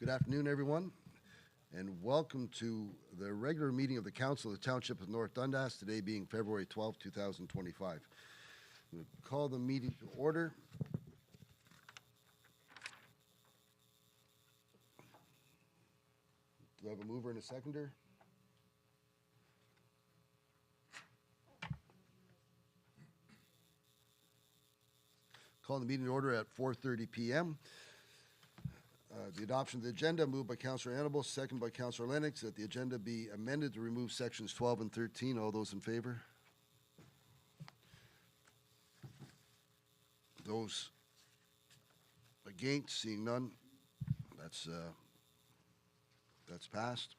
Good afternoon, everyone, and welcome to the regular meeting of the Council of the Township of North Dundas, today being February 12, 2025. I'm going to call the meeting to order. Do I have a mover and a seconder? Call the meeting to order at 4:30 p.m. The adoption of the agenda, moved by Councillor Annable, second by Councillor Lennox, that the agenda be amended to remove sections 12 and 13. All those in favor? Those against? Seeing none, that's passed.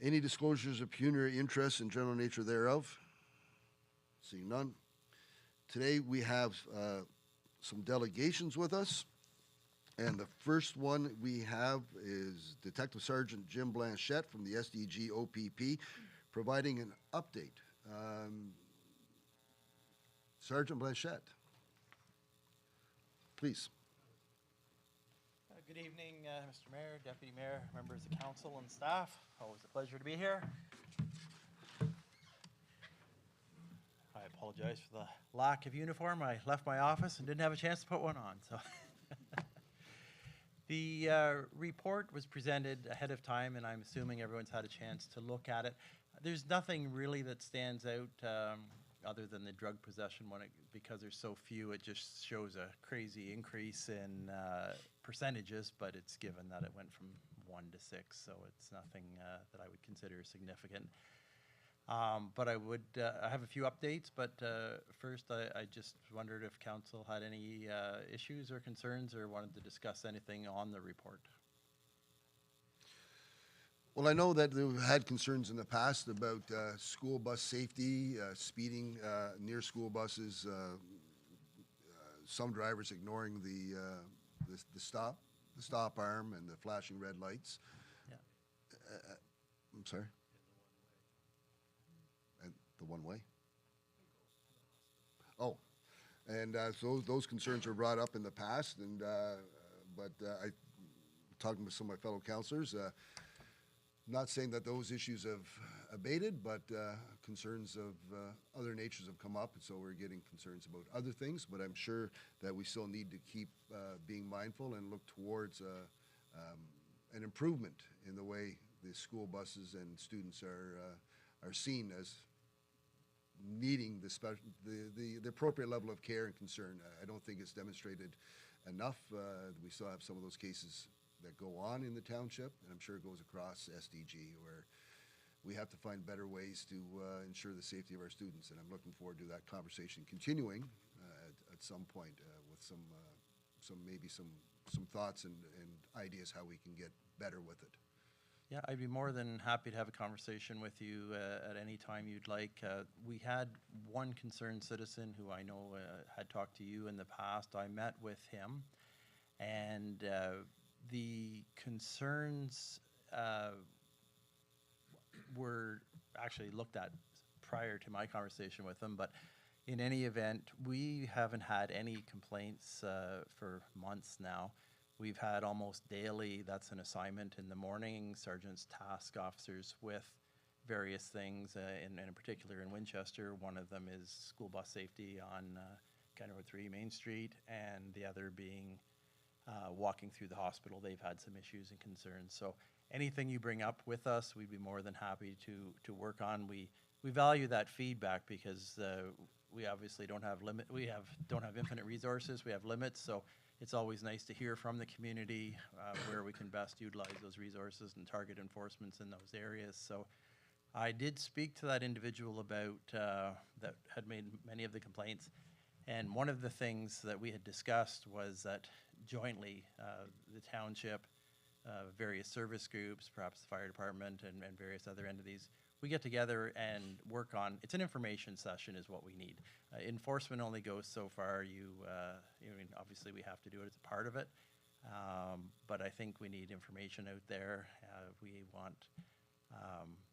Any disclosures of pecuniary interest and general nature thereof? Seeing none. Today we have some delegations with us. And the first one we have is Detective Sergeant Jim Blanchette from the SDG OPP, providing an update. Sergeant Blanchette, please. Good evening, Mr. Mayor, Deputy Mayor, members of council and staff. Always a pleasure to be here. I apologize for the lack of uniform. I left my office and didn't have a chance to put one on. So, the report was presented ahead of time, and I'm assuming everyone's had a chance to look at it. There's nothing really that stands out other than the drug possession one. Because there's so few, it just shows a crazy increase in percentages, but it's given that it went from 1 to 6, so it's nothing that I would consider significant. But I have a few updates, but first I just wondered if council had any issues or concerns or wanted to discuss anything on the report. Well, I know that we've had concerns in the past about school bus safety, speeding near school buses, some drivers ignoring the stop arm and the flashing red lights. Yeah. I'm sorry? And the one way? Oh, and so those concerns were brought up in the past, and but I talking with some of my fellow councillors. Not saying that those issues have abated, but concerns of other natures have come up, and so we're getting concerns about other things, but I'm sure that we still need to keep being mindful and look towards an improvement in the way the school buses and students are seen as needing the appropriate level of care and concern. I don't think it's demonstrated enough. We still have some of those cases that go on in the township, and I'm sure it goes across SDG, where we have to find better ways to ensure the safety of our students, and I'm looking forward to that conversation continuing at some point with some thoughts and ideas how we can get better with it. Yeah, I'd be more than happy to have a conversation with you at any time you'd like. We had one concerned citizen who I know had talked to you in the past. I met with him, and the concerns were actually looked at prior to my conversation with him, but in any event, we haven't had any complaints for months now. We've had almost daily, that's an assignment in the morning, sergeants task officers with various things, in particular in Winchester. One of them is school bus safety on County Road 3 Main Street, and the other being walking through the hospital. They've had some issues and concerns. So anything you bring up with us, we'd be more than happy to work on. We value that feedback because we obviously don't have infinite resources. We have limits, so it's always nice to hear from the community where we can best utilize those resources and target enforcements in those areas. So I did speak to that individual about that had made many of the complaints, and one of the things that we had discussed was that jointly the township, various service groups, perhaps the fire department and various other entities, we get together and work on, it's an information session is what we need. Enforcement only goes so far. I mean, obviously we have to do it as a part of it, but I think we need information out there. We want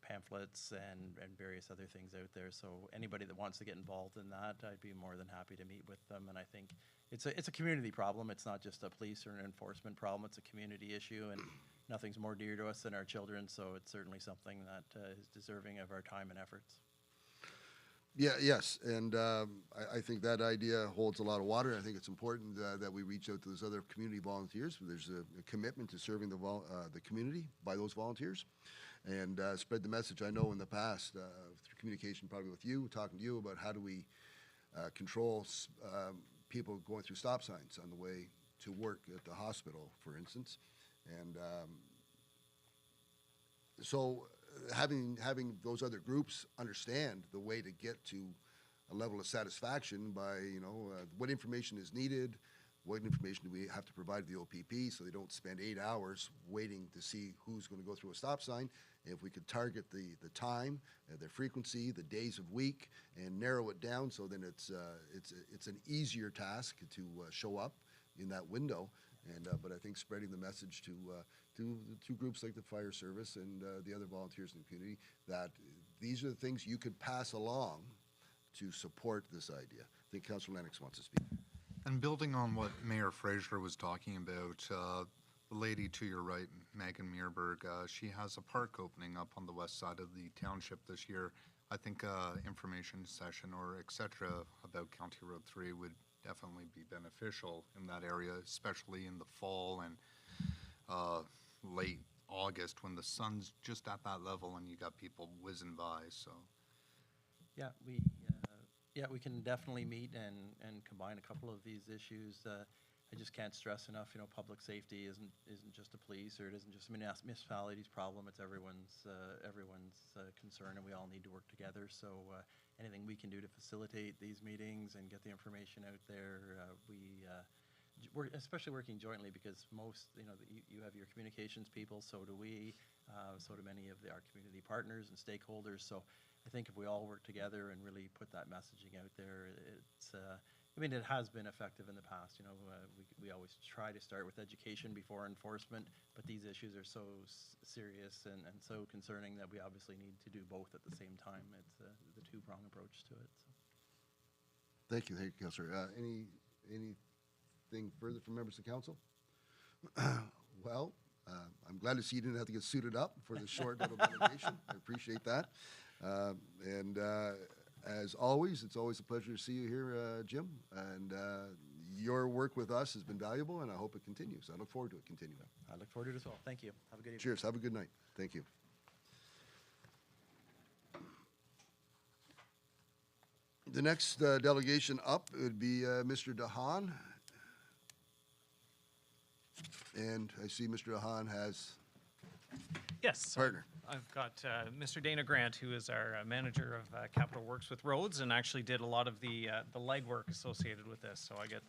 pamphlets and various other things out there. So anybody that wants to get involved in that, I'd be more than happy to meet with them. And I think it's a community problem. It's not just a police or an enforcement problem. It's a community issue, and nothing's more dear to us than our children. So it's certainly something that is deserving of our time and efforts. Yeah, yes, and I think that idea holds a lot of water. I think it's important that we reach out to those other community volunteers. There's a commitment to serving the community by those volunteers, and spread the message. I know in the past, through communication probably with you, talking to you about how do we control people going through stop signs on the way to work at the hospital, for instance, and so having those other groups understand the way to get to a level of satisfaction by, what information is needed, what information do we have to provide to the OPP so they don't spend 8 hours waiting to see who's going to go through a stop sign. If we could target the time, the frequency, the days of week, and narrow it down so then it's an easier task to show up in that window. And but I think spreading the message to groups like the fire service and the other volunteers in the community that these are the things you could pass along to support this idea. I think Councillor Lennox wants to speak. And building on what Mayor Fraser was talking about, the lady to your right, Megan Meerberg, she has a park opening up on the west side of the township this year. I think information session or et cetera about County Road 3 would definitely be beneficial in that area, especially in the fall and late August when the sun's just at that level and you got people whizzing by. So Yeah, we can definitely meet and combine a couple of these issues. I just can't stress enough, public safety isn't just a police, or it isn't just a municipality's problem. It's everyone's concern, and we all need to work together. So anything we can do to facilitate these meetings and get the information out there, we're especially working jointly because most, you have your communications people, so do we, so do many of our community partners and stakeholders. So I think if we all work together and really put that messaging out there, it has been effective in the past. We always try to start with education before enforcement, but these issues are so serious and so concerning that we obviously need to do both at the same time. It's the two-prong approach to it. So. Thank you, Councillor. Anything further from members of council? Well, I'm glad to see you didn't have to get suited up for the short little delegation. I appreciate that. As always, it's always a pleasure to see you here, Jim. And your work with us has been valuable, and I hope it continues. I look forward to it continuing. I look forward to it as well. Thank you. Have a good evening. Cheers. Have a good night. Thank you. The next delegation up would be Mr. DeHaan. And I see Mr. DeHaan has Yes. a partner. I've got Mr. Dana Grant, who is our manager of Capital Works with Roads, and actually did a lot of the legwork associated with this. So I get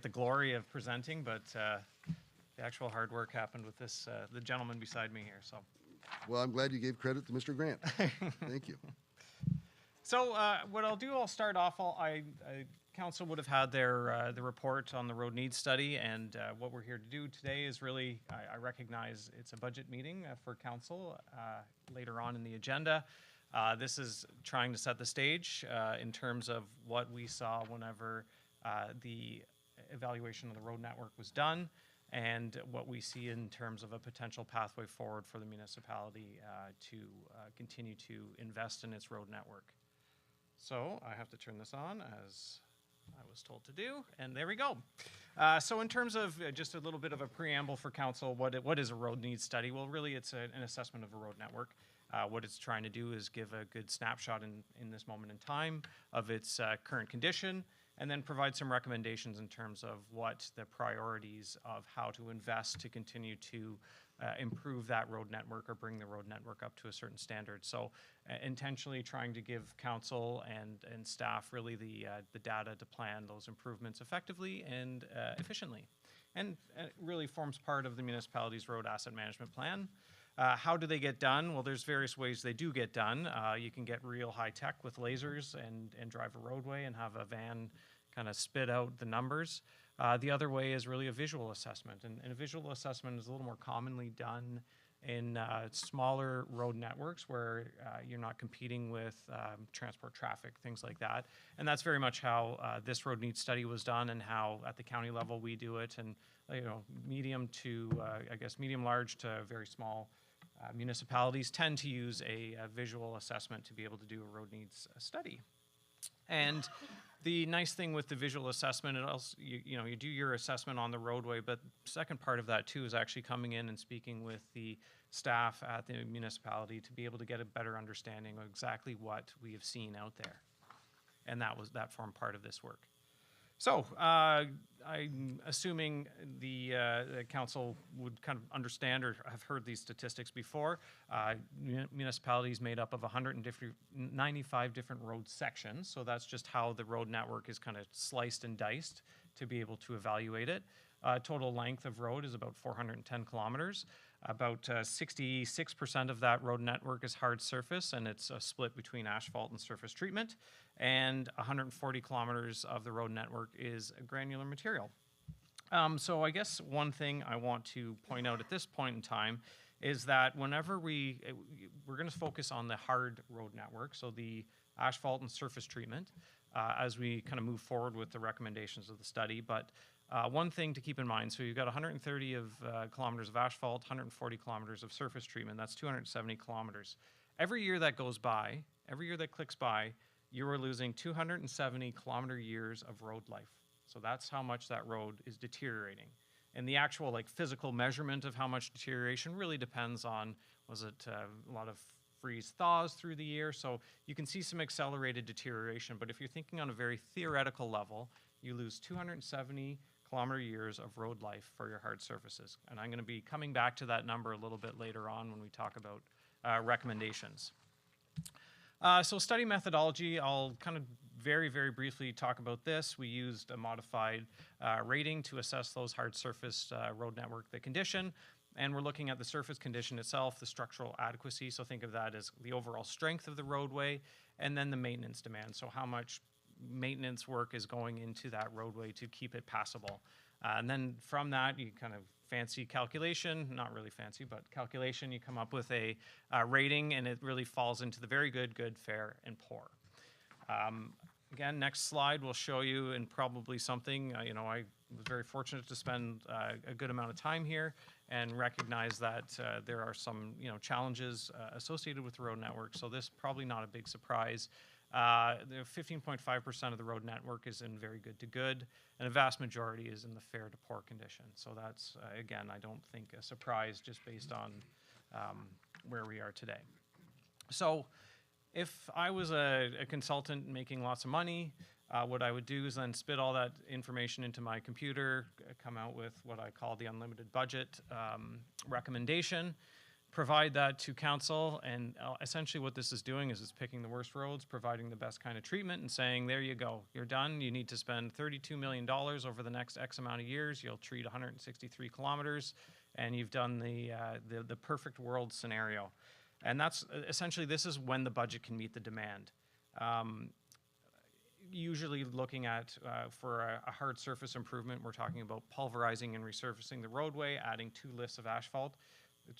the glory of presenting, but the actual hard work happened with this the gentleman beside me here. So. Well, I'm glad you gave credit to Mr. Grant. Thank you. So what I'll do, I'll start off. Council would have had their the report on the road needs study, and what we're here to do today is really, I recognize it's a budget meeting for council later on in the agenda. This is trying to set the stage in terms of what we saw whenever the evaluation of the road network was done, and what we see in terms of a potential pathway forward for the municipality to continue to invest in its road network. So I have to turn this on as I was told to do, and there we go. So in terms of just a little bit of a preamble for council, what is a road needs study? Well, really it's an assessment of a road network. What it's trying to do is give a good snapshot in this moment in time of its current condition, and then provide some recommendations in terms of what the priorities of how to invest to continue to improve that road network or bring the road network up to a certain standard. So intentionally trying to give council and staff really the data to plan those improvements effectively and efficiently. And it really forms part of the municipality's road asset management plan. How do they get done? Well, there's various ways they do get done. You can get real high tech with lasers and drive a roadway and have a van kind of spit out the numbers. The other way is really a visual assessment, and a visual assessment is a little more commonly done in smaller road networks where you're not competing with transport traffic, things like that. And that's very much how this road needs study was done, and how at the county level we do it. And medium to I guess medium large to very small municipalities tend to use a visual assessment to be able to do a road needs study. And the nice thing with the visual assessment, it also, you do your assessment on the roadway, but second part of that too is actually coming in and speaking with the staff at the municipality to be able to get a better understanding of exactly what we have seen out there. And that formed part of this work. So I'm assuming the council would kind of understand or have heard these statistics before. Municipalities made up of 195 different road sections. So that's just how the road network is kind of sliced and diced to be able to evaluate it. Total length of road is about 410 kilometers. About 66% of that road network is hard surface, and it's a split between asphalt and surface treatment. And 140 kilometers of the road network is granular material. So I guess one thing I want to point out at this point in time is that whenever we're going to focus on the hard road network, so the asphalt and surface treatment, as we kind of move forward with the recommendations of the study. But one thing to keep in mind, so you've got 130 kilometers of asphalt, 140 kilometers of surface treatment. That's 270 kilometers. Every year that goes by, every year that clicks by, you are losing 270 kilometer years of road life. So that's how much that road is deteriorating. And the actual physical measurement of how much deterioration really depends on, was it a lot of freeze thaws through the year? So you can see some accelerated deterioration, but if you're thinking on a very theoretical level, you lose 270 kilometer years of road life for your hard surfaces. And I'm going to be coming back to that number a little bit later on when we talk about recommendations. So study methodology, I'll kind of very, very briefly talk about this. We used a modified rating to assess those hard surface road network, the condition. And we're looking at the surface condition itself, the structural adequacy. So think of that as the overall strength of the roadway, and then the maintenance demand. So how much maintenance work is going into that roadway to keep it passable. And then from that, you kind of fancy calculation, not really fancy, but calculation, you come up with a rating, and it really falls into the very good, good, fair, and poor. Again, next slide will show you, and probably something, I was very fortunate to spend a good amount of time here and recognize that there are some, challenges associated with the road network. So this probably not a big surprise. The 15.5% of the road network is in very good to good, and a vast majority is in the fair to poor condition. So that's, again, I don't think a surprise just based on where we are today. So if I was a consultant making lots of money, what I would do is then spit all that information into my computer, come out with what I call the unlimited budget recommendation, provide that to council, and essentially what this is doing is it's picking the worst roads, providing the best kind of treatment, and saying, there you go, you're done. You need to spend $32 million over the next X amount of years. You'll treat 163 kilometers, and you've done the perfect world scenario. And that's essentially, this is when the budget can meet the demand. Usually looking at, for a hard surface improvement, we're talking about pulverizing and resurfacing the roadway, adding 2 lifts of asphalt,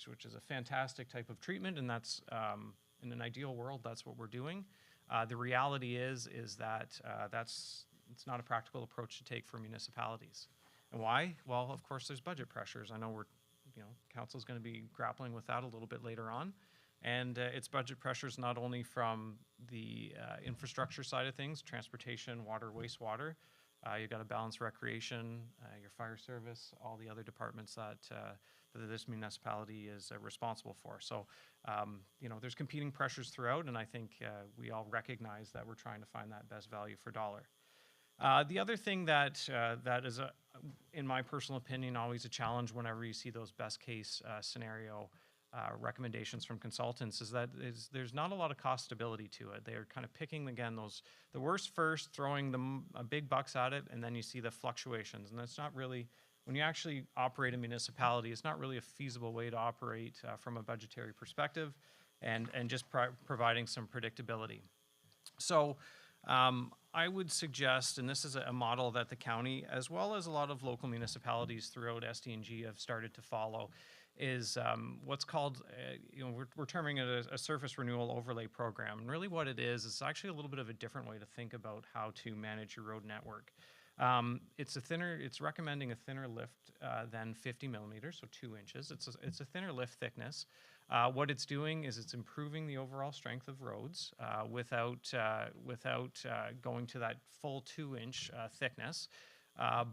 which is a fantastic type of treatment, and that's, in an ideal world, that's what we're doing. The reality is that it's not a practical approach to take for municipalities. And why? Well, of course, there's budget pressures. I know council's going to be grappling with that a little bit later on. And it's budget pressures not only from the infrastructure side of things, transportation, water, wastewater. You've got to balance recreation, your fire service, all the other departments that this municipality is responsible for. So, there's competing pressures throughout, and I think we all recognize that we're trying to find that best value for dollar. The other thing that is, in my personal opinion, always a challenge whenever you see those best case scenario recommendations from consultants is that there's not a lot of cost stability to it. They're kind of picking, again, the worst first, throwing them big bucks at it, and then you see the fluctuations. And that's not really, when you actually operate a municipality, it's not really a feasible way to operate from a budgetary perspective, and just providing some predictability. So I would suggest, and this is a model that the county, as well as a lot of local municipalities throughout SDNG have started to follow, is what's called, we're terming it a surface renewal overlay program. And really what it is actually a little bit of a different way to think about how to manage your road network. It's recommending a thinner lift than 50 millimeters, so 2 inches. It's a thinner lift thickness. What it's doing is it's improving the overall strength of roads without going to that full 2-inch thickness.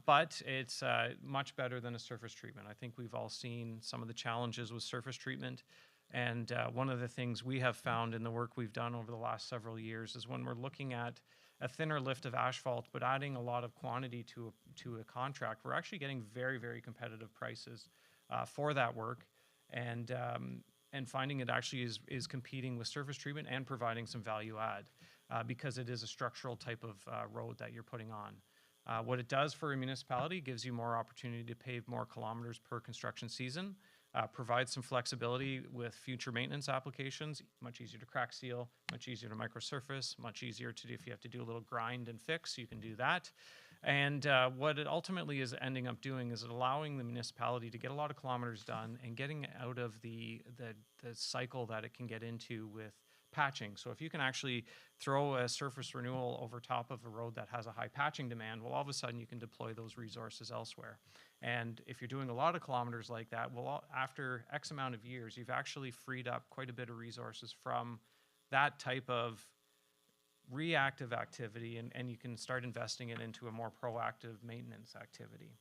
But it's much better than a surface treatment. I think we've all seen some of the challenges with surface treatment. And one of the things we have found in the work we've done over the last several years is when we're looking at a thinner lift of asphalt, but adding a lot of quantity to a contract, we're actually getting very, very competitive prices for that work. And finding it actually is competing with surface treatment and providing some value add because it is a structural type of road that you're putting on. What it does for a municipality gives you more opportunity to pave more kilometers per construction season, provides some flexibility with future maintenance applications, much easier to crack seal, much easier to microsurface, much easier to do if you have to do a little grind and fix, you can do that. And what it ultimately is ending up doing is allowing the municipality to get a lot of kilometers done and getting out of the cycle that it can get into with patching. So if you can actually throw a surface renewal over top of a road that has a high patching demand, well, all of a sudden you can deploy those resources elsewhere. And if you're doing a lot of kilometers like that, well, after X amount of years, you've actually freed up quite a bit of resources from that type of reactive activity, and you can start investing it into a more proactive maintenance activity.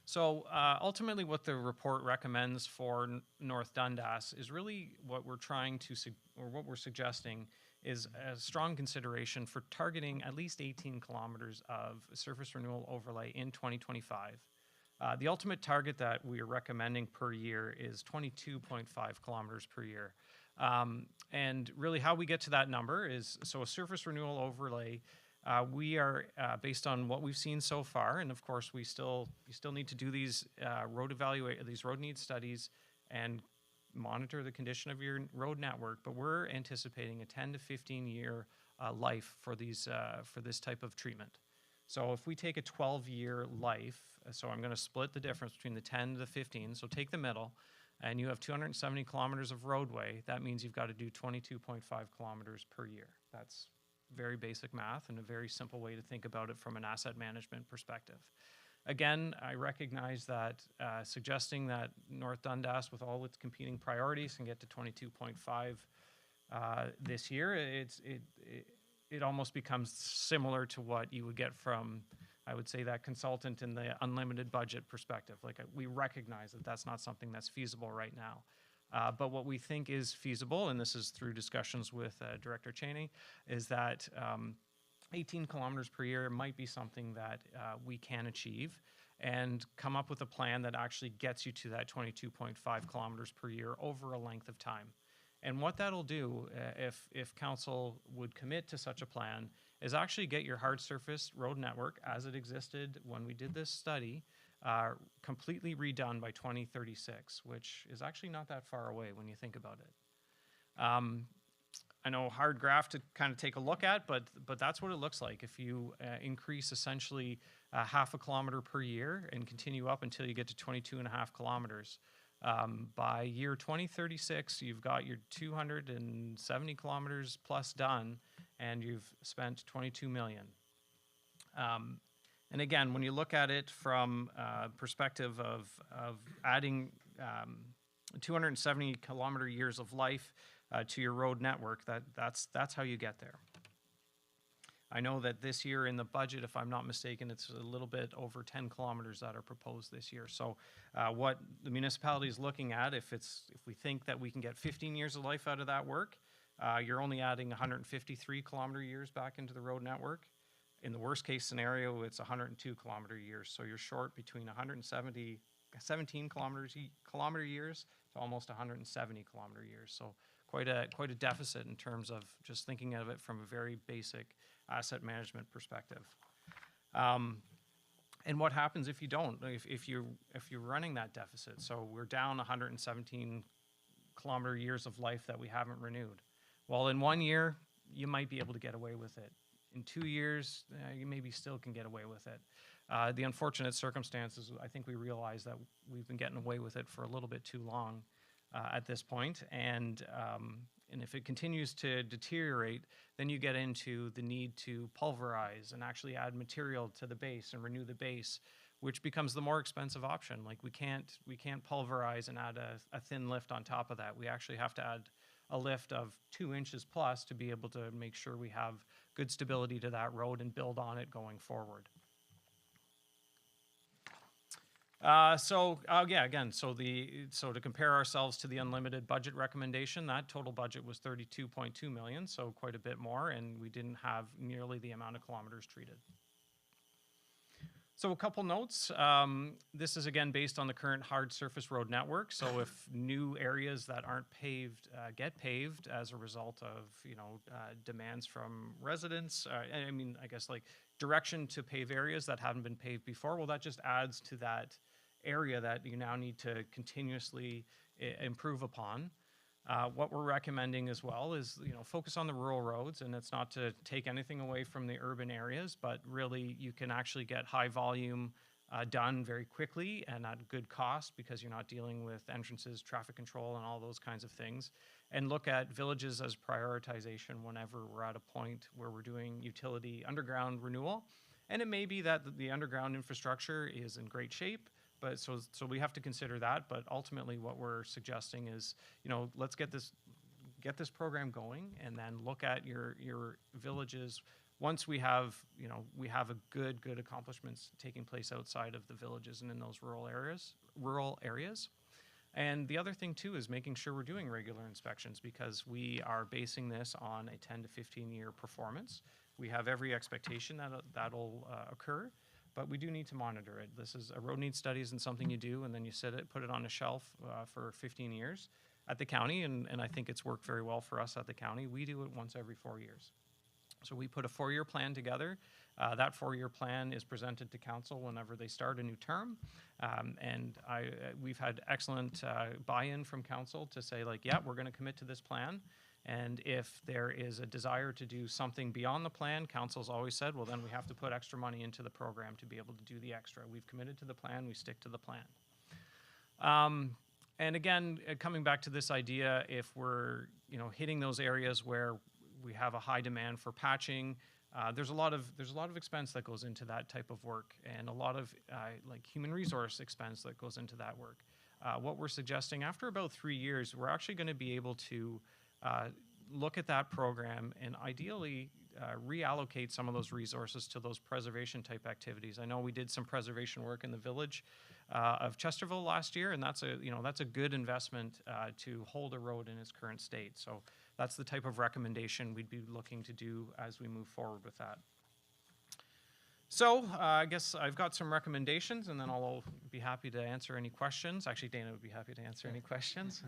So ultimately what the report recommends for North Dundas is really what we're trying to, or what we're suggesting is a strong consideration for targeting at least 18 kilometers of surface renewal overlay in 2025. The ultimate target that we are recommending per year is 22.5 kilometers per year. And really how we get to that number is, so a surface renewal overlay, we are based on what we've seen so far, and of course you still need to do these road needs studies and monitor the condition of your road network. But we're anticipating a 10 to 15 year life for this type of treatment. So if we take a 12-year life, so I'm going to split the difference between the 10 to the 15. So take the middle, and you have 270 kilometers of roadway. That means you've got to do 22.5 kilometers per year. That's very basic math and a very simple way to think about it from an asset management perspective. Again, I recognize that suggesting that North Dundas, with all its competing priorities, can get to 22.5 this year, it almost becomes similar to what you would get from, I would say, that consultant in the unlimited budget perspective. Like, we recognize that that's not something that's feasible right now. But what we think is feasible, and this is through discussions with Director Cheney, is that 18 kilometers per year might be something that we can achieve and come up with a plan that actually gets you to that 22.5 kilometers per year over a length of time. And what that'll do, if council would commit to such a plan, is actually get your hard surface road network as it existed when we did this study completely redone by 2036, which is actually not that far away when you think about it. I know hard graph to kind of take a look at, but that's what it looks like. If you increase essentially half a kilometer per year and continue up until you get to 22.5 kilometers, by year 2036, you've got your 270 kilometers plus done, and you've spent 22 million. And again, when you look at it from perspective of adding 270 kilometer years of life to your road network, that's how you get there. I know that this year in the budget, if I'm not mistaken, it's a little bit over 10 kilometers that are proposed this year. So what the municipality is looking at, if we think that we can get 15 years of life out of that work, you're only adding 153 kilometer years back into the road network. In the worst case scenario, it's 102 kilometer years. So you're short between 17 kilometer years to almost 170 kilometer years. So quite a deficit in terms of just thinking of it from a very basic asset management perspective. And what happens if you don't? If you're running that deficit? So we're down 117 kilometer years of life that we haven't renewed. Well, in 1 year, you might be able to get away with it. in 2 years, you maybe still can get away with it. The unfortunate circumstances, I think we realize that we've been getting away with it for a little bit too long at this point, and if it continues to deteriorate, then you get into the need to pulverize and actually add material to the base and renew the base, which becomes the more expensive option. Like we can't pulverize and add a thin lift on top of that. We actually have to add a lift of 2 inches plus to be able to make sure we have good stability to that road and build on it going forward. So to compare ourselves to the unlimited budget recommendation, that total budget was 32.2 million, so quite a bit more, and we didn't have nearly the amount of kilometers treated. So a couple notes. This is again based on the current hard surface road network. So if new areas that aren't paved get paved as a result of demands from residents, I guess like direction to pave areas that haven't been paved before, well, that just adds to that area that you now need to continuously improve upon. What we're recommending as well is, focus on the rural roads, and it's not to take anything away from the urban areas, but really you can actually get high volume done very quickly and at good cost because you're not dealing with entrances, traffic control, and all those kinds of things. And look at villages as prioritization whenever we're at a point where we're doing utility underground renewal. And it may be that the underground infrastructure is in great shape, but so we have to consider that. But ultimately what we're suggesting is, let's get this program going and then look at your villages. Once we have a good accomplishments taking place outside of the villages and in those rural areas. And the other thing too is making sure we're doing regular inspections because we are basing this on a 10 to 15 year performance. We have every expectation that that'll occur, but we do need to monitor it. This is a road need study isn't something you do and then you put it on a shelf for 15 years at the county, and I think it's worked very well for us at the county. We do it once every 4 years. So we put a 4-year plan together. That 4-year plan is presented to council whenever they start a new term. We've had excellent buy-in from council to say like, yeah, we're going to commit to this plan. And if there is a desire to do something beyond the plan, council's always said, well, then we have to put extra money into the program to be able to do the extra. We've committed to the plan, we stick to the plan. And again, coming back to this idea, if we're hitting those areas where we have a high demand for patching, there's a lot of expense that goes into that type of work, and a lot of like human resource expense that goes into that work. What we're suggesting, after about 3 years, we're actually going to be able to look at that program and ideally reallocate some of those resources to those preservation type activities. I know we did some preservation work in the village of Chesterville last year, and that's a good investment to hold a road in its current state. So that's the type of recommendation we'd be looking to do as we move forward with that. So I guess I've got some recommendations, and then I'll be happy to answer any questions. Actually, Dana would be happy to answer any questions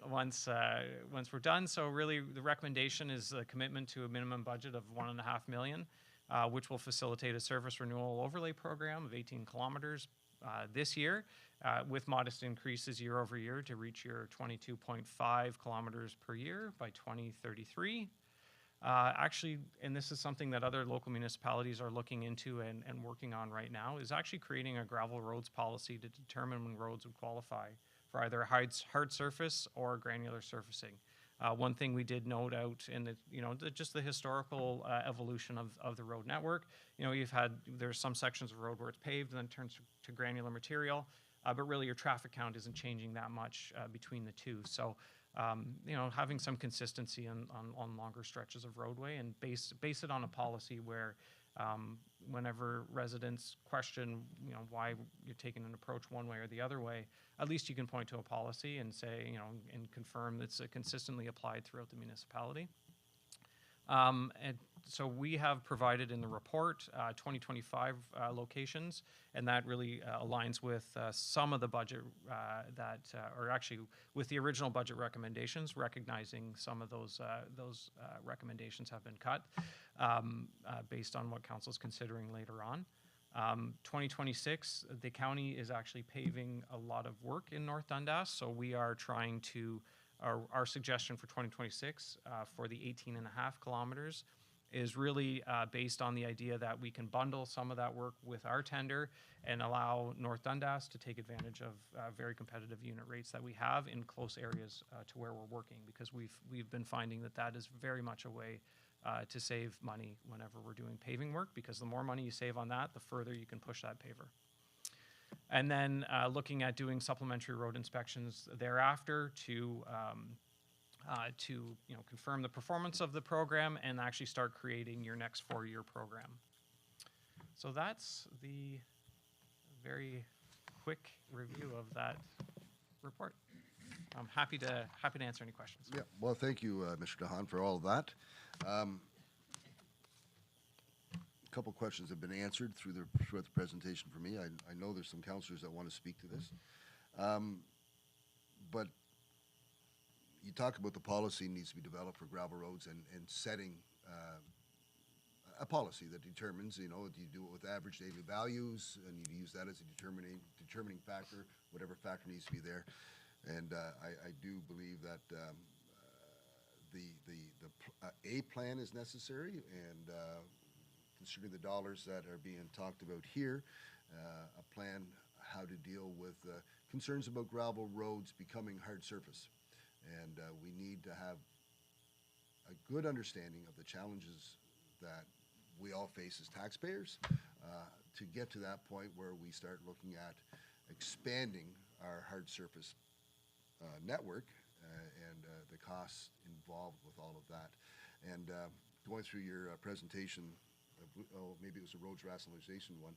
once we're done. So really, the recommendation is a commitment to a minimum budget of $1.5 million, which will facilitate a service renewal overlay program of 18 kilometers this year, with modest increases year over year to reach your 22.5 kilometers per year by 2033. Actually, and this is something that other local municipalities are looking into and working on right now, is actually creating a gravel roads policy to determine when roads would qualify for either hard surface or granular surfacing. One thing we did note out in just the historical evolution of the road network, there's some sections of road where it's paved and then turns to granular material, but really your traffic count isn't changing that much between the two. So having some consistency on longer stretches of roadway and base it on a policy where whenever residents question, why you're taking an approach one way or the other way, at least you can point to a policy and say, and confirm that's consistently applied throughout the municipality. And so we have provided in the report 2025 locations, and that really aligns with some of the budget or actually with the original budget recommendations, recognizing some of those recommendations have been cut based on what council's considering later on. 2026, the county is actually paving a lot of work in North Dundas, so we are trying to, our suggestion for 2026 for the 18.5 kilometers is really based on the idea that we can bundle some of that work with our tender and allow North Dundas to take advantage of very competitive unit rates that we have in close areas to where we're working, because we've been finding that that is very much a way to save money whenever we're doing paving work, because the more money you save on that, the further you can push that paver. And then looking at doing supplementary road inspections thereafter to confirm the performance of the program and actually start creating your next 4-year program. So that's the very quick review of that report. I'm happy to answer any questions. Yeah, well, thank you, Mr. DeHaan, for all of that. A couple questions have been answered throughout the presentation for me. I know there's some councillors that want to speak to this. But you talk about the policy needs to be developed for gravel roads and setting a policy that determines, do you do it with average daily values, and you use that as a determining factor, whatever factor needs to be there. And I do believe that a plan is necessary, and considering the dollars that are being talked about here, a plan how to deal with concerns about gravel roads becoming hard surface. And we need to have a good understanding of the challenges that we all face as taxpayers to get to that point where we start looking at expanding our hard surface network and the costs involved with all of that. And going through your presentation, maybe it was a roads rationalization one,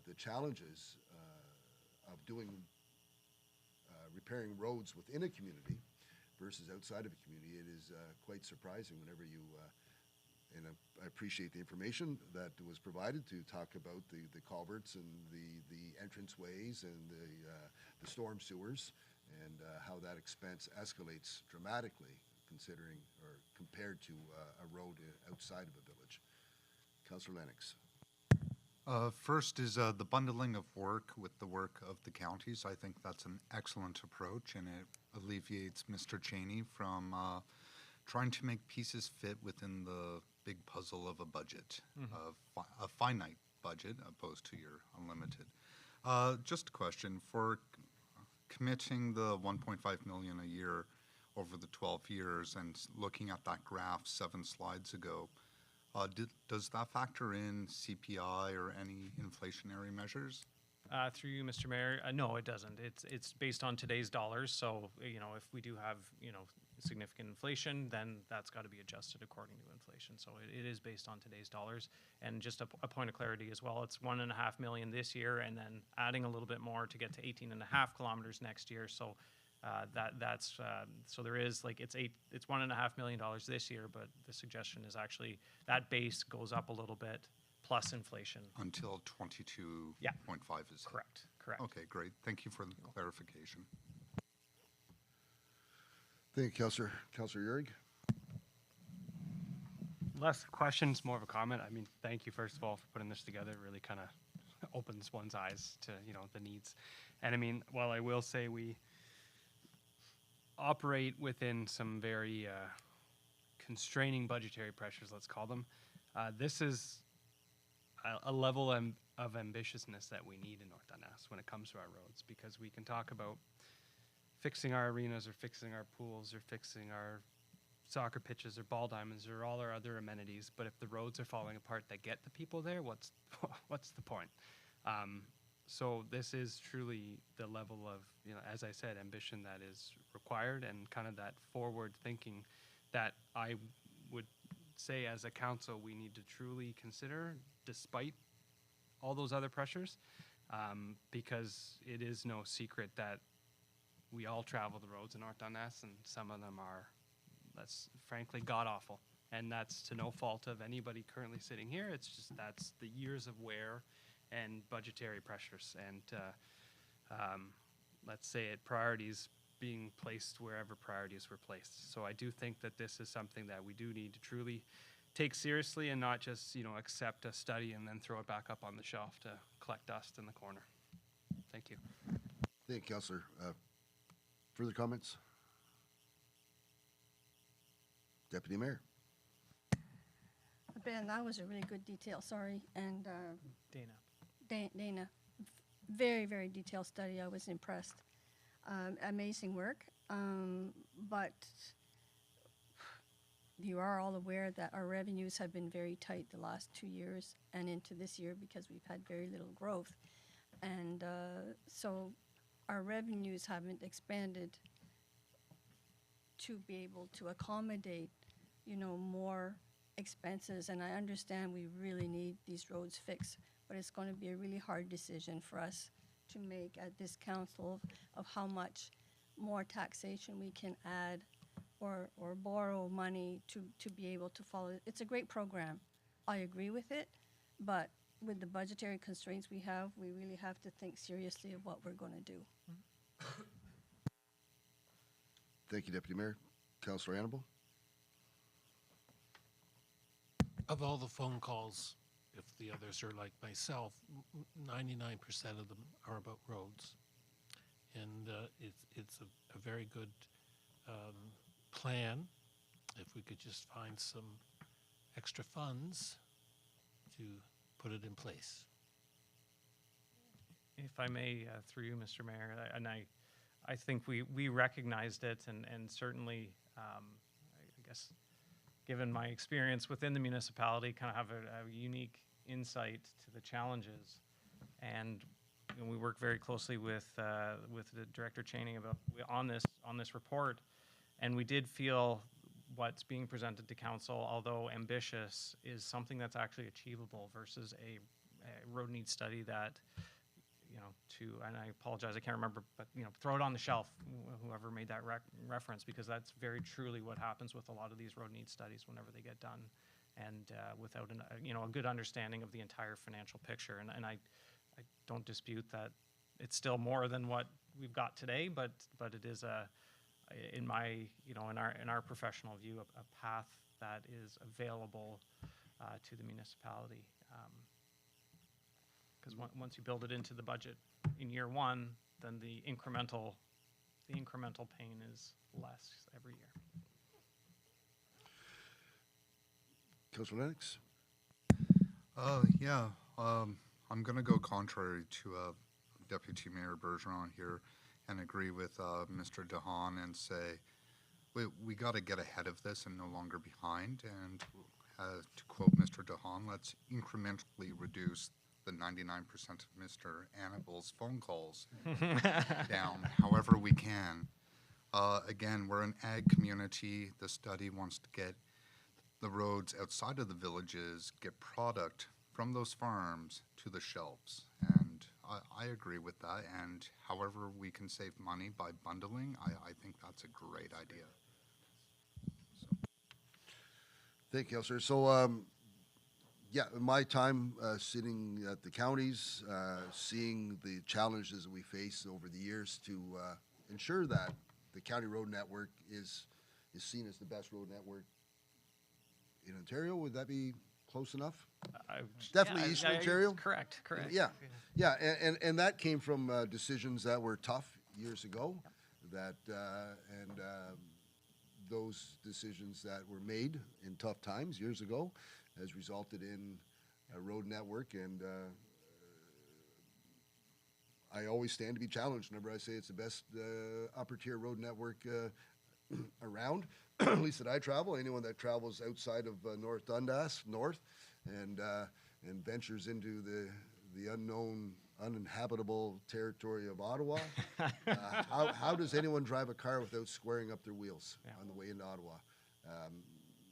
the challenges of repairing roads within a community versus outside of a community. It is quite surprising whenever you, and I appreciate the information that was provided to talk about the culverts and the entrance ways and the storm sewers, and how that expense escalates dramatically considering or compared to a road outside of a village. Councillor Lennox. First is the bundling of work with the work of the counties. I think that's an excellent approach, and it alleviates Mr. Cheney from trying to make pieces fit within the big puzzle of a budget, a finite budget opposed to your unlimited. Just a question, for committing the 1.5 million a year over the 12 years and looking at that graph 7 slides ago, does that factor in CPI or any inflationary measures? Through you, Mr. Mayor, no, it doesn't. It's based on today's dollars. So if we do have significant inflation, then that's got to be adjusted according to inflation. So it is based on today's dollars. And just a point of clarity as well, it's 1.5 million this year, and then adding a little bit more to get to 18.5 kilometers next year. So so there is it's $1.5 million this year, but the suggestion is actually that base goes up a little bit plus inflation. Until 22.5 is Correct. Okay, great. Thank you for the clarification. Thank you, Councillor. Councillor Urick. Less questions, more of a comment. I mean, thank you first of all for putting this together. It really kind of opens one's eyes to the needs. And I mean, while I will say we operate within some very constraining budgetary pressures, let's call them, this is a level of ambitiousness that we need in North Dundas when it comes to our roads, because we can talk about fixing our arenas or fixing our pools or fixing our soccer pitches or ball diamonds or all our other amenities, but if the roads are falling apart that get the people there, what's the point? So this is truly the level of, as I said, ambition that is required, and kind of that forward thinking that I would say as a council we need to truly consider despite all those other pressures, because it is no secret that we all travel the roads in North Dundas, and some of them are, that's frankly god-awful. And that's to no fault of anybody currently sitting here. It's just that's the years of wear and budgetary pressures, and let's say it, priorities being placed wherever priorities were placed. So I do think that this is something that we do need to truly take seriously, and not just accept a study and then throw it back up on the shelf to collect dust in the corner. Thank you. Thank you, Councillor. Further comments? Deputy Mayor. Ben, that was a really good detail, sorry. And Dana. Dana, very, very detailed study. I was impressed. Amazing work. But you are all aware that our revenues have been very tight the last 2 years and into this year because we've had very little growth. And so our revenues haven't expanded to be able to accommodate, more expenses. And I understand we really need these roads fixed, but it's going to be a really hard decision for us to make at this council of how much more taxation we can add or borrow money to be able to follow it. It's a great program. I agree with it, but with the budgetary constraints we have, we really have to think seriously of what we're going to do. Thank you, Deputy Mayor. Councillor Annable? Of all the phone calls, if the others are like myself, 99% of them are about roads. And it's a very good plan if we could just find some extra funds to put it in place. If I may, through you, Mr. Mayor, and I think we recognized it, and certainly, I guess, given my experience within the municipality, kind of have a unique insight to the challenges. And we work very closely with the Director Cheney on this report, and we did feel what's being presented to council, although ambitious, is something that's actually achievable versus a road needs study that, and I apologize, I can't remember, but, throw it on the shelf, whoever made that reference, because that's very truly what happens with a lot of these road needs studies whenever they get done, and without a good understanding of the entire financial picture. And I don't dispute that it's still more than what we've got today, but it is in our professional view, a path that is available to the municipality. Because once you build it into the budget in year one, then the incremental pain is less every year. Councillor Lennox? Yeah, I'm going to go contrary to Deputy Mayor Bergeron here and agree with Mr. DeHaan and say we got to get ahead of this and no longer behind. And to quote Mr. DeHaan, let's incrementally reduce the 99% of Mr. Annabelle's phone calls down however we can. Again, we're an ag community. The study wants to get the roads outside of the villages, get product from those farms to the shelves. And I agree with that. And however we can save money by bundling, I think that's a great idea. Thank you, Councillor. So, yeah, in my time sitting at the counties, seeing the challenges that we face over the years to ensure that the county road network is seen as the best road network in Ontario, would that be close enough? Definitely Eastern Ontario? Correct. Yeah, and that came from decisions that were tough years ago, that and those decisions that were made in tough times years ago has resulted in a road network, and I always stand to be challenged whenever I say it's the best upper tier road network around, at least that I travel. Anyone that travels outside of North Dundas, north, and ventures into the unknown, uninhabitable territory of Ottawa, how does anyone drive a car without squaring up their wheels on the way into Ottawa?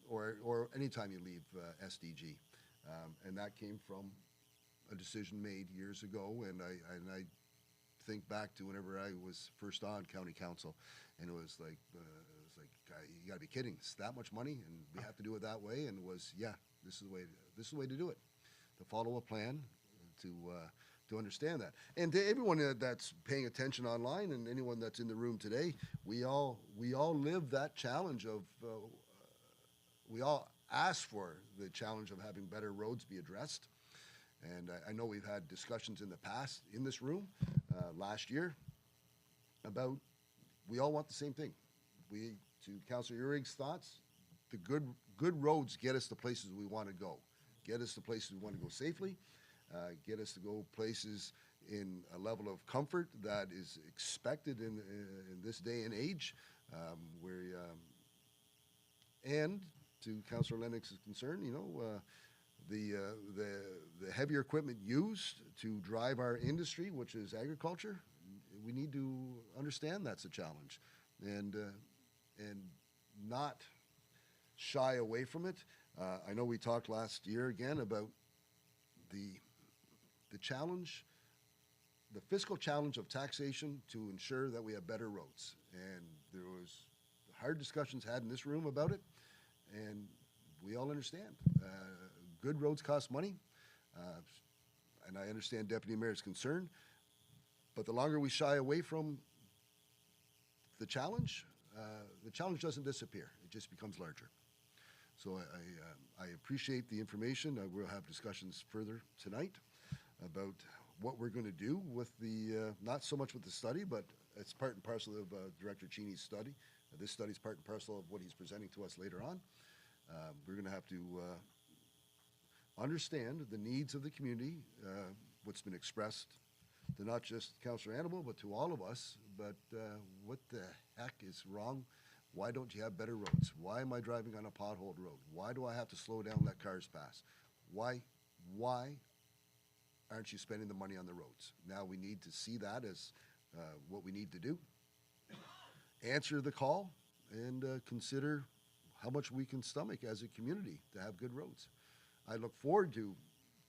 Or anytime you leave SDG. And that came from a decision made years ago, and I think back to whenever I was first on county council, and it was like, you got to be kidding! It's that much money, and we have to do it that way. And it was, yeah, this is the way to do it. To follow a plan, to understand that, and to everyone that's paying attention online, and anyone that's in the room today, we all live that challenge of. We all ask for the challenge of having better roads be addressed. And I know we've had discussions in the past in this room last year about we all want the same thing. To Councillor Urig's thoughts, the good roads get us to places we want to go, get us to places we want to go safely, get us to go places in a level of comfort that is expected in this day and age, and to Councillor Lennox's concern, you know, the heavier equipment used to drive our industry, which is agriculture, we need to understand that's a challenge, and not shy away from it. I know we talked last year again about the challenge, the fiscal challenge of taxation to ensure that we have better roads. And there was hard discussions had in this room about it, and we all understand. Good roads cost money, and I understand Deputy Mayor's concern, but the longer we shy away from the challenge doesn't disappear. It just becomes larger. So I appreciate the information. We'll have discussions further tonight about what we're going to do with the, not so much with the study, but it's part and parcel of Director Cheney's study. This study is part and parcel of what he's presenting to us later on. We're going to have to understand the needs of the community, what's been expressed to not just Councillor Annabelle, but to all of us. But what the heck is wrong? Why don't you have better roads? Why am I driving on a potholed road? Why do I have to slow down and let cars pass? Why aren't you spending the money on the roads? Now we need to see that as what we need to do. Answer the call and consider how much we can stomach as a community to have good roads. I look forward to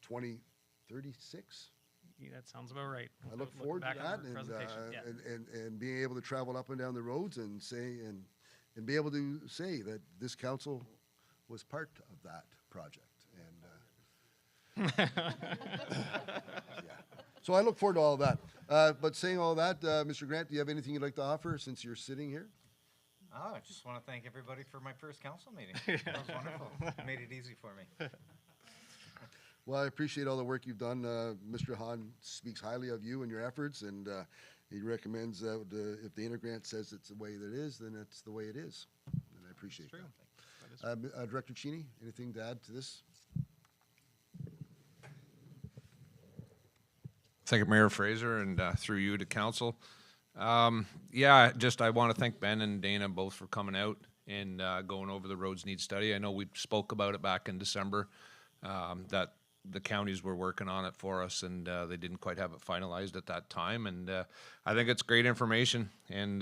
2036. Yeah, that sounds about right. I look Looking forward to back on that, the and, presentation, yeah. and being able to travel up and down the roads and say, and be able to say that this council was part of that project. And yeah. So I look forward to all of that. But saying all that, Mr. Grant, do you have anything you'd like to offer since you're sitting here? Oh, I just want to thank everybody for my first council meeting. That was wonderful. Made it easy for me. Well, I appreciate all the work you've done. Mr. Hahn speaks highly of you and your efforts, and he recommends that if the Intergrant says it's the way that it is, then it's the way it is. And I appreciate True. that. Director Cheney, anything to add to this? Thank you, Mayor Fraser, and through you to council. Yeah, just I want to thank Ben and Dana both for coming out and going over the roads need study. I know we spoke about it back in December, that the counties were working on it for us, and they didn't quite have it finalized at that time. And I think it's great information. And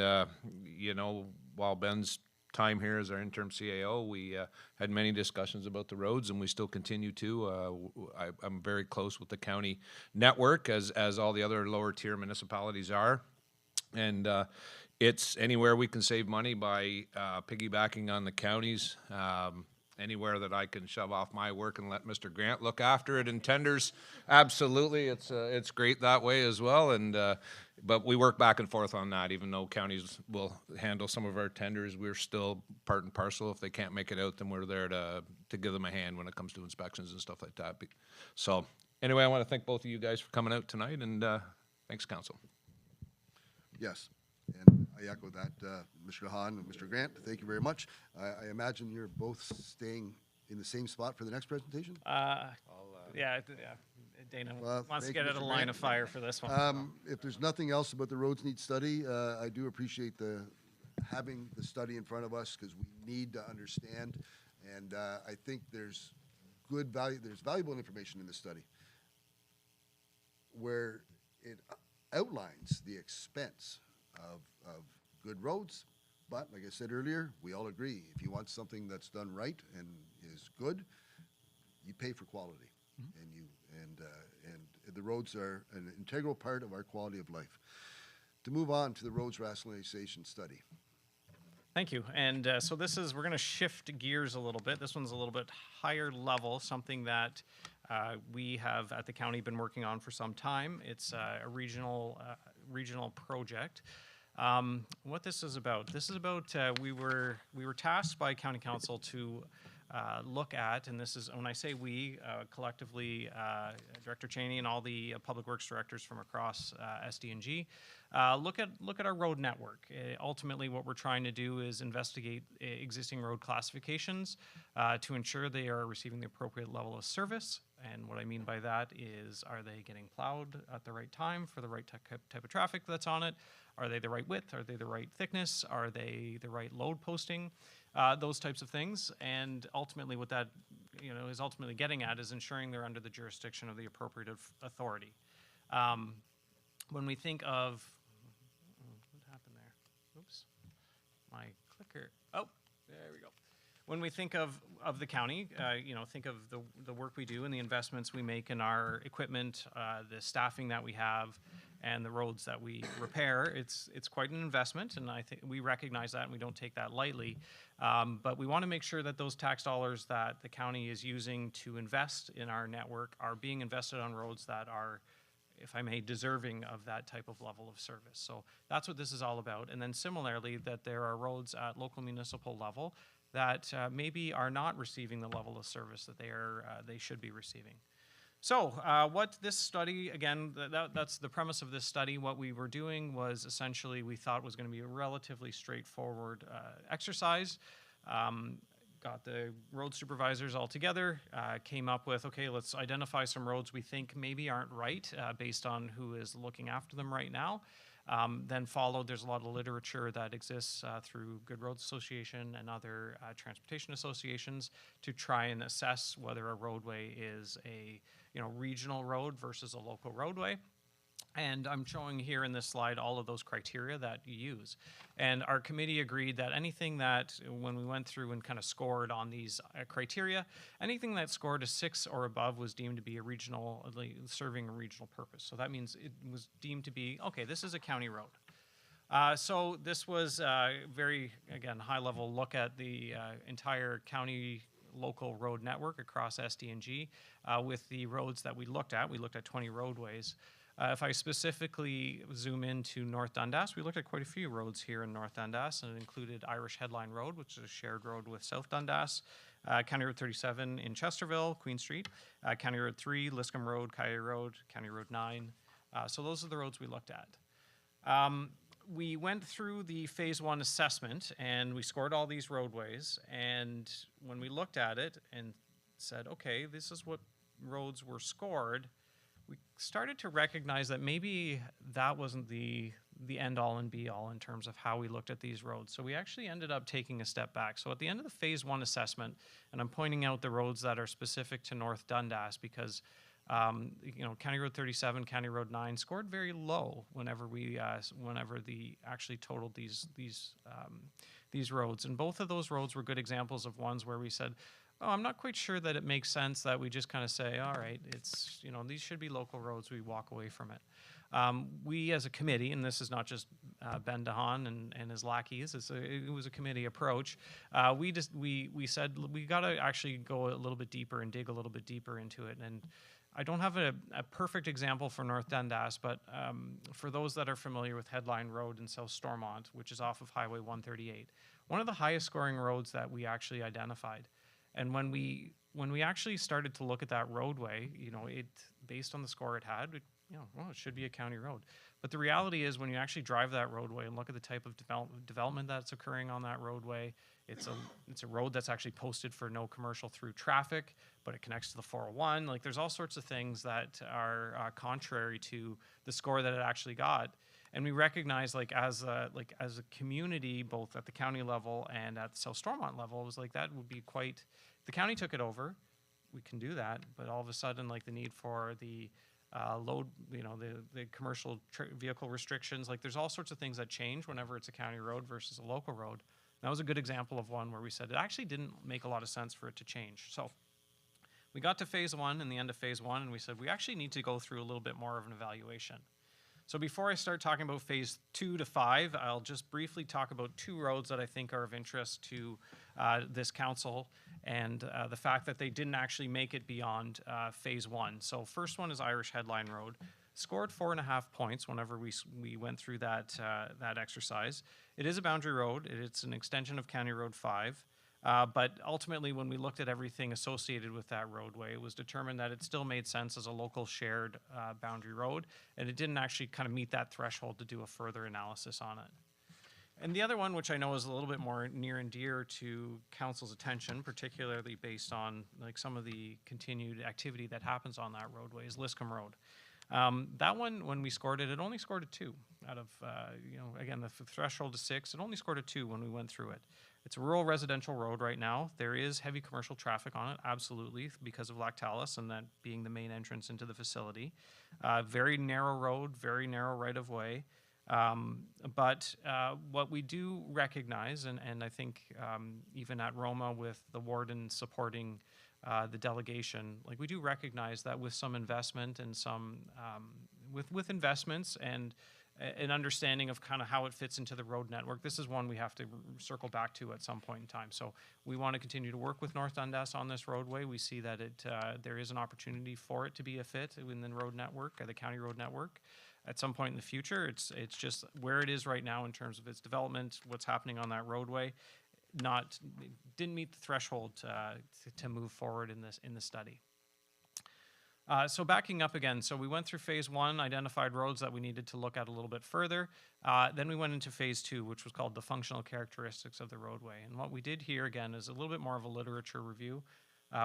you know, while Ben's time here as our interim CAO, we had many discussions about the roads, and we still continue to. I'm very close with the county network, as all the other lower tier municipalities are. And it's anywhere we can save money by piggybacking on the counties. Anywhere that I can shove off my work and let Mr. Grant look after it and tenders, absolutely, it's great that way as well. And but we work back and forth on that. Even though counties will handle some of our tenders, we're still part and parcel. If they can't make it out, then we're there to give them a hand when it comes to inspections and stuff like that. So anyway, I want to thank both of you guys for coming out tonight, and thanks, council. Yes, and I echo that, Mr. Hahn and Mr. Grant. Thank you very much. I imagine you're both staying in the same spot for the next presentation? Yeah. Dana Well, wants to thank you, get at a Mr. line Grant. of fire for this one. If there's nothing else about the roads need study, I do appreciate having the study in front of us, because we need to understand, and I think there's valuable information in the study where it outlines the expense of good roads. But like I said earlier, we all agree, if you want something that's done right and is good, you pay for quality. And the roads are an integral part of our quality of life. To move on to the roads rationalization study. Thank you. And so we're going to shift gears a little bit. This one's a little bit higher level, something that we have at the county been working on for some time. It's a regional project. What this is about we were tasked by county council to look at, and this is, when I say we, collectively, Director Cheney and all the Public Works directors from across SDNG, look at our road network. Ultimately, what we're trying to do is investigate existing road classifications to ensure they are receiving the appropriate level of service. And what I mean by that is, are they getting plowed at the right time for the right type of traffic that's on it? Are they the right width? Are they the right thickness? Are they the right load posting? Those types of things. And ultimately what that is ultimately getting at is ensuring they're under the jurisdiction of the appropriate authority. When we think of, what happened there? Oops, my clicker, oh, there we go. When we think of the county, think of the work we do and the investments we make in our equipment, the staffing that we have, and the roads that we repair. It's quite an investment, and I think we recognize that, and we don't take that lightly. But we want to make sure that those tax dollars that the county is using to invest in our network are being invested on roads that are, if I may, deserving of that type of level of service. So that's what this is all about. And then similarly, that there are roads at local municipal level that maybe are not receiving the level of service that they should be receiving. So what this study, again, that's the premise of this study. What we were doing was essentially we thought was going to be a relatively straightforward exercise. Got the road supervisors all together, came up with, okay, let's identify some roads we think maybe aren't right based on who is looking after them right now. Then followed, there's a lot of literature that exists through Good Roads Association and other transportation associations to try and assess whether a roadway is a regional road versus a local roadway. And I'm showing here in this slide all of those criteria that you use. And our committee agreed that anything that, when we went through and kind of scored on these criteria, anything that scored a 6 or above was deemed to be a regional, serving a regional purpose. So that means it was deemed to be, okay, this is a county road. So this was a very, again, high-level look at the entire county local road network across SDNG with the roads that we looked at. We looked at 20 roadways. If I specifically zoom into North Dundas, we looked at quite a few roads here in North Dundas, and it included Irish Headline Road, which is a shared road with South Dundas, County Road 37 in Chesterville, Queen Street, County Road 3, Liscombe Road, Coyote Road, County Road 9. So those are the roads we looked at. We went through the phase 1 assessment, and we scored all these roadways, and when we looked at it and said, okay, this is what roads were scored, we started to recognize that maybe that wasn't the end all and be all in terms of how we looked at these roads. So we actually ended up taking a step back. So at the end of the phase 1 assessment, and I'm pointing out the roads that are specific to North Dundas because County Road 37, County Road 9 scored very low whenever the actually totaled these roads. And both of those roads were good examples of ones where we said, oh, I'm not quite sure that it makes sense that we just kind of say, all right, it's, these should be local roads, we walk away from it. We as a committee, and this is not just Ben DeHaan and his lackeys, it was a committee approach, we said we got to actually go a little bit deeper and dig a little bit deeper into it. And I don't have a perfect example for North Dundas, but for those that are familiar with Headline Road in South Stormont, which is off of Highway 138, one of the highest scoring roads that we actually identified. And when we actually started to look at that roadway, it based on the score it had, it should be a county road. But the reality is when you actually drive that roadway and look at the type of development that's occurring on that roadway, it's a road that's actually posted for no commercial through traffic, but it connects to the 401. Like there's all sorts of things that are contrary to the score that it actually got. And we recognize as a community, both at the county level and at the South Stormont level, it was like that would be quite, the county took it over, we can do that, but all of a sudden the need for the load, the commercial vehicle restrictions, there's all sorts of things that change whenever it's a county road versus a local road. And that was a good example of one where we said it actually didn't make a lot of sense for it to change. So we got to phase 1 and the end of phase 1, and we said we actually need to go through a little bit more of an evaluation. So before I start talking about phase 2 to 5, I'll just briefly talk about 2 roads that I think are of interest to this council and the fact that they didn't actually make it beyond phase 1. So first one is Irish Headline Road. Scored 4.5 points whenever we went through that exercise. It is a boundary road. It's an extension of County Road 5. But ultimately, when we looked at everything associated with that roadway, it was determined that it still made sense as a local shared boundary road, and it didn't actually kind of meet that threshold to do a further analysis on it. And the other one, which I know is a little bit more near and dear to council's attention, particularly based on like some of the continued activity that happens on that roadway, is Liscombe Road. That one, when we scored it, it only scored a 2 out of, again, the threshold is 6. It only scored a 2 when we went through it. It's a rural residential road right now. There is heavy commercial traffic on it, absolutely, because of Lactalis and that being the main entrance into the facility. Very narrow road, very narrow right-of-way. But what we do recognize, and I think even at Roma with the warden supporting the delegation, like we do recognize that with some investment and some, with investments and an understanding of kind of how it fits into the road network, this is one we have to circle back to at some point in time. So we want to continue to work with North Dundas on this roadway. We see that there is an opportunity for it to be a fit in the road network, the county road network. At some point in the future, it's just where it is right now in terms of its development, what's happening on that roadway, didn't meet the threshold to move forward in the study. So backing up again, so we went through phase 1, identified roads that we needed to look at a little bit further. Then we went into phase 2, which was called the functional characteristics of the roadway. And what we did here again is a little bit more of a literature review.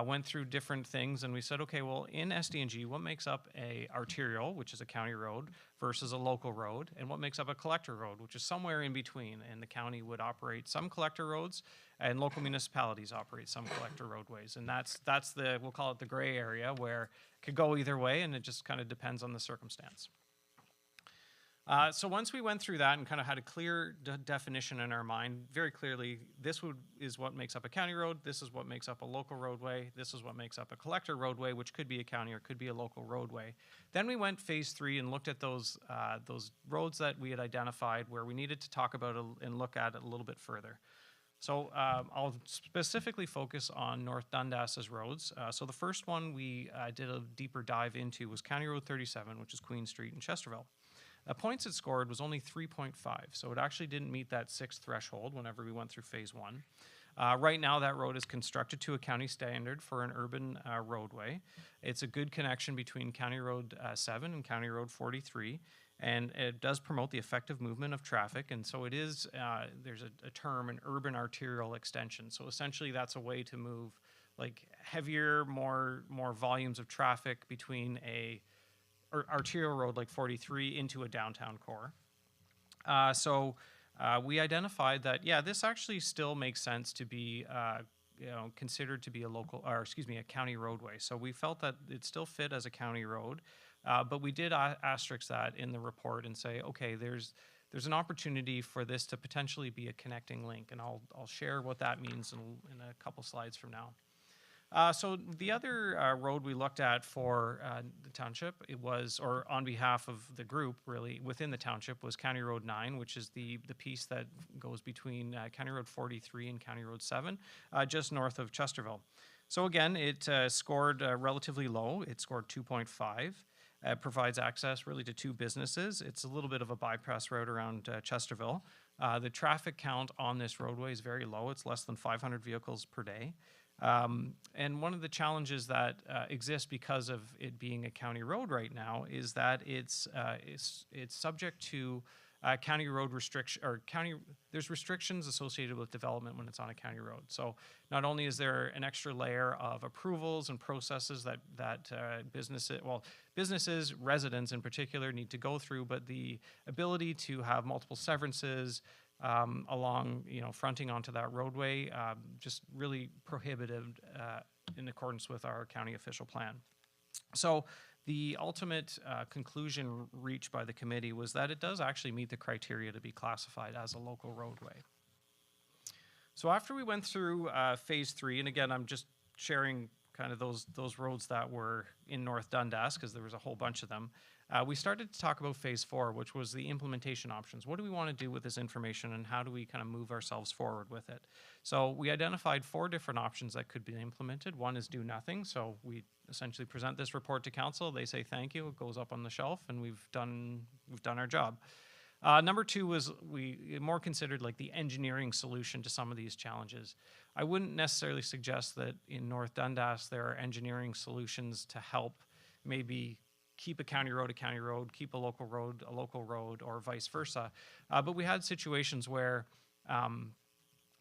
Went through different things and we said, okay, well, in SDNG, what makes up a arterial, which is a county road, versus a local road, and what makes up a collector road, which is somewhere in between, and the county would operate some collector roads and local municipalities operate some collector roadways. And that's the, we'll call it the gray area, where it could go either way and it just kind of depends on the circumstance. So once we went through that and kind of had a clear definition in our mind, very clearly, this is what makes up a county road, this is what makes up a local roadway, this is what makes up a collector roadway, which could be a county or could be a local roadway. Then we went phase 3 and looked at those roads that we had identified where we needed to talk about and look at it a little bit further. So I'll specifically focus on North Dundas's roads. So the first one we did a deeper dive into was County Road 37, which is Queen Street in Chesterville. Points it scored was only 3.5, so it actually didn't meet that 6th threshold whenever we went through phase 1. Right now, that road is constructed to a county standard for an urban roadway. It's a good connection between County Road 7 and County Road 43, and it does promote the effective movement of traffic, and so it is, there's a term, an urban arterial extension. So essentially, that's a way to move like heavier, more volumes of traffic between a arterial road like 43 into a downtown core. So we identified that, yeah, this actually still makes sense to be considered to be a county roadway. So we felt that it still fit as a county road, but we did asterisk that in the report and say, okay, there's an opportunity for this to potentially be a connecting link, and I'll share what that means in a couple slides from now. So the other road we looked at for the township, it was, or on behalf of the group really, within the township, was County Road 9, which is the piece that goes between County Road 43 and County Road 7, just north of Chesterville. So again, it scored relatively low. It scored 2.5. It provides access really to 2 businesses. It's a little bit of a bypass road around Chesterville. The traffic count on this roadway is very low. It's less than 500 vehicles per day. And one of the challenges that exist because of it being a county road right now is that it's subject to county road restriction, or there's restrictions associated with development when it's on a county road. So not only is there an extra layer of approvals and processes that businesses, residents in particular, need to go through, but the ability to have multiple severances along, fronting onto that roadway, just really prohibited in accordance with our county official plan. So the ultimate conclusion reached by the committee was that it does actually meet the criteria to be classified as a local roadway. So after we went through phase 3, and again, I'm just sharing kind of those roads that were in North Dundas, because there was a whole bunch of them, we started to talk about phase 4, which was the implementation options. What do we want to do with this information, and how do we kind of move ourselves forward with it? So we identified 4 different options that could be implemented. One is do nothing. So we essentially present this report to council. They say thank you. It goes up on the shelf, and we've done our job. Number two was we more considered like the engineering solution to some of these challenges. I wouldn't necessarily suggest that in North Dundas there are engineering solutions to help maybe keep a county road, keep a local road, or vice versa. But we had situations where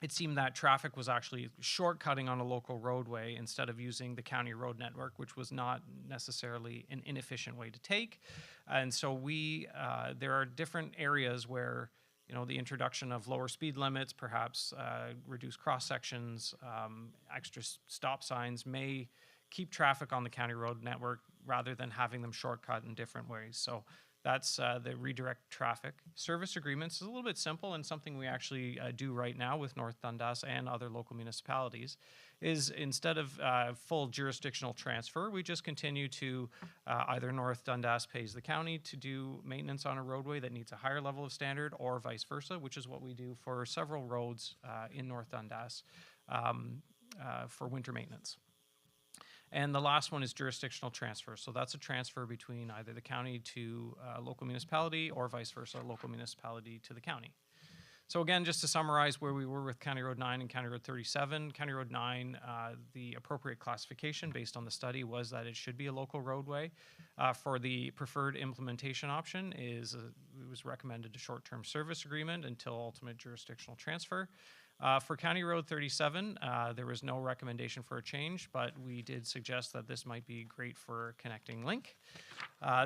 it seemed that traffic was actually shortcutting on a local roadway instead of using the county road network, which was not necessarily an inefficient way to take. And so there are different areas where, the introduction of lower speed limits, perhaps reduced cross sections, extra stop signs may keep traffic on the county road network rather than having them shortcut in different ways. So that's the redirect traffic. Service agreements is a little bit simple and something we actually do right now with North Dundas and other local municipalities, is instead of full jurisdictional transfer, we just continue to either North Dundas pays the county to do maintenance on a roadway that needs a higher level of standard, or vice versa, which is what we do for several roads in North Dundas for winter maintenance. And the last one is jurisdictional transfer. So that's a transfer between either the county to a local municipality, or vice versa, local municipality to the county. So again, just to summarize where we were with County Road 9 and County Road 37, County Road 9, the appropriate classification based on the study was that it should be a local roadway. For the preferred implementation option it was recommended a short-term service agreement until ultimate jurisdictional transfer. For County Road 37, there was no recommendation for a change, but we did suggest that this might be great for connecting link.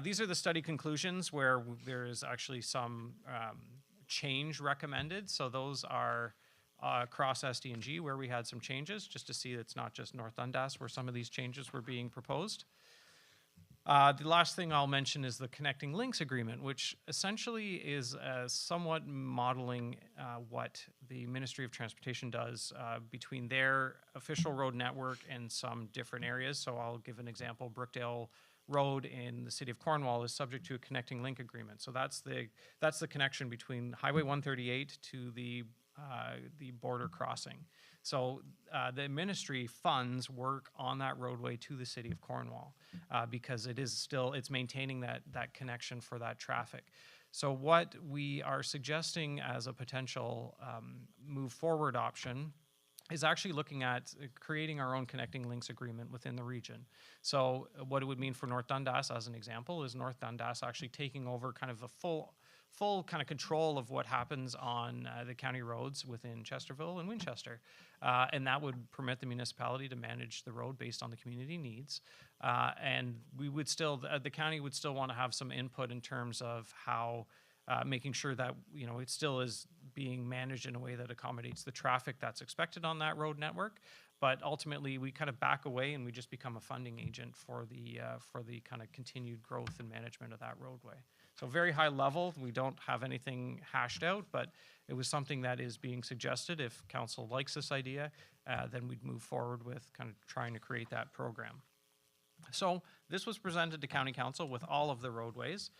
These are the study conclusions where there is actually some change recommended. So those are across SD&G where we had some changes, just to see it's not just North Dundas where some of these changes were being proposed. The last thing I'll mention is the Connecting Links Agreement, which essentially is somewhat modeling what the Ministry of Transportation does between their official road network and some different areas. So I'll give an example. Brookdale Road in the city of Cornwall is subject to a Connecting Link Agreement. So that's the connection between Highway 138 to the border crossing. So the ministry funds work on that roadway to the city of Cornwall because it's maintaining that connection for that traffic. So what we are suggesting as a potential move forward option is actually looking at creating our own Connecting Links Agreement within the region. So what it would mean for North Dundas, as an example, is North Dundas actually taking over kind of a full kind of control of what happens on the county roads within Chesterville and Winchester. And that would permit the municipality to manage the road based on the community needs. And we would the county would still want to have some input in terms of how making sure that it still is being managed in a way that accommodates the traffic that's expected on that road network. But ultimately, we kind of back away and we just become a funding agent for the kind of continued growth and management of that roadway. So very high level, we don't have anything hashed out, but it was something that is being suggested. If council likes this idea, then we'd move forward with kind of trying to create that program. So this was presented to County Council with all of the roadways.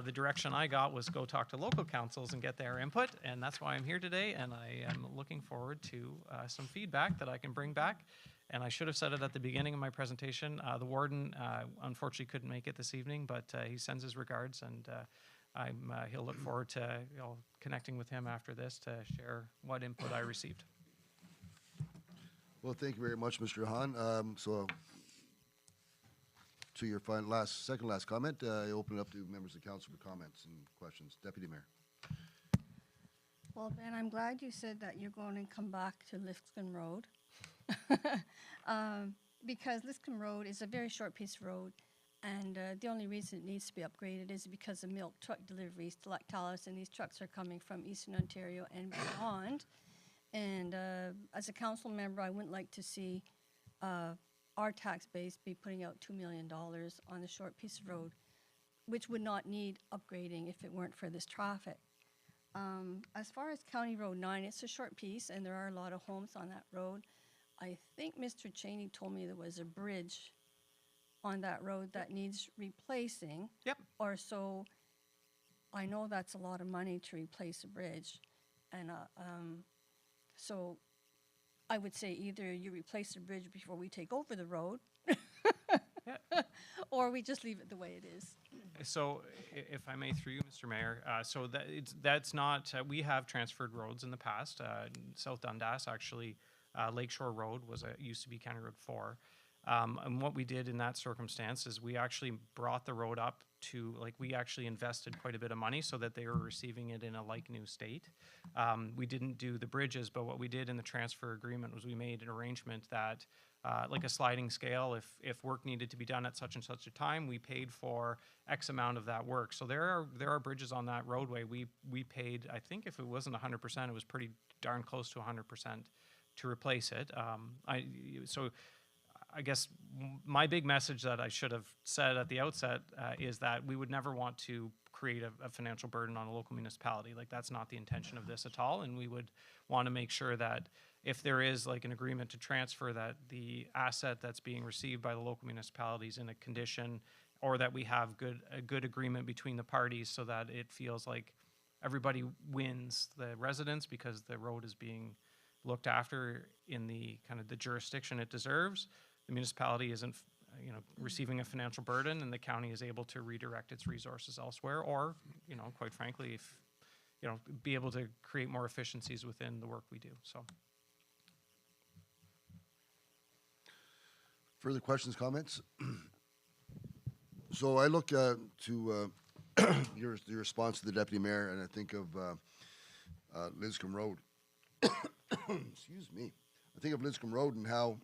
The direction I got was go talk to local councils and get their input, and that's why I'm here today, and I am looking forward to some feedback that I can bring back. And I should have said it at the beginning of my presentation. The warden unfortunately couldn't make it this evening, but he sends his regards, and he'll look forward to connecting with him after this to share what input I received. Well, thank you very much, Mr. Hahn. So to your second last comment, I open it up to members of council for comments and questions. Deputy Mayor. Well, Ben, I'm glad you said that you're going to come back to Lifscombe Road. Because Lifscombe Road is a very short piece of road, and the only reason it needs to be upgraded is because of milk truck deliveries to Lactalis, and these trucks are coming from Eastern Ontario and beyond. And as a council member, I wouldn't like to see our tax base be putting out $2 million on a short piece of road, which would not need upgrading if it weren't for this traffic. As far as County Road 9, it's a short piece, and there are a lot of homes on that road. I think Mr. Cheney told me there was a bridge on that road that needs replacing. Yep. Or so, I know that's a lot of money to replace a bridge. And so I would say either you replace the bridge before we take over the road, or we just leave it the way it is. So if I may, through you, Mr. Mayor, so that's not, we have transferred roads in the past. South Dundas, actually, Lakeshore Road used to be County Road 4. And what we did in that circumstance is we actually brought the road up to, like, we actually invested quite a bit of money so that they were receiving it in a like new state. We didn't do the bridges, but what we did in the transfer agreement was we made an arrangement that, like a sliding scale, if work needed to be done at such and such a time, we paid for X amount of that work. So there are bridges on that roadway. We paid, I think if it wasn't 100%, it was pretty darn close to 100% to replace it. So I guess my big message that I should have said at the outset is that we would never want to create a financial burden on a local municipality. Like, that's not the intention of this at all. And we would want to make sure that if there is like an agreement to transfer, that the asset that's being received by the local municipalities in a condition, or that we have a good agreement between the parties so that it feels like everybody wins, the residents, because the road is being looked after in the kind of the jurisdiction it deserves. The municipality isn't, receiving a financial burden, and the county is able to redirect its resources elsewhere, or, quite frankly, if, be able to create more efficiencies within the work we do. So. Further questions, comments? So I look to your response to the deputy mayor, and I think of Liscombe Road. Excuse me. I think of Liscombe Road and how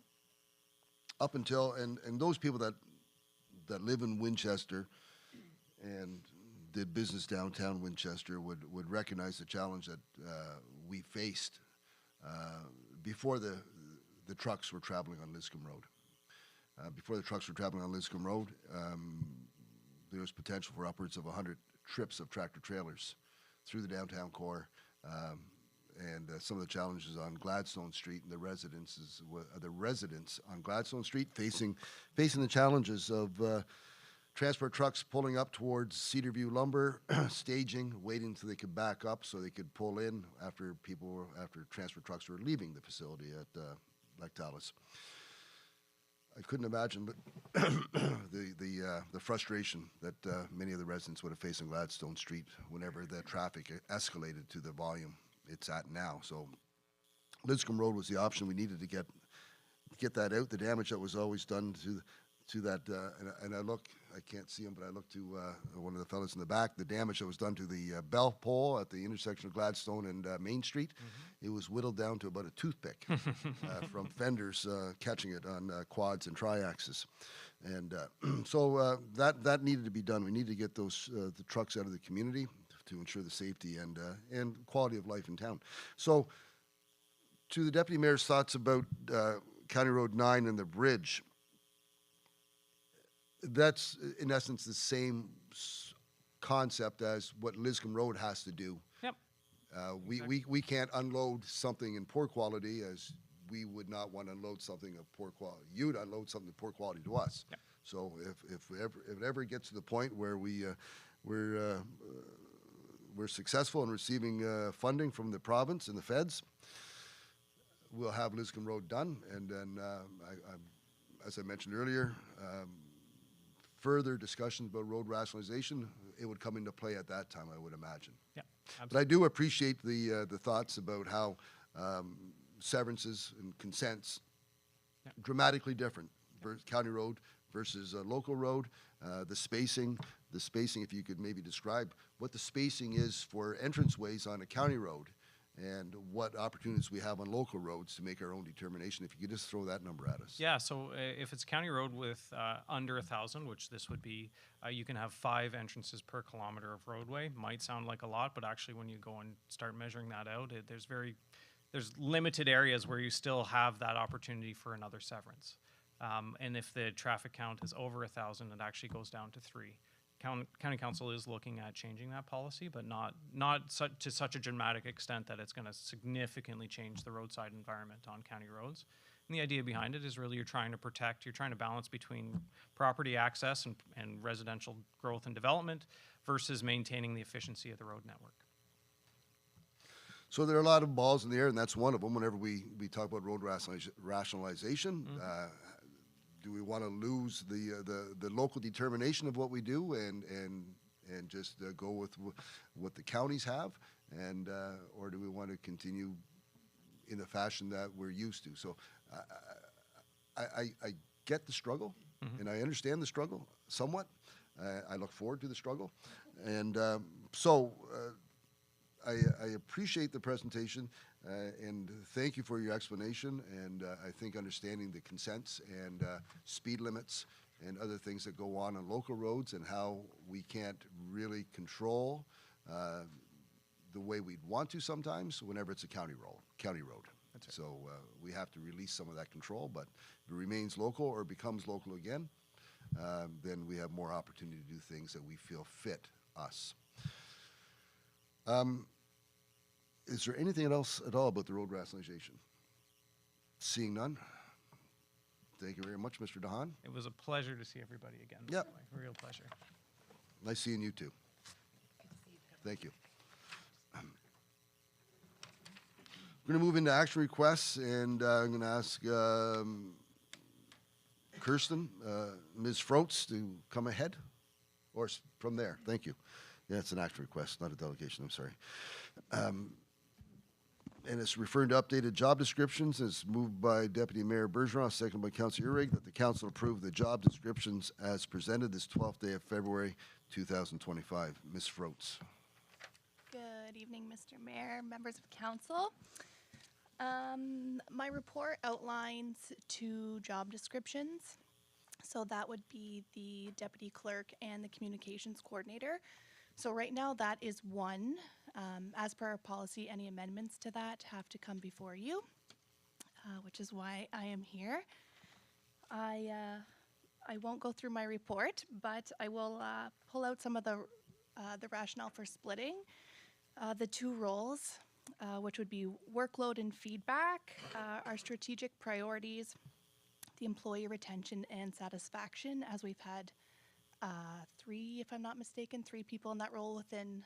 up until, and those people that live in Winchester and did business downtown Winchester would recognize the challenge that we faced before the trucks were traveling on Liscombe Road. Before the trucks were traveling on Liscombe Road, there was potential for upwards of 100 trips of tractor trailers through the downtown core. And some of the challenges on Gladstone Street and the residents on Gladstone Street facing the challenges of transport trucks pulling up towards Cedarview Lumber, staging, waiting until they could back up so they could pull in after transport trucks were leaving the facility at Lactalis. I couldn't imagine the frustration that many of the residents would have faced on Gladstone Street whenever the traffic escalated to the volume it's at now. So Liscombe Road was the option. We needed to get that out. The damage that was always done to that, and I look, I can't see him, but I look to one of the fellows in the back, the damage that was done to the bell pole at the intersection of Gladstone and Main Street. It was whittled down to about a toothpick from fenders catching it on quads and triaxles. And so that needed to be done. We needed to get those the trucks out of the community to ensure the safety and quality of life in town. So to the deputy mayor's thoughts about County Road 9 and the bridge, that's in essence the same concept as what Liscombe Road has to do. Yep. We can't unload something in poor quality as we would not want to unload something of poor quality. You'd unload something of poor quality to us. Yep. So if it ever gets to the point where we're successful in receiving funding from the province and the feds, we'll have Liscombe Road done, and then as I mentioned earlier, further discussions about road rationalization, it would come into play at that time, I would imagine. Yeah. But I do appreciate the thoughts about how severances and consents dramatically different for county road versus a local road. The spacing, if you could maybe describe what the spacing is for entranceways on a county road and what opportunities we have on local roads to make our own determination. If you could just throw that number at us. Yeah, so if it's county road with under 1,000, which this would be, you can have 5 entrances per kilometer of roadway. Might sound like a lot, but actually when you go and start measuring that out, there's limited areas where you still have that opportunity for another severance. And if the traffic count is over 1,000, it actually goes down to 3. County Council is looking at changing that policy, but not to such a dramatic extent that it's going to significantly change the roadside environment on county roads. And the idea behind it is really you're trying to balance between property access and residential growth and development versus maintaining the efficiency of the road network. So there are a lot of balls in the air, and that's one of them. Whenever we talk about road rationalization, do we want to lose the local determination of what we do and just go with what the counties have, and or do we want to continue in the fashion that we're used to? So I get the struggle, and I understand the struggle somewhat. I look forward to the struggle, and I appreciate the presentation, and thank you for your explanation, and I think understanding the consents and speed limits and other things that go on local roads and how we can't really control the way we'd want to sometimes whenever it's a county road. So we have to release some of that control, but if it remains local or becomes local again, then we have more opportunity to do things that we feel fit us. Is there anything else at all about the road rationalization? Seeing none. Thank you very much, Mr. DeHaan. It was a pleasure to see everybody again. by Yep. the way. Real pleasure. Nice seeing you too. Thank you. We're going to move into action requests, and I'm going to ask Kirsten, Ms. Froats, to come ahead, or from there. Thank you. Yeah, it's an action request, not a delegation. I'm sorry. And it's referring to updated job descriptions. It's moved by Deputy Mayor Bergeron, seconded by Councilor Uhrig, that the council approve the job descriptions as presented this 12th day of February 2025. Ms. Froats. Good evening, Mr. Mayor, members of council. My report outlines 2 job descriptions. So that would be the deputy clerk and the communications coordinator. So right now that is 1. As per our policy, any amendments to that have to come before you, which is why I am here. I won't go through my report, but I will pull out some of the rationale for splitting the 2 roles, which would be workload and feedback, our strategic priorities, the employee retention and satisfaction, as we've had 3, if I'm not mistaken, 3 people in that role within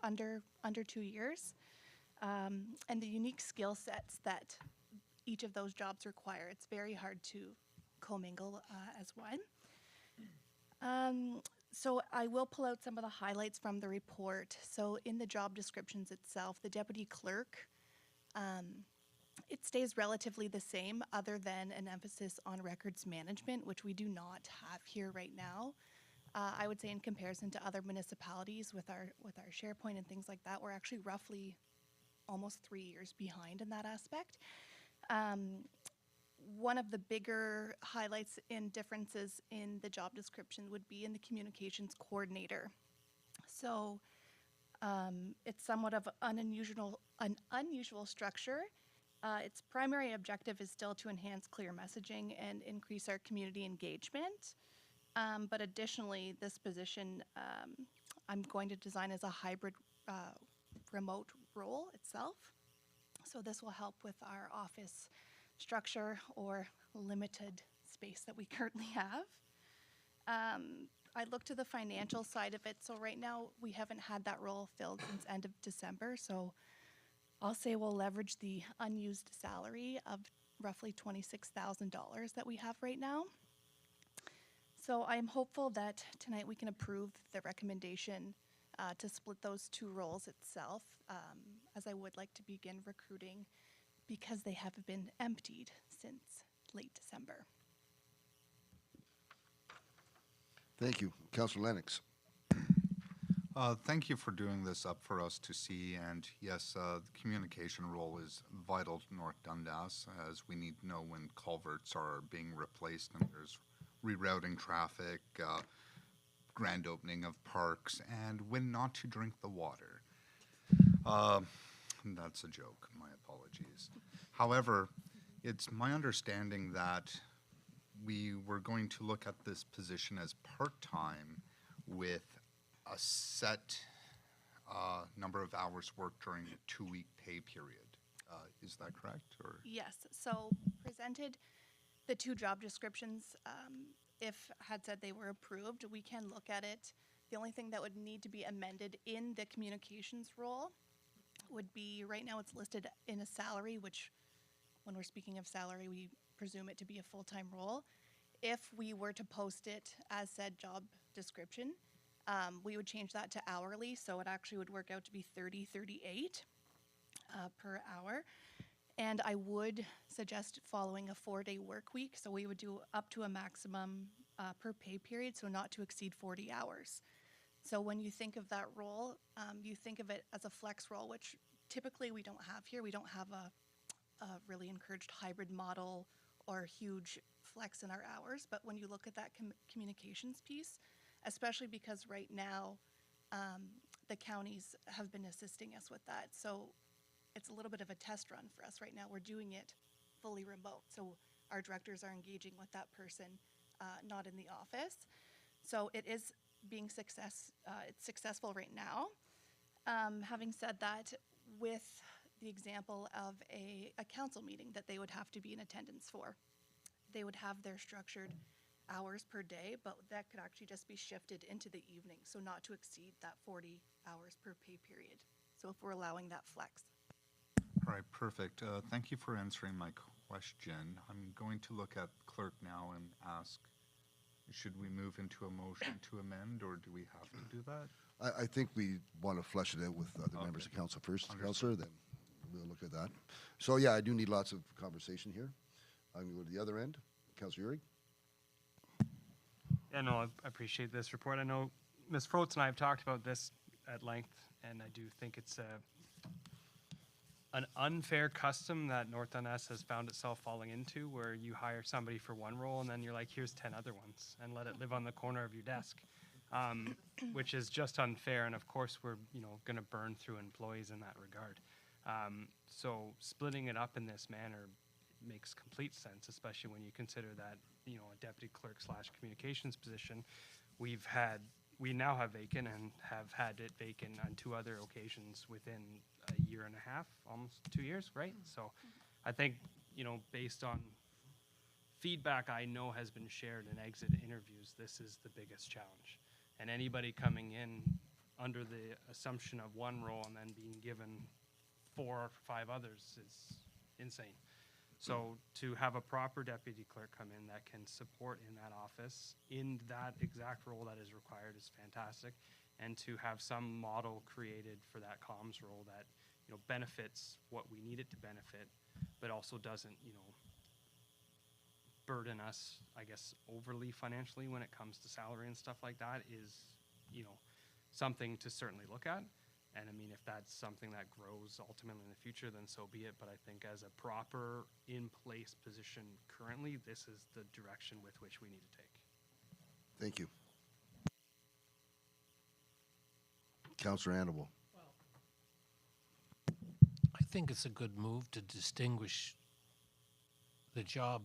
under 2 years, and the unique skill sets that each of those jobs require. It's very hard to commingle as one. So I will pull out some of the highlights from the report. So in the job descriptions itself, the deputy clerk, it stays relatively the same other than an emphasis on records management, which we do not have here right now. I would say in comparison to other municipalities with our SharePoint and things like that, we're actually roughly almost 3 years behind in that aspect. One of the bigger highlights in differences in the job description would be in the communications coordinator. So it's somewhat of an unusual structure. Its primary objective is still to enhance clear messaging and increase our community engagement. But additionally, this position I'm going to design as a hybrid remote role itself. So this will help with our office structure or limited space that we currently have. I look to the financial side of it. So right now we haven't had that role filled since end of December. So I'll say we'll leverage the unused salary of roughly $26,000 that we have right now. So I'm hopeful that tonight we can approve the recommendation to split those 2 roles itself, as I would like to begin recruiting because they have been emptied since late December. Thank you. Councilor Lennox. Thank you for doing this up for us to see. And yes, the communication role is vital to North Dundas, as we need to know when culverts are being replaced and there's rerouting traffic, grand opening of parks, and when not to drink the water. That's a joke, my apologies. However, it's my understanding that we were going to look at this position as part-time with a set number of hours worked during a 2-week pay period. Is that correct? Or? Yes, so presented the 2 job descriptions. If had said they were approved, we can look at it. The only thing that would need to be amended in the communications role would be, right now it's listed in a salary, which when we're speaking of salary, we presume it to be a full-time role. if we were to post it as said job description, we would change that to hourly, so it actually would work out to be 30.38 per hour. And I would suggest following a 4-day work week, so we would do up to a maximum per pay period, so not to exceed 40 hours. So when you think of that role, you think of it as a flex role, which typically we don't have here. We don't have a really encouraged hybrid model or huge flex in our hours. But when you look at that communications piece, especially because right now the counties have been assisting us with that. So it's a little bit of a test run for us right now. We're doing it fully remote. So our directors are engaging with that person, not in the office. So it is being it's successful right now. Having said that, with the example of a council meeting that they would have to be in attendance for, they would have their structured hours per day, but that could actually just be shifted into the evening, so not to exceed that 40 hours per pay period. So if we're allowing that flex. All right, perfect. Thank you for answering my question. I'm going to look at clerk now and ask, should we move into a motion to amend, or do we have to do that? I think we want to flesh it out with other members of council first, Councillor, then we'll look at that. So yeah, I do need lots of conversation here. I'm going to go to the other end. Councillor Uri? Yeah, no, I appreciate this report. I know Ms. Froats and I have talked about this at length, and I do think it's an unfair custom that North Dundas has found itself falling into, where you hire somebody for one role and then you're like, here's 10 other ones, and let it live on the corner of your desk, which is just unfair. And of course, we're going to burn through employees in that regard. So splitting it up in this manner makes complete sense, especially when you consider that a deputy clerk / communications position we now have vacant and have had it vacant on 2 other occasions within a year and a half, almost 2 years, right? So I think, based on feedback I know has been shared in exit interviews, this is the biggest challenge. And anybody coming in under the assumption of one role and then being given 4 or 5 others is insane. So to have a proper deputy clerk come in that can support in that office in that exact role that is required is fantastic. And to have some model created for that comms role that, benefits what we need it to benefit, but also doesn't, burden us, I guess, overly financially when it comes to salary and stuff like that is, something to certainly look at. And I mean, if that's something that grows ultimately in the future, then so be it. But I think as a proper in-place position currently, this is the direction with which we need to take. Thank you. Councillor Annable. I think it's a good move to distinguish the job,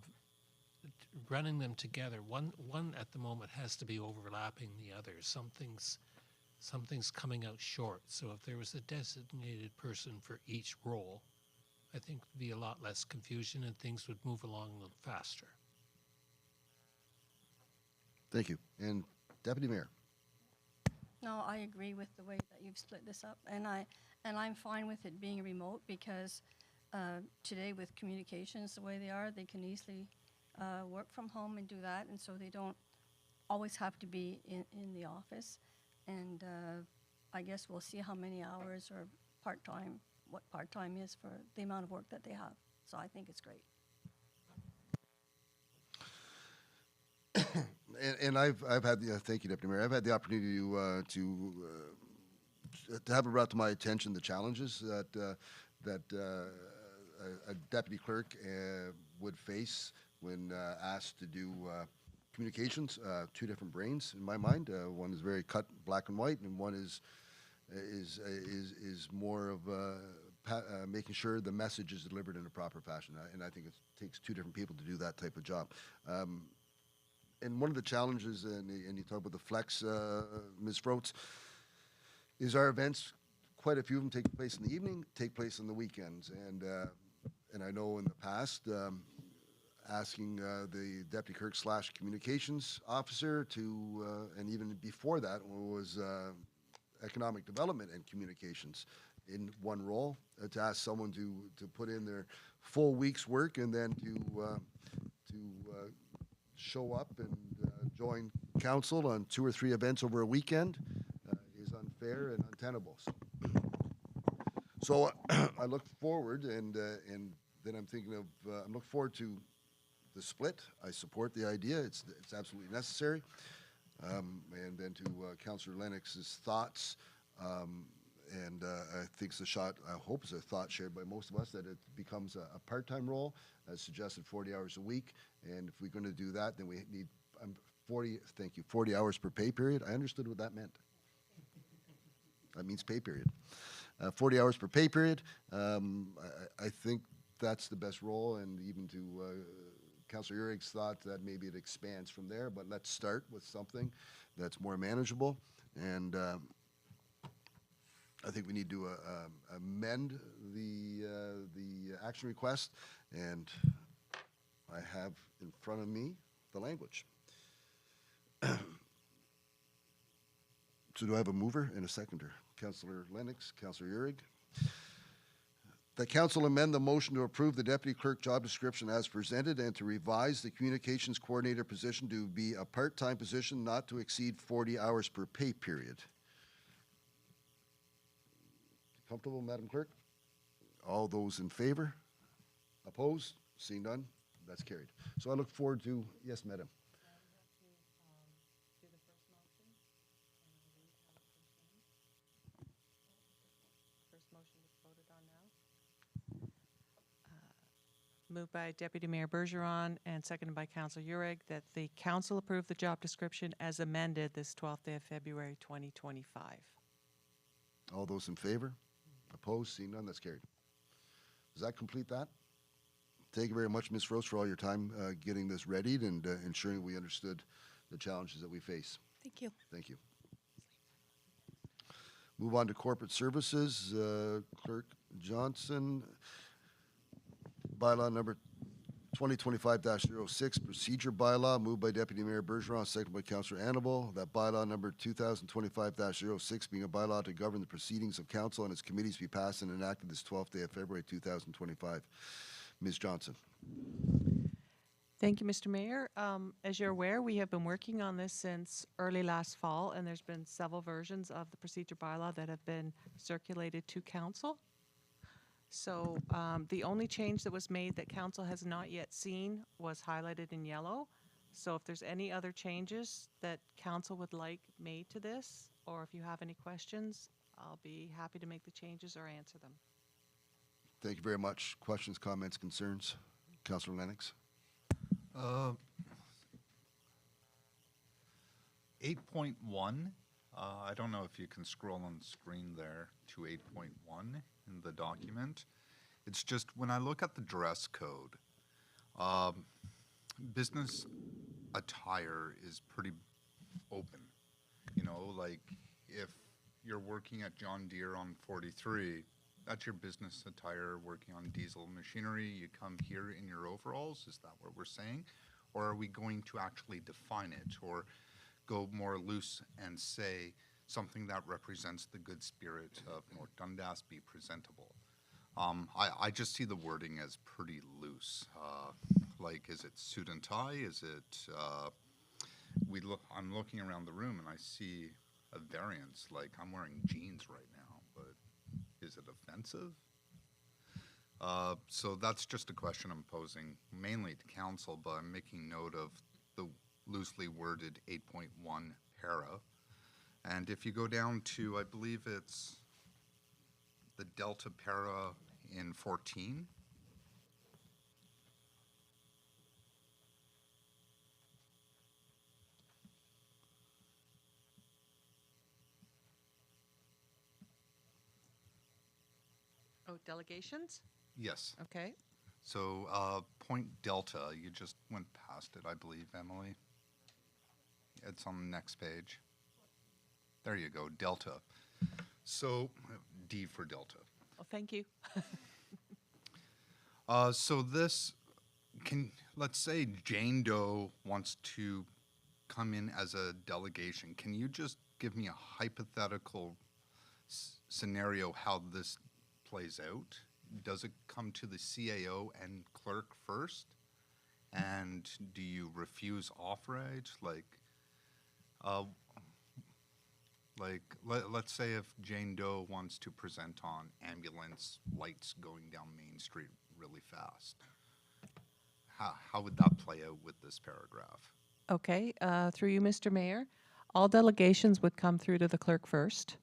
running them together. One at the moment has to be overlapping the other. Something's coming out short. So if there was a designated person for each role, I think there'd be a lot less confusion and things would move along a little faster. Thank you. And Deputy Mayor? No, I agree with the way that you've split this up, and I'm fine with it being remote because today with communications the way they are, they can easily work from home and do that, and so they don't always have to be in the office. And I guess we'll see how many hours or part-time, what part-time is for the amount of work that they have. So I think it's great. And I've had the, thank you, Deputy Mayor. I've had the opportunity to have it brought to my attention the challenges that a deputy clerk would face when asked to do communications. 2 different brains in my mind. One is very cut black and white, and one is more of making sure the message is delivered in a proper fashion. And I think it takes 2 different people to do that type of job. And one of the challenges, and you talk about the flex, Ms. Froats, is our events, quite a few of them take place in the evening, take place on the weekends. And I know in the past, asking the deputy clerk / communications officer to, and even before that was economic development and communications in one role, to ask someone to put in their full week's work and then to show up and join council on 2 or 3 events over a weekend is unfair and untenable. So I look forward, and then I'm thinking of, I'm looking forward to the split. I support the idea. It's absolutely necessary. And then to Councillor Lennox's thoughts, and I think it's a shot, I hope it's a thought shared by most of us, that it becomes a part-time role, as suggested 40 hours a week. And if we're going to do that, then we need 40 hours per pay period. I understood what that meant. That means pay period. 40 hours per pay period. I think that's the best role, and even to Councillor Urig's thought that maybe it expands from there, but let's start with something that's more manageable. And I think we need to amend the action request, and I have in front of me the language. So do I have a mover and a seconder? Councillor Lennox, Councillor Urig. The council amend the motion to approve the deputy clerk job description as presented and to revise the communications coordinator position to be a part-time position not to exceed 40 hours per pay period. Comfortable, Madam Clerk? All those in favor? Opposed? Seeing none? That's carried. So I look forward to, yes, Madam. Moved by Deputy Mayor Bergeron and seconded by Councillor Urig that the council approve the job description as amended this 12th day of February 2025. All those in favor? Opposed? Seeing none? That's carried. Does that complete that? Thank you very much, Ms. Rose, for all your time getting this readied and ensuring we understood the challenges that we face. Thank you. Thank you. Move on to corporate services. Clerk Johnson. Bylaw number 2025-06, procedure bylaw, moved by Deputy Mayor Bergeron, seconded by Councillor Annable. That bylaw number 2025-06 being a bylaw to govern the proceedings of council and its committees be passed and enacted this 12th day of February 2025. Ms. Johnson. Thank you, Mr. Mayor. As you're aware, we have been working on this since early last fall, and there's been several versions of the procedure bylaw that have been circulated to council. So the only change that was made that council has not yet seen was highlighted in yellow. So if there's any other changes that council would like made to this, or if you have any questions, I'll be happy to make the changes or answer them. Thank you very much. Questions, comments, concerns? Councillor Lennox. 8.1, I don't know if you can scroll on the screen there to 8.1 in the document. It's just when I look at the dress code, business attire is pretty open. You know, like if you're working at John Deere on 43, that's your business attire working on diesel machinery. You come here in your overalls. Is that what we're saying? Or are we going to actually define it or go more loose and say something that represents the good spirit of North Dundas be presentable? I just see the wording as pretty loose. Like, is it suit and tie? Is it, I'm looking around the room and I see a variance. Like, I'm wearing jeans right now, but is it offensive? So that's just a question I'm posing mainly to council, but I'm making note of the loosely worded 8.1 para. And if you go down to, I believe it's the Delta para in 14. Oh, delegations? Yes. Okay. So point Delta, you just went past it, I believe, Emily. It's on the next page. There you go, Delta. So D for Delta. Oh, thank you. So this let's say Jane Doe wants to come in as a delegation. Can you just give me a hypothetical scenario how this plays out? Does it come to the CAO and clerk first? And do you refuse outright? Let's say if Jane Doe wants to present on ambulance lights going down Main Street really fast, how would that play out with this paragraph? Okay, through you, Mr. Mayor, all delegations would come through to the clerk first.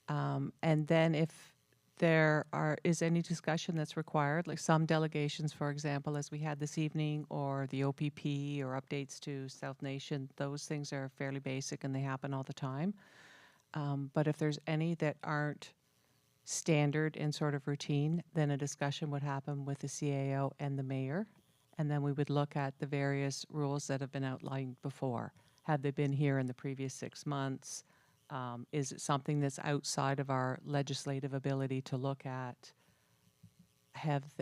And then if there is any discussion that's required, like some delegations, for example, as we had this evening, or the OPP or updates to South Nation, those things are fairly basic and they happen all the time. But if there's any that aren't standard and sort of routine, then a discussion would happen with the CAO and the mayor. And then we would look at the various rules that have been outlined before. Have they been here in the previous 6 months? Is it something that's outside of our legislative ability to look at?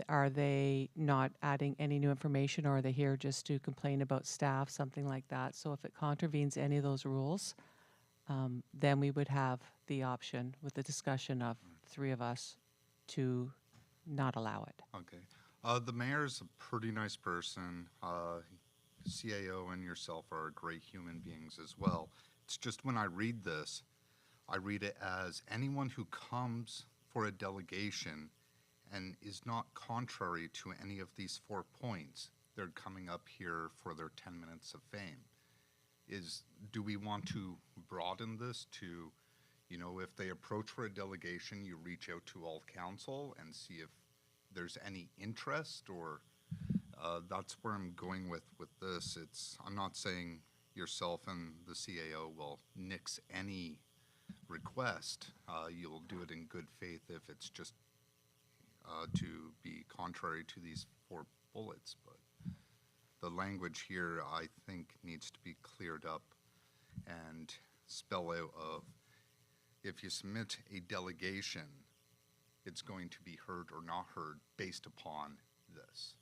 Are they not adding any new information, or are they here just to complain about staff, something like that? So if it contravenes any of those rules, then we would have the option with the discussion of 3 of us to not allow it. Okay. The mayor's a pretty nice person. CAO and yourself are great human beings as well. It's just when I read this, I read it as anyone who comes for a delegation and is not contrary to any of these 4 points, they're coming up here for their 10 minutes of fame. Do we want to broaden this to, if they approach for a delegation, you reach out to all council and see if there's any interest, or that's where I'm going with this. I'm not saying yourself and the CAO will nix any request. You'll do it in good faith if it's just to be contrary to these 4 bullets. But the language here, I think, needs to be cleared up and spell out of, if you submit a delegation, it's going to be heard or not heard based upon this.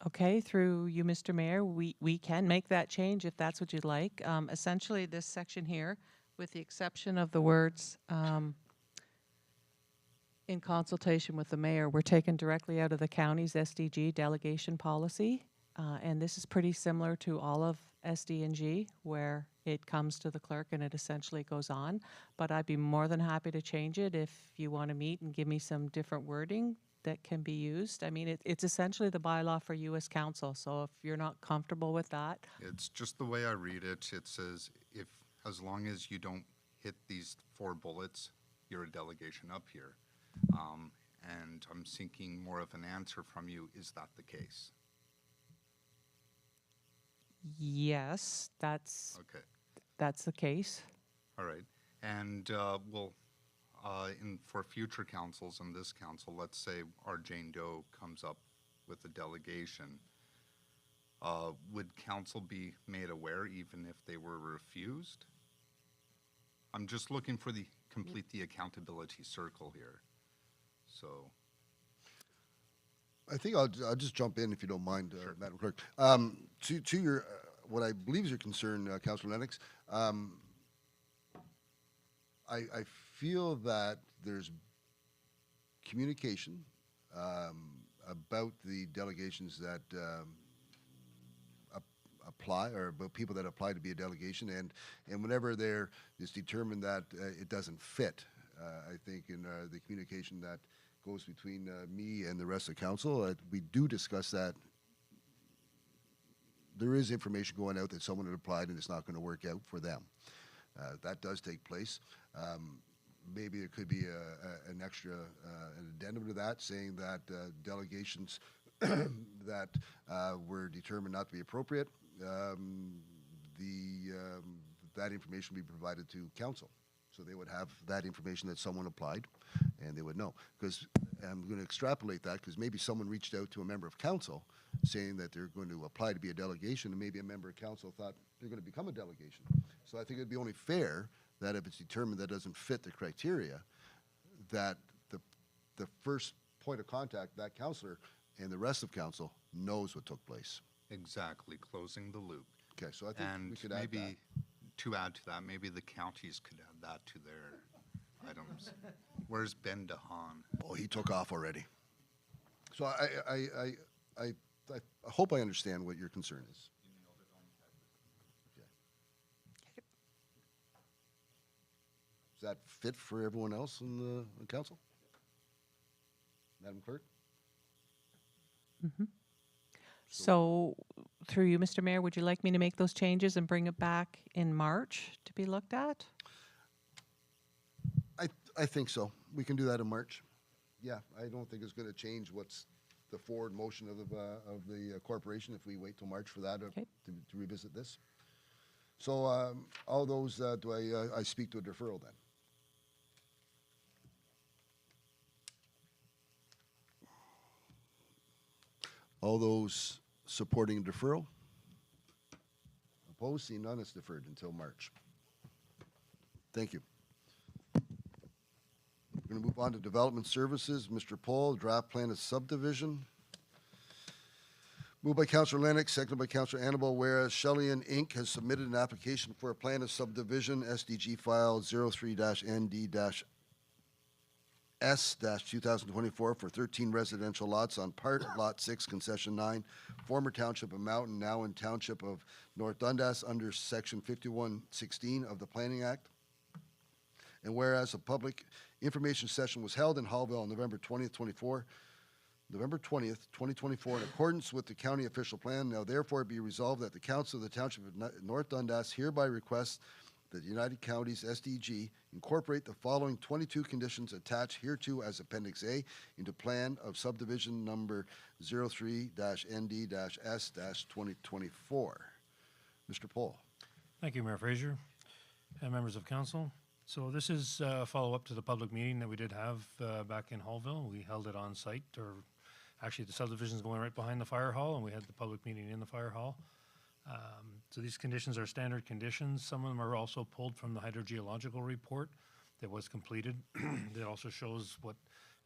Okay, through you, Mr. Mayor, we can make that change if that's what you'd like. Essentially, this section here, with the exception of the words in consultation with the mayor, we're taken directly out of the county's SDG delegation policy. And this is pretty similar to all of SDNG, where it comes to the clerk and it essentially goes on. But I'd be more than happy to change it if you want to meet and give me some different wording that can be used. I mean, it's essentially the bylaw for you as council. So if you're not comfortable with that. It's just the way I read it. It says, as long as you don't hit these 4 bullets, you're a delegation up here. And I'm seeking more of an answer from you. Is that the case? Yes, that's Okay. that's the case. All right. And for future councils and this council, let's say our Jane Doe comes up with a delegation, would council be made aware even if they were refused? I'm just looking for complete the accountability circle here. So. I think I'll just jump in if you don't mind, Sure. Madam Clerk. To your, what I believe is your concern, Councillor Lennox, I feel that there's communication about the delegations that apply, or about people that apply to be a delegation, and whenever there is determined that it doesn't fit, I think in the communication that goes between me and the rest of council, we do discuss that. There is information going out that someone had applied and it's not going to work out for them. That does take place. Maybe it could be an extra, an addendum to that, saying that delegations that were determined not to be appropriate, that information would be provided to council. So they would have that information that someone applied, and they would know. Because I'm going to extrapolate that, because maybe someone reached out to a member of council saying that they're going to apply to be a delegation, and maybe a member of council thought they're going to become a delegation. So I think it'd be only fair that if it's determined that doesn't fit the criteria, that the first point of contact, that councillor and the rest of council, knows what took place. Exactly, closing the loop. Okay, so I think And we could add that. maybe, to add to that, maybe the counties could add that to their items. Where's Ben DeHaan? Oh, he took off already. So I I hope I understand what your concern is. Okay. Does that fit for everyone else in the council? Madam Clerk? So, through you, Mr. Mayor, would you like me to make those changes and bring it back in March to be looked at? I think so. We can do that in March. Yeah, I don't think it's going to change what's the forward motion of the corporation if we wait till March for that Okay. to revisit this. So all those, do I speak to a deferral then? All those supporting deferral? Opposed? Seeing none, it's deferred until March. Thank you. We're going to move on to development services. Mr. Paul, draft plan of subdivision. Moved by Councillor Lennox, seconded by Councillor Annabelle, whereas Shellyan Inc. has submitted an application for a plan of subdivision, SDG file 03-ND-S-2024 for 13 residential lots on part of Lot 6, Concession 9, former Township of Mountain, now in Township of North Dundas under Section 5116 of the Planning Act. And whereas a public information session was held in Hallville on November 20th, 2024, in accordance with the county official plan, now therefore be resolved that the Council of the Township of North Dundas hereby requests that the United Counties SDG incorporate the following 22 conditions attached hereto as Appendix A into Plan of Subdivision Number 03-ND-S-2024. Mr. Paul. Thank you, Mayor Fraser and members of council. So this is a follow-up to the public meeting that we did have back in Hallville. We held it on site, or actually the subdivision's going right behind the fire hall, and we had the public meeting in the fire hall. So these conditions are standard conditions. Some of them are also pulled from the hydrogeological report that was completed. It also shows what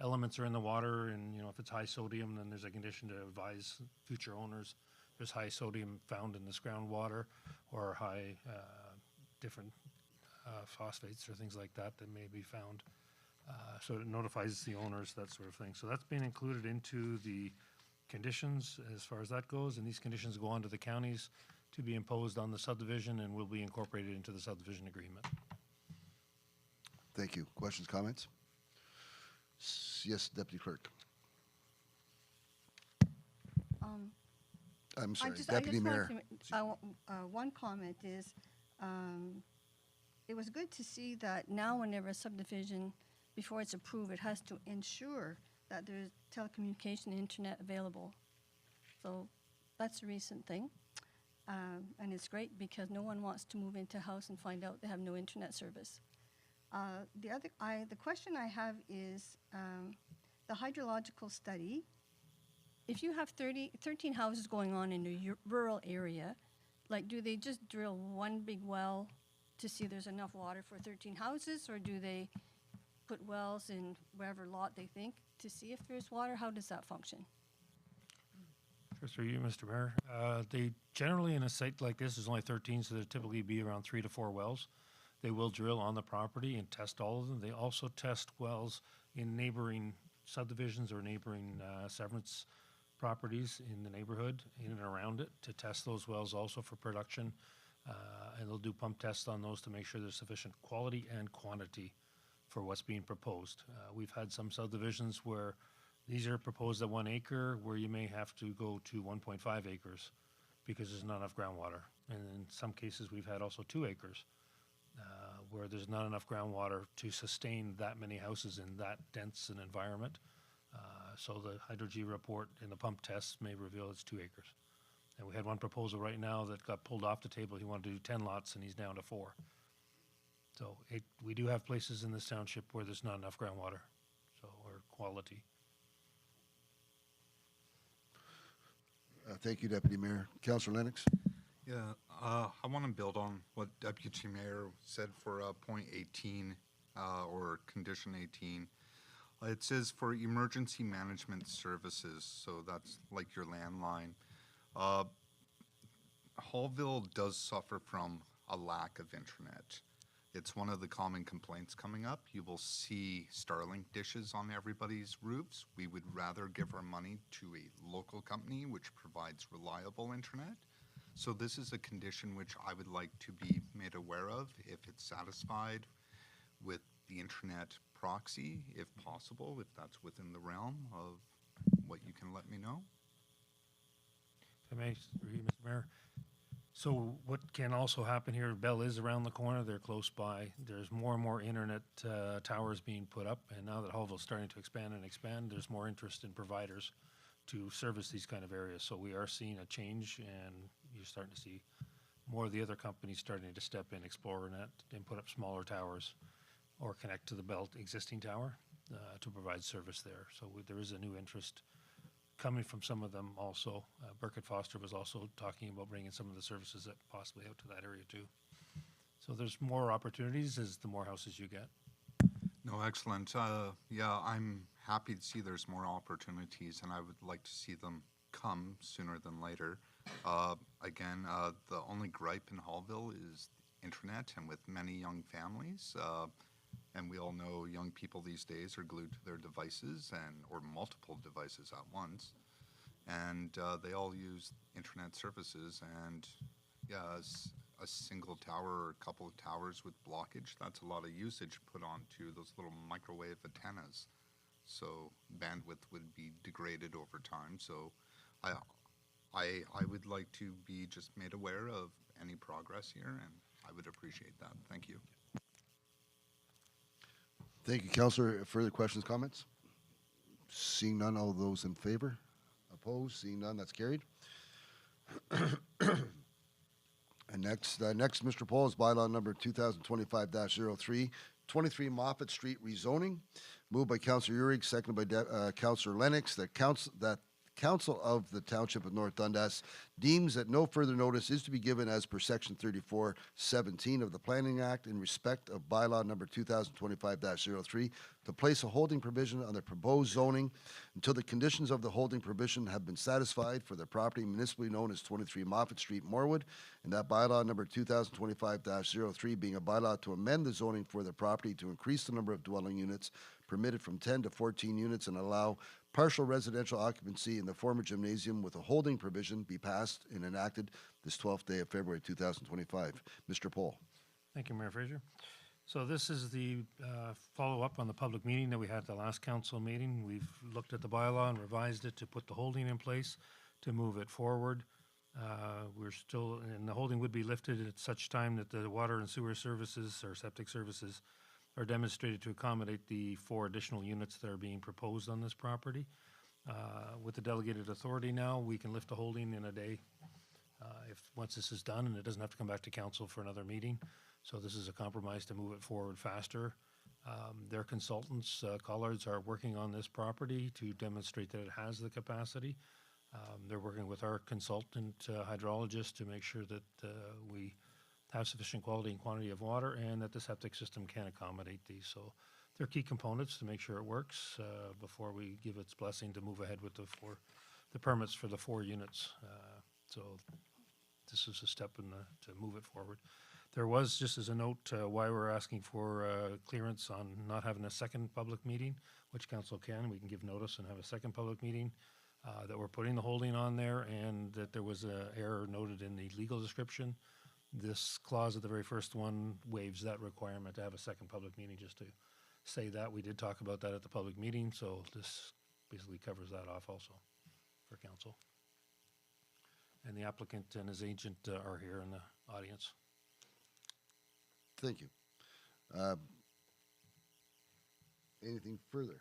elements are in the water, and if it's high sodium, then there's a condition to advise future owners. There's high sodium found in this groundwater, or high different phosphates or things like that that may be found. So it notifies the owners, that sort of thing. So that's been included into the conditions as far as that goes, and these conditions go on to the counties to be imposed on the subdivision and will be incorporated into the subdivision agreement. Thank you. Questions, comments? Yes, Deputy Clerk. I'm sorry, Deputy Mayor. One comment is, it was good to see that now whenever a subdivision, before it's approved, it has to ensure that there's telecommunication internet available. So that's a recent thing. And it's great because no one wants to move into a house and find out they have no internet service. The question I have is the hydrological study. If you have 13 houses going on in a rural area, like do they just drill one big well to see if there's enough water for 13 houses, or do they put wells in wherever lot they think to see if there's water? How does that function? Sure, through you, Mr. Mayor. They generally, in a site like this, there's only 13, so there'll typically be around 3 to 4 wells. They will drill on the property and test all of them. They also test wells in neighboring subdivisions or neighboring severance properties in the neighborhood, in and around it, to test those wells also for production. And they'll do pump tests on those to make sure there's sufficient quality and quantity for what's being proposed. We've had some subdivisions where these are proposed at 1 acre, where you may have to go to 1.5 acres because there's not enough groundwater. And in some cases, we've had also 2 acres where there's not enough groundwater to sustain that many houses in that dense an environment. So the Hydro-G report and the pump tests may reveal it's 2 acres. And we had one proposal right now that got pulled off the table. He wanted to do 10 lots, and he's down to 4. So we do have places in this township where there's not enough groundwater, or quality. Thank you, Deputy Mayor. Councillor Lennox. Yeah, I want to build on what Deputy Mayor said for point 18 or condition 18. It says for emergency management services, so that's like your landline. Hallville does suffer from a lack of internet. It's one of the common complaints coming up. You will see Starlink dishes on everybody's roofs. We would rather give our money to a local company which provides reliable internet. So this is a condition which I would like to be made aware of if it's satisfied with the internet proxy, if possible, if that's within the realm of what you can let me know. If I may, through you, Mr. Mayor. So what can also happen here, Bell is around the corner, they're close by. There's more and more internet towers being put up, and now that Hullville's starting to expand, there's more interest in providers to service these kind of areas. So we are seeing a change, and you're starting to see more of the other companies starting to step in, explore that, and put up smaller towers or connect to the Bell existing tower to provide service there. So there is a new interest coming from some of them also. Burkett Foster was also talking about bringing some of the services that possibly out to that area too. So there's more opportunities as the more houses you get. No, excellent. Yeah, I'm happy to see there's more opportunities, and I would like to see them come sooner than later. Again, the only gripe in Hallville is internet, and with many young families, and we all know young people these days are glued to their devices or multiple devices at once, and they all use internet services. And yeah, a single tower or a couple of towers with blockage, that's a lot of usage put onto those little microwave antennas. So bandwidth would be degraded over time. So I would like to be just made aware of any progress here, and I would appreciate that. Thank you. Thank you, Councillor. Further questions, comments? Seeing none, all those in favor? Opposed? Seeing none, that's carried. And next, Mr. Paul, is bylaw number 2025-03, 23 Moffat Street rezoning. Moved by Councillor Urick, seconded by Councillor Lennox, that Council of the Township of North Dundas deems that no further notice is to be given as per Section 3417 of the Planning Act in respect of bylaw number 2025-03 to place a holding provision on the proposed zoning until the conditions of the holding provision have been satisfied for the property municipally known as 23 Moffat Street, Morwood, and that bylaw number 2025-03 being a bylaw to amend the zoning for the property to increase the number of dwelling units permitted from 10 to 14 units and allow partial residential occupancy in the former gymnasium with a holding provision be passed and enacted this 12th day of February 2025. Mr. Pohl. Thank you, Mayor Fraser. So this is the follow-up on the public meeting that we had at the last council meeting. We've looked at the bylaw and revised it to put the holding in place to move it forward. We're still, and the holding would be lifted at such time that the water and sewer services or septic services are demonstrated to accommodate the 4 additional units that are being proposed on this property. With the delegated authority now, we can lift a holding in a day once this is done, and it doesn't have to come back to council for another meeting. So this is a compromise to move it forward faster. Their consultants, Collards, are working on this property to demonstrate that it has the capacity. They're working with our consultant hydrologist to make sure that we have sufficient quality and quantity of water and that the septic system can accommodate these. So they're key components to make sure it works before we give its blessing to move ahead with the permits for the 4 units. So this is a step to move it forward. There was, just as a note, why we're asking for clearance on not having a second public meeting, which council can. We can give notice and have a second public meeting, that we're putting the holding on there, and that there was an error noted in the legal description. This clause at the very first one waives that requirement to have a second public meeting, just to say that. We did talk about that at the public meeting, so this basically covers that off also for council. And the applicant and his agent are here in the audience. Thank you. Anything further?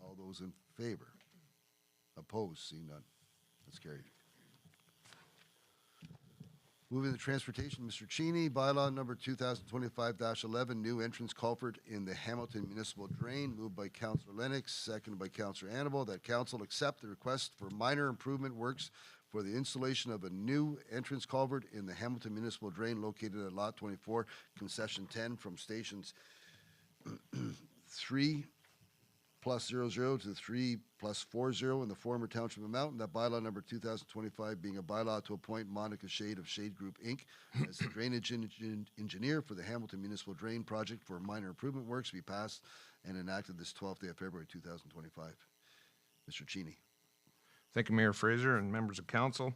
All those in favor? Opposed? Seeing none. That's carried. Moving to transportation, Mr. Cheney, bylaw number 2025-11, new entrance culvert in the Hamilton Municipal Drain, moved by Councillor Lennox, seconded by Councillor Annable, that council accept the request for minor improvement works for the installation of a new entrance culvert in the Hamilton Municipal Drain located at Lot 24, Concession 10, from stations 3 +00 to 3+40 in the former Township of Mountain. That bylaw number 2025 being a bylaw to appoint Monica Shade of Shade Group, Inc. as the drainage engineer for the Hamilton Municipal Drain Project for minor improvement works be passed and enacted this 12th day of February 2025. Mr. Cheney. Thank you, Mayor Fraser and members of council.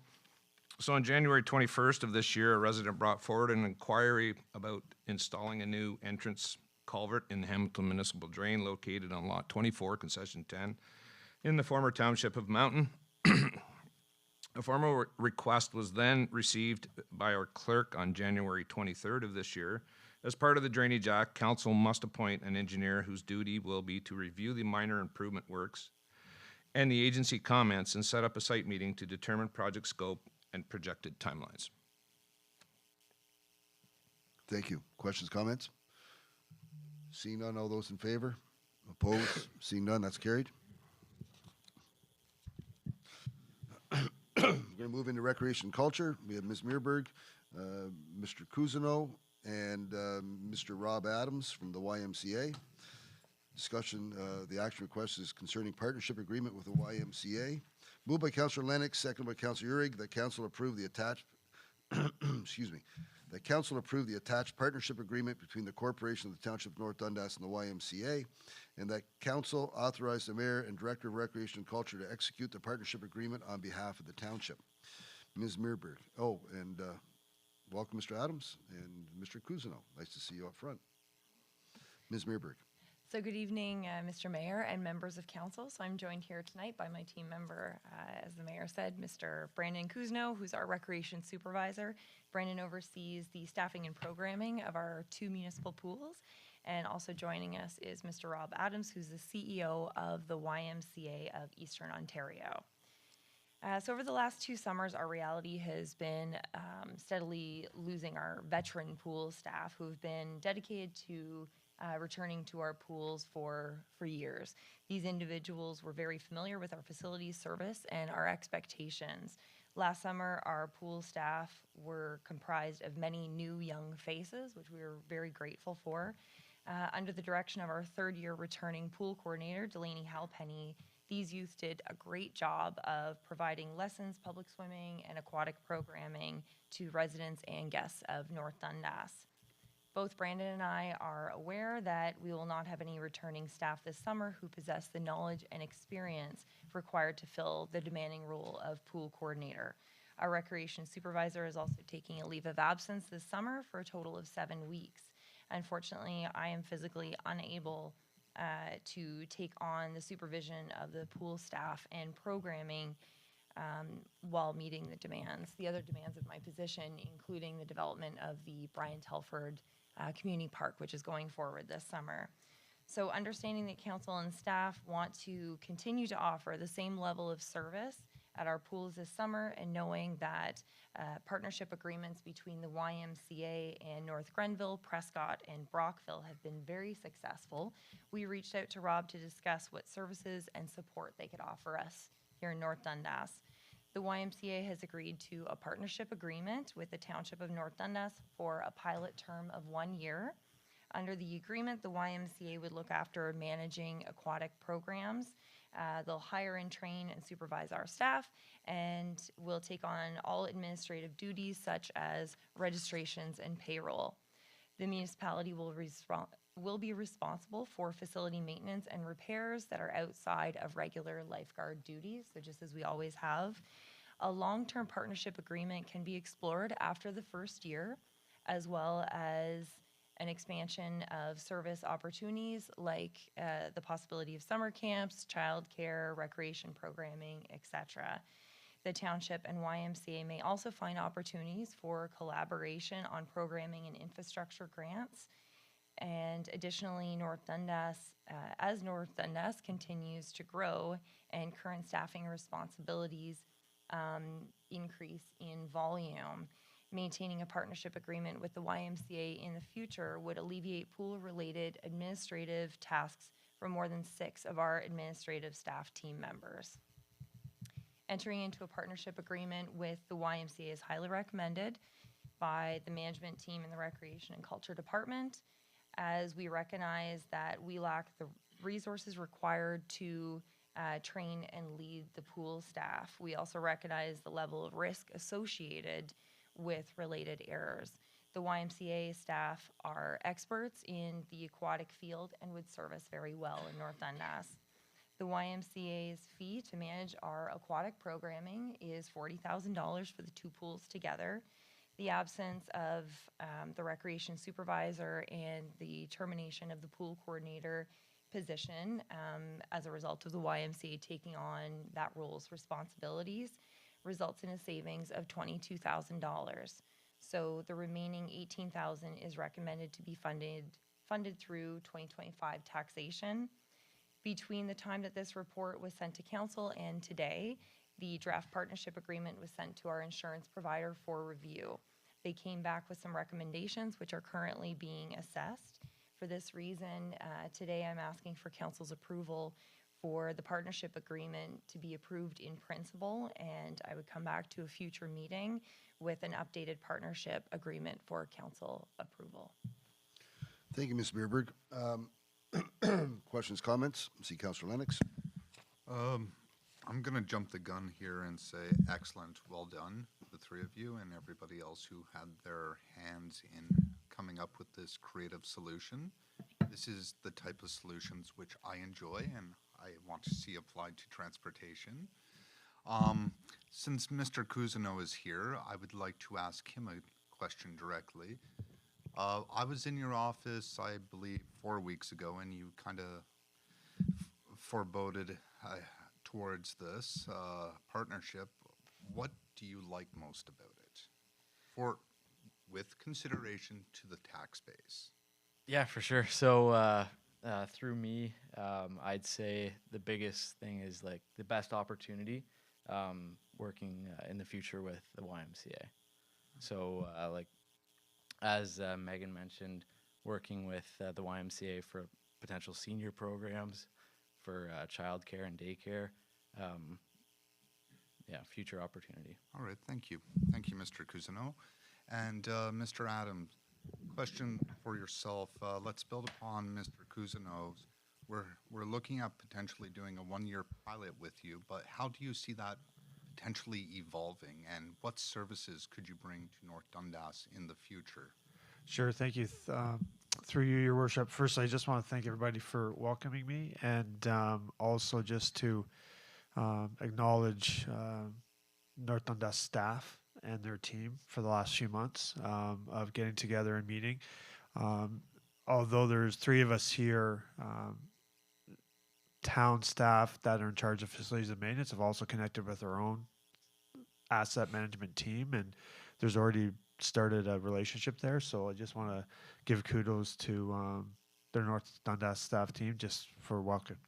So on January 21st of this year, a resident brought forward an inquiry about installing a new entrance culvert in the Hamilton Municipal Drain located on Lot 24, Concession 10, in the former Township of Mountain. A formal request was then received by our clerk on January 23rd of this year. As part of the Drainage Act, council must appoint an engineer whose duty will be to review the minor improvement works and the agency comments and set up a site meeting to determine project scope and projected timelines. Thank you. Questions, comments? Seeing none, all those in favor? Opposed? Seeing none, that's carried. We're going to move into recreation and culture. We have Ms. Meerberg, Mr. Cousineau, and Mr. Rob Adams from the YMCA. Discussion, the action request is concerning partnership agreement with the YMCA. Moved by Councillor Lennox, seconded by Councillor Uhrig, that council approve the attached, excuse me, that council approve the attached partnership agreement between the Corporation of the Township of North Dundas and the YMCA, and that council authorize the mayor and director of recreation and culture to execute the partnership agreement on behalf of the township. Ms. Meerberg. Oh, and welcome, Mr. Adams and Mr. Cousineau. Nice to see you up front. Ms. Meerberg. So good evening, Mr. Mayor and members of council. So I'm joined here tonight by my team member, as the mayor said, Mr. Brandon Cousineau, who's our recreation supervisor. Brandon oversees the staffing and programming of our 2 municipal pools. And also joining us is Mr. Rob Adams, who's the CEO of the YMCA of Eastern Ontario. So over the last 2 summers, our reality has been steadily losing our veteran pool staff who've been dedicated to returning to our pools for years. These individuals were very familiar with our facilities service and our expectations. Last summer, our pool staff were comprised of many new young faces, which we were very grateful for. Under the direction of our 3rd-year returning pool coordinator, Delaney Halpenny, these youth did a great job of providing lessons, public swimming, and aquatic programming to residents and guests of North Dundas. Both Brandon and I are aware that we will not have any returning staff this summer who possess the knowledge and experience required to fill the demanding role of pool coordinator. Our recreation supervisor is also taking a leave of absence this summer for a total of 7 weeks. Unfortunately, I am physically unable to take on the supervision of the pool staff and programming while meeting the demands. The other demands of my position, including the development of the Brian Telford Community Park, which is going forward this summer. So understanding that council and staff want to continue to offer the same level of service at our pools this summer, and knowing that partnership agreements between the YMCA and North Grenville, Prescott, and Brockville have been very successful, we reached out to Rob to discuss what services and support they could offer us here in North Dundas. The YMCA has agreed to a partnership agreement with the Township of North Dundas for a pilot term of 1 year. Under the agreement, the YMCA would look after managing aquatic programs. They'll hire and train and supervise our staff, and will take on all administrative duties such as registrations and payroll. The municipality will be responsible for facility maintenance and repairs that are outside of regular lifeguard duties, so just as we always have. A long-term partnership agreement can be explored after the 1st year, as well as an expansion of service opportunities like the possibility of summer camps, childcare, recreation programming, etc. The Township and YMCA may also find opportunities for collaboration on programming and infrastructure grants. And additionally, North Dundas, as North Dundas continues to grow and current staffing responsibilities increase in volume, maintaining a partnership agreement with the YMCA in the future would alleviate pool-related administrative tasks for more than 6 of our administrative staff team members. Entering into a partnership agreement with the YMCA is highly recommended by the management team in the Recreation and Culture Department, as we recognize that we lack the resources required to train and lead the pool staff. We also recognize the level of risk associated with related errors. The YMCA staff are experts in the aquatic field and would serve us very well in North Dundas. The YMCA's fee to manage our aquatic programming is $40,000 for the two pools together. The absence of the recreation supervisor and the termination of the pool coordinator position as a result of the YMCA taking on that role's responsibilities results in a savings of $22,000. So the remaining $18,000 is recommended to be funded through 2025 taxation. Between the time that this report was sent to council and today, the draft partnership agreement was sent to our insurance provider for review. They came back with some recommendations which are currently being assessed. For this reason, today I'm asking for council's approval for the partnership agreement to be approved in principle, and I would come back to a future meeting with an updated partnership agreement for council approval. Thank you, Ms. Bierberg. Questions, comments? See Councillor Lennox. I'm going to jump the gun here and say excellent, well done, the three of you and everybody else who had their hands in coming up with this creative solution. This is the type of solutions which I enjoy and I want to see applied to transportation. Since Mr. Cousineau is here, I would like to ask him a question directly. I was in your office, I believe, 4 weeks ago, and you kind of foreboded towards this partnership. What do you like most about it, with consideration to the tax base? Yeah, for sure. So through me, I'd say the biggest thing is like the best opportunity working in the future with the YMCA. So like as Megan mentioned, working with the YMCA for potential senior programs, for childcare and daycare. Yeah, future opportunity. All right, thank you. Thank you, Mr. Cousineau. And Mr. Adams, question for yourself. Let's build upon Mr. Cousineau's. We're looking at potentially doing a one-year pilot with you, but how do you see that potentially evolving, and what services could you bring to North Dundas in the future? Sure, thank you. Through you, Your Worship. First, I just want to thank everybody for welcoming me, and also just to acknowledge North Dundas staff and their team for the last few months of getting together and meeting. Although there's three of us here, town staff that are in charge of facilities and maintenance have also connected with our own asset management team, and there's already started a relationship there. So I just want to give kudos to the North Dundas staff team just for welcoming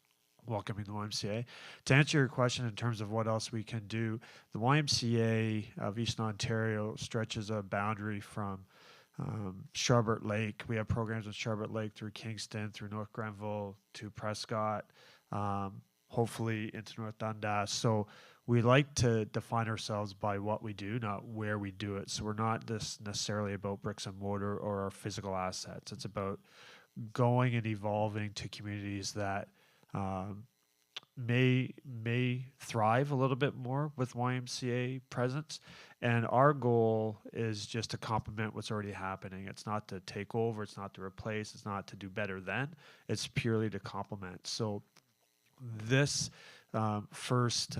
the YMCA. To answer your question in terms of what else we can do, the YMCA of Eastern Ontario stretches a boundary from Sharbert Lake. We have programs in Sharbert Lake through Kingston, through North Grenville to Prescott, hopefully into North Dundas. So we like to define ourselves by what we do, not where we do it. So we're not just necessarily about bricks and mortar or our physical assets. It's about going and evolving to communities that may thrive a little bit more with YMCA presence. And our goal is just to complement what's already happening. It's not to take over, it's not to replace, it's not to do better than, it's purely to complement. So this first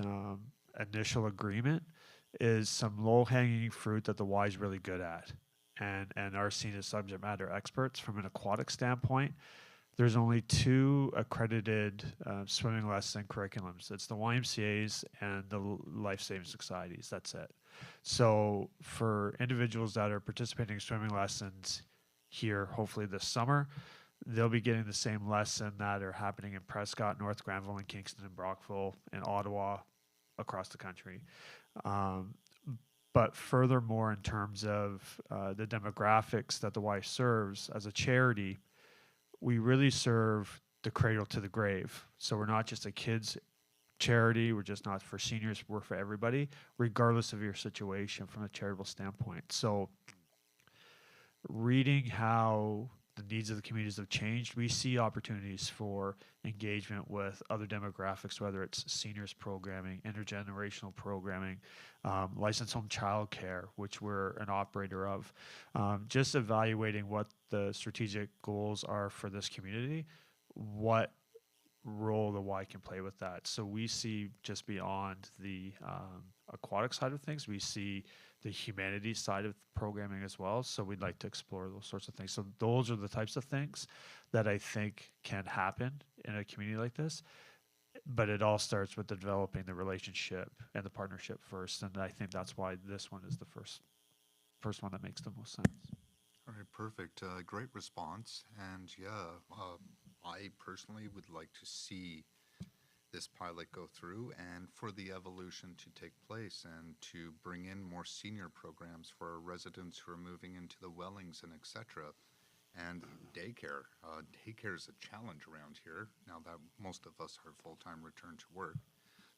initial agreement is some low-hanging fruit that the Y is really good at and are seen as subject matter experts from an aquatic standpoint. There's only two accredited swimming lesson curriculums. It's the YMCA's and the Life Saving Societies. That's it. So for individuals that are participating in swimming lessons here, hopefully this summer, they'll be getting the same lesson that are happening in Prescott, North Granville, and Kingston, and Brockville, and Ottawa, across the country. But furthermore, in terms of the demographics that the Y serves as a charity, we really serve the cradle to the grave. So we're not just a kids charity, we're just not for seniors, we're for everybody, regardless of your situation from a charitable standpoint. So reading how the needs of the communities have changed, we see opportunities for engagement with other demographics, whether it's seniors programming, intergenerational programming, licensed home childcare, which we're an operator of. Just evaluating what the strategic goals are for this community, what role the Y can play with that. So we see just beyond the aquatic side of things, we see the humanities side of programming as well. So we'd like to explore those sorts of things. So those are the types of things that I think can happen in a community like this. But it all starts with developing the relationship and the partnership first. And I think that's why this one is the first one that makes the most sense. All right, perfect. Great response. And yeah, I personally would like to see this pilot go through and for the evolution to take place and to bring in more senior programs for our residents who are moving into the Wellings and et cetera. And daycare. Daycare is a challenge around here now that most of us are full-time return to work.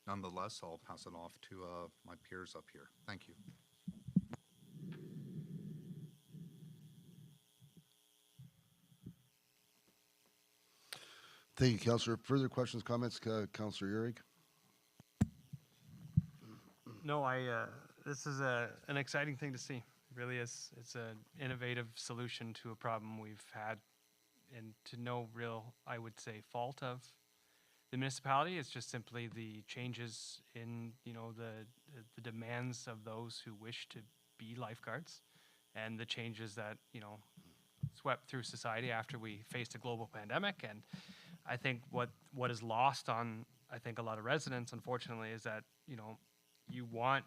Nonetheless, I'll pass it off to my peers up here. Thank you. Thank you, Councillor. Further questions, comments, Councillor Uhrig? No, this is an exciting thing to see. It really is. It's an innovative solution to a problem we've had, and to no real, I would say, fault of the municipality. It's just simply the changes in, the demands of those who wish to be lifeguards, and the changes that, swept through society after we faced a global pandemic. And I think what is lost on, I think, a lot of residents, unfortunately, is that, you want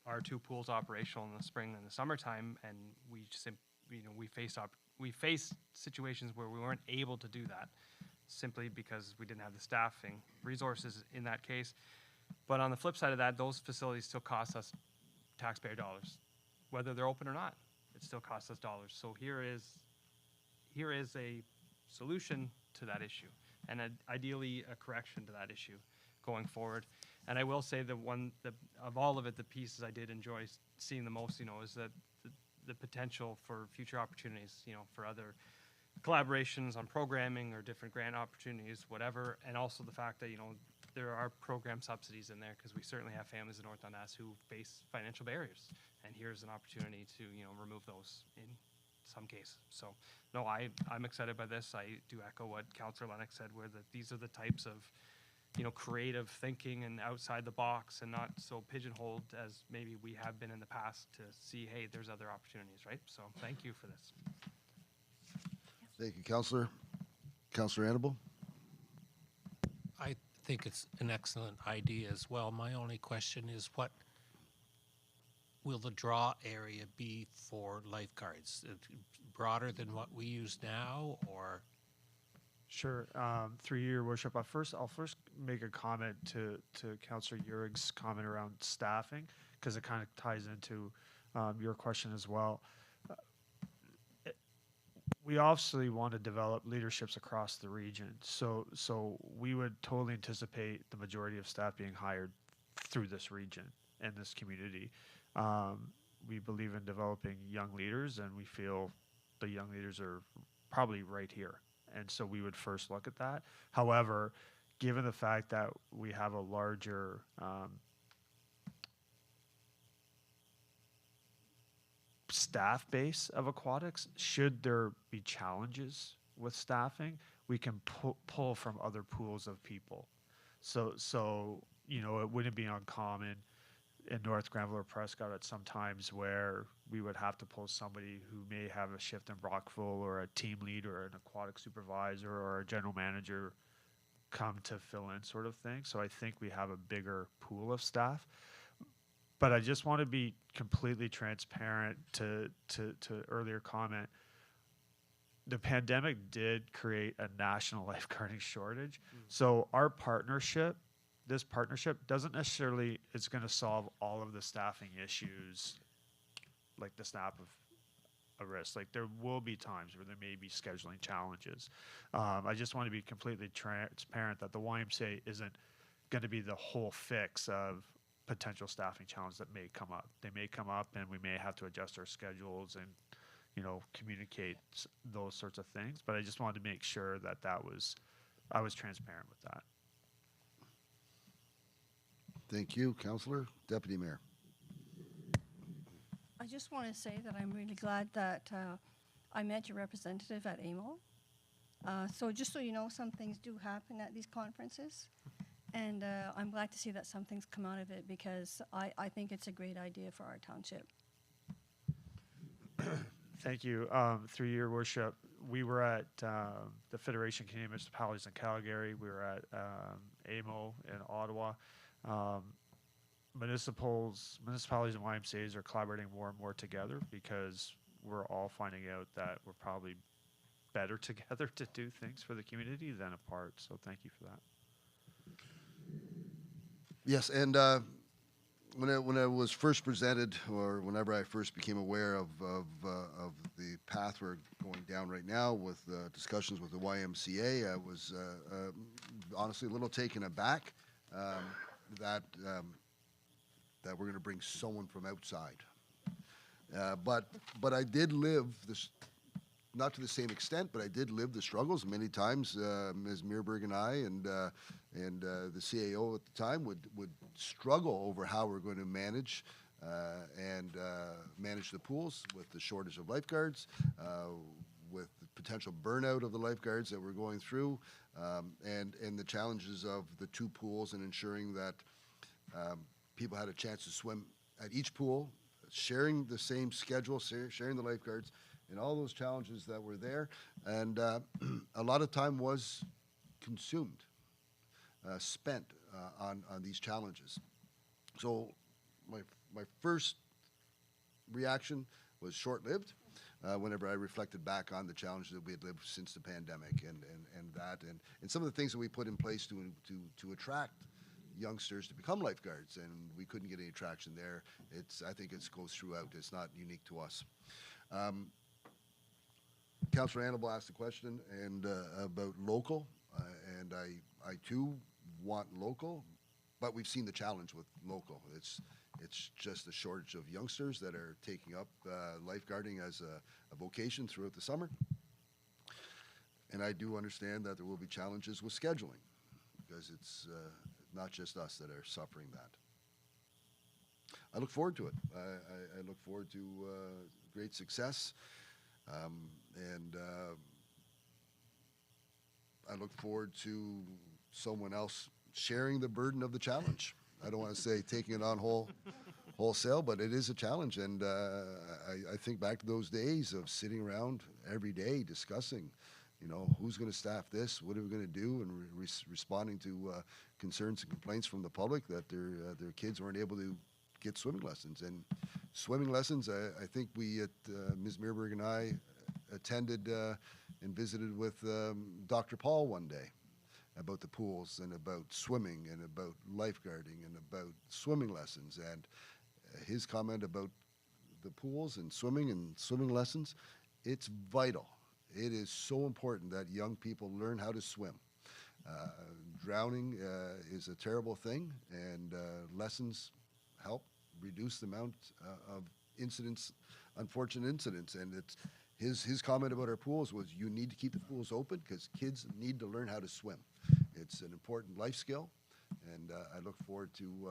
our two pools operational in the spring and the summertime, and we faced situations where we weren't able to do that simply because we didn't have the staffing resources in that case. But on the flip side of that, those facilities still cost us taxpayer dollars, whether they're open or not. It still costs us dollars. So here is a solution to that issue, and ideally a correction to that issue going forward. And I will say of all of it, the pieces I did enjoy seeing the most, is that the potential for future opportunities, for other collaborations on programming or different grant opportunities, whatever. And also the fact that, there are program subsidies in there, because we certainly have families in North Dundas who face financial barriers. And here's an opportunity to, remove those in some cases. So, no, I'm excited by this. I do echo what Councillor Lennox said, where these are the types of, creative thinking and outside the box, and not so pigeonholed as maybe we have been in the past, to see, hey, there's other opportunities, right? So thank you for this. Thank you, Councillor. Councillor Annable? I think it's an excellent idea as well. My only question is, what will the draw area be for lifeguards? Broader than what we use now, or? Sure. Through your worship, I'll first make a comment to Councillor Uhrig's comment around staffing, because it kind of ties into your question as well. We obviously want to develop leaderships across the region, so we would totally anticipate the majority of staff being hired through this region and this community. We believe in developing young leaders, and we feel the young leaders are probably right here. And so we would first look at that. However, given the fact that we have a larger staff base of aquatics, should there be challenges with staffing, we can pull from other pools of people. So it wouldn't be uncommon in North Granville or Prescott at some times where we would have to pull somebody who may have a shift in Brockville, or a team lead, or an aquatic supervisor, or a general manager come to fill in, sort of thing. So I think we have a bigger pool of staff. But I just want to be completely transparent to earlier comment. The pandemic did create a national lifeguarding shortage. So our partnership, this partnership, doesn't necessarily, it's going to solve all of the staffing issues, like the snap of a wrist. Like, there will be times where there may be scheduling challenges. I just want to be completely transparent that the YMCA isn't going to be the whole fix of potential staffing challenges that may come up. They may come up, and we may have to adjust our schedules and communicate those sorts of things. But I just wanted to make sure that I was transparent with that. Thank you, Councillor. Deputy Mayor. I just want to say that I'm really glad that I met your representative at AMO. So just so you know, some things do happen at these conferences. And I'm glad to see that some things come out of it because I think it's a great idea for our township. Thank you. Through your worship, we were at the Federation of Canadian Municipalities in Calgary. We were at AMO in Ottawa. Municipalities and YMCAs are collaborating more and more together because we're all finding out that we're probably better together to do things for the community than apart. So thank you for that. Yes, and when I was first presented, or whenever I first became aware of the path we're going down right now with discussions with the YMCA, I was honestly a little taken aback that we're going to bring someone from outside. But I did live this, not to the same extent, but I did live the struggles many times. Ms. Meerberg and I and the CAO at the time would struggle over how we're going to manage manage the pools with the shortage of lifeguards, with the potential burnout of the lifeguards that we're going through, and the challenges of the two pools and ensuring that people had a chance to swim at each pool, sharing the same schedule, sharing the lifeguards, and all those challenges that were there. And a lot of time was consumed, spent on these challenges. So my first reaction was short-lived whenever I reflected back on the challenges that we had lived since the pandemic and some of the things that we put in place to attract youngsters to become lifeguards, and we couldn't get any traction there. I think it goes throughout. It's not unique to us. Councillor Annable asked a question about local, and I too want local, but we've seen the challenge with local. It's just a shortage of youngsters that are taking up lifeguarding as a vocation throughout the summer. And I do understand that there will be challenges with scheduling because it's not just us that are suffering that. I look forward to it. I look forward to great success. I look forward to someone else sharing the burden of the challenge. I don't want to say taking it on wholesale, but it is a challenge. And I think back to those days of sitting around every day discussing, who's going to staff this, what are we going to do, and responding to concerns and complaints from the public that their kids weren't able to get swimming lessons. And swimming lessons, I think Ms. Meerberg and I attended and visited with Dr. Paul one day about the pools and about swimming and about lifeguarding and about swimming lessons. And his comment about the pools and swimming lessons, it's vital. It is so important that young people learn how to swim. Drowning is a terrible thing, and lessons help reduce the amount of incidents, unfortunate incidents. And it's his comment about our pools was, you need to keep the pools open because kids need to learn how to swim. It's an important life skill, and I look forward to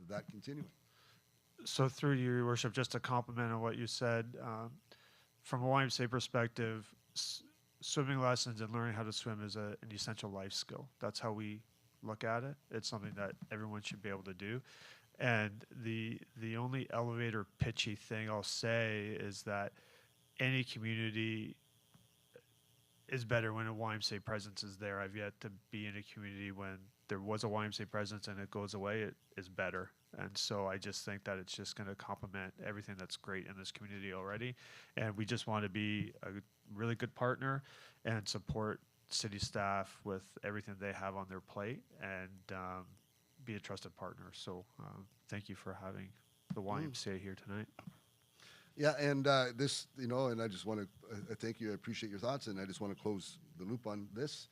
that continuing. So through you, Your Worship, just to compliment on what you said, from a YMCA perspective, swimming lessons and learning how to swim is an essential life skill. That's how we look at it. It's something that everyone should be able to do. And the only elevator pitchy thing I'll say is that any community is better when a YMCA presence is there. I've yet to be in a community when there was a YMCA presence and it goes away, it is better. And so I just think that it's just going to complement everything that's great in this community already. And we just want to be a really good partner and support city staff with everything they have on their plate and be a trusted partner. So thank you for having the YMCA here tonight. Yeah, and this, and I just want to thank you. I appreciate your thoughts, and I just want to close the loop on this.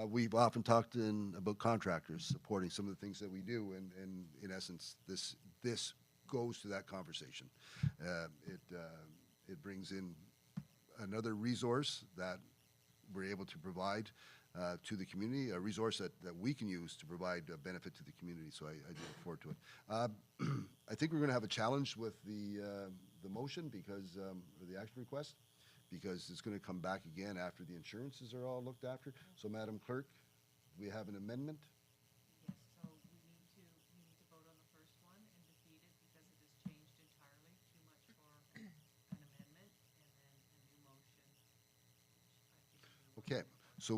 We've often talked about contractors supporting some of the things that we do, and in essence, this goes to that conversation. It brings in another resource that we're able to provide to the community, a resource that we can use to provide benefit to the community. So I do look forward to it. I think we're going to have a challenge with the motion because, or the action request, because it's going to come back again after the insurances are all looked after. So Madam Clerk, do we have an amendment? Yes, so we need to vote on the first one and defeat it because it has changed entirely, too much for an amendment, and then a new motion, which I think. Okay, so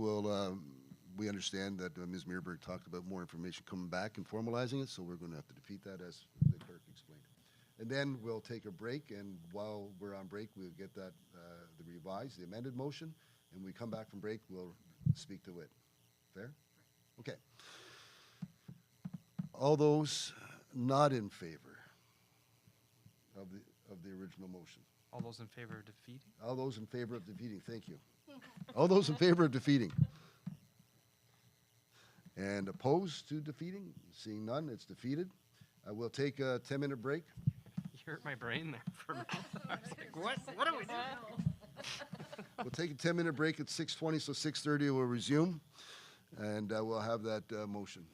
we understand that Ms. Mearberg talked about more information coming back and formalizing it, so we're going to have to defeat that as the clerk explained. And then we'll take a break, and while we're on break, we'll get that, the revised, the amended motion, and when we come back from break, we'll speak to it. Fair? Okay. All those not in favor of the original motion? All those in favor of defeating? All those in favor of defeating, thank you. All those in favor of defeating? And opposed to defeating? Seeing none, it's defeated. We'll take a 10-minute break. You hurt my brain there for a minute. I was like, what? What are we doing? We'll take a 10-minute break at 6:20, so 6:30 we'll resume, and we'll have that motion.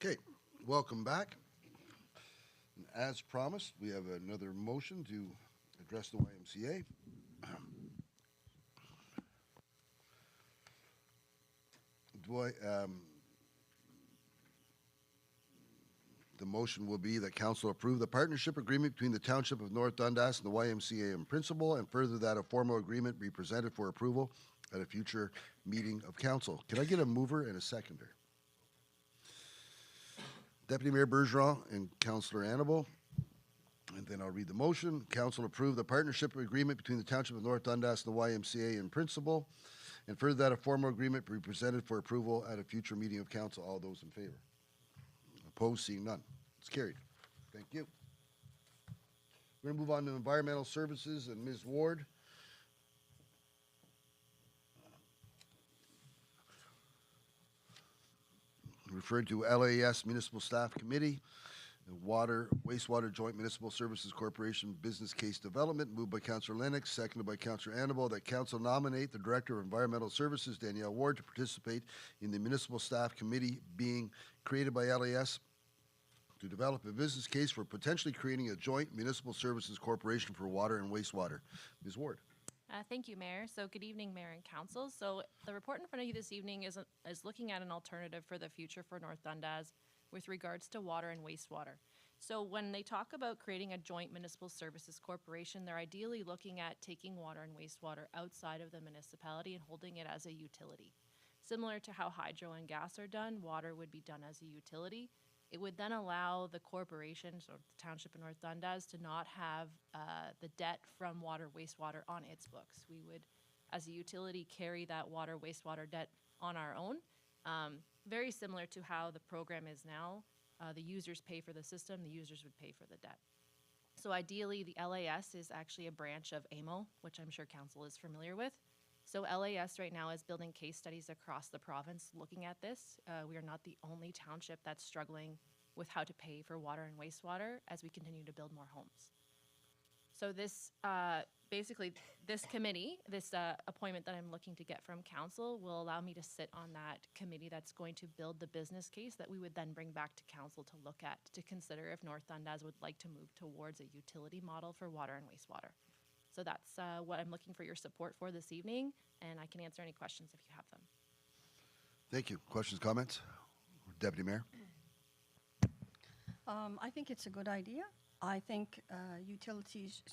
Okay, welcome back. And as promised, we have another motion to address the YMCA. The motion will be that council approve the partnership agreement between the Township of North Dundas and the YMCA in principle, and further that a formal agreement be presented for approval at a future meeting of council. Can I get a mover and a seconder? Deputy Mayor Bergeron and Councillor Annable. And then I'll read the motion. Council approve the partnership agreement between the Township of North Dundas and the YMCA in principle, and further that a formal agreement be presented for approval at a future meeting of council. All those in favor? Opposed? Seeing none. It's carried. Thank you. We're going to move on to environmental services and Ms. Ward. Referred to LAS Municipal Staff Committee, the Wastewater Joint Municipal Services Corporation Business Case Development, moved by Councillor Lennox, seconded by Councillor Annable, that council nominate the Director of Environmental Services, Danielle Ward, to participate in the Municipal Staff Committee being created by LAS to develop a business case for potentially creating a joint municipal services corporation for water and wastewater. Ms. Ward. Thank you, Mayor. So good evening, Mayor and Council. So the report in front of you this evening is looking at an alternative for the future for North Dundas with regards to water and wastewater. So when they talk about creating a joint municipal services corporation, they're ideally looking at taking water and wastewater outside of the municipality and holding it as a utility. Similar to how hydro and gas are done, water would be done as a utility. It would then allow the corporation, so the Township of North Dundas, to not have the debt from water, wastewater on its books. We would, as a utility, carry that water, wastewater debt on our own. Very similar to how the program is now. The users pay for the system, the users would pay for the debt. So ideally, the LAS is actually a branch of AMO, which I'm sure Council is familiar with. So LAS right now is building case studies across the province looking at this. We are not the only township that's struggling with how to pay for water and wastewater as we continue to build more homes. So this, basically, this committee, this appointment that I'm looking to get from council will allow me to sit on that committee that's going to build the business case that we would then bring back to council to look at, to consider if North Dundas would like to move towards a utility model for water and wastewater. So that's what I'm looking for your support for this evening, and I can answer any questions if you have them. Thank you. Questions, comments? Deputy Mayor? I think it's a good idea. I think utilities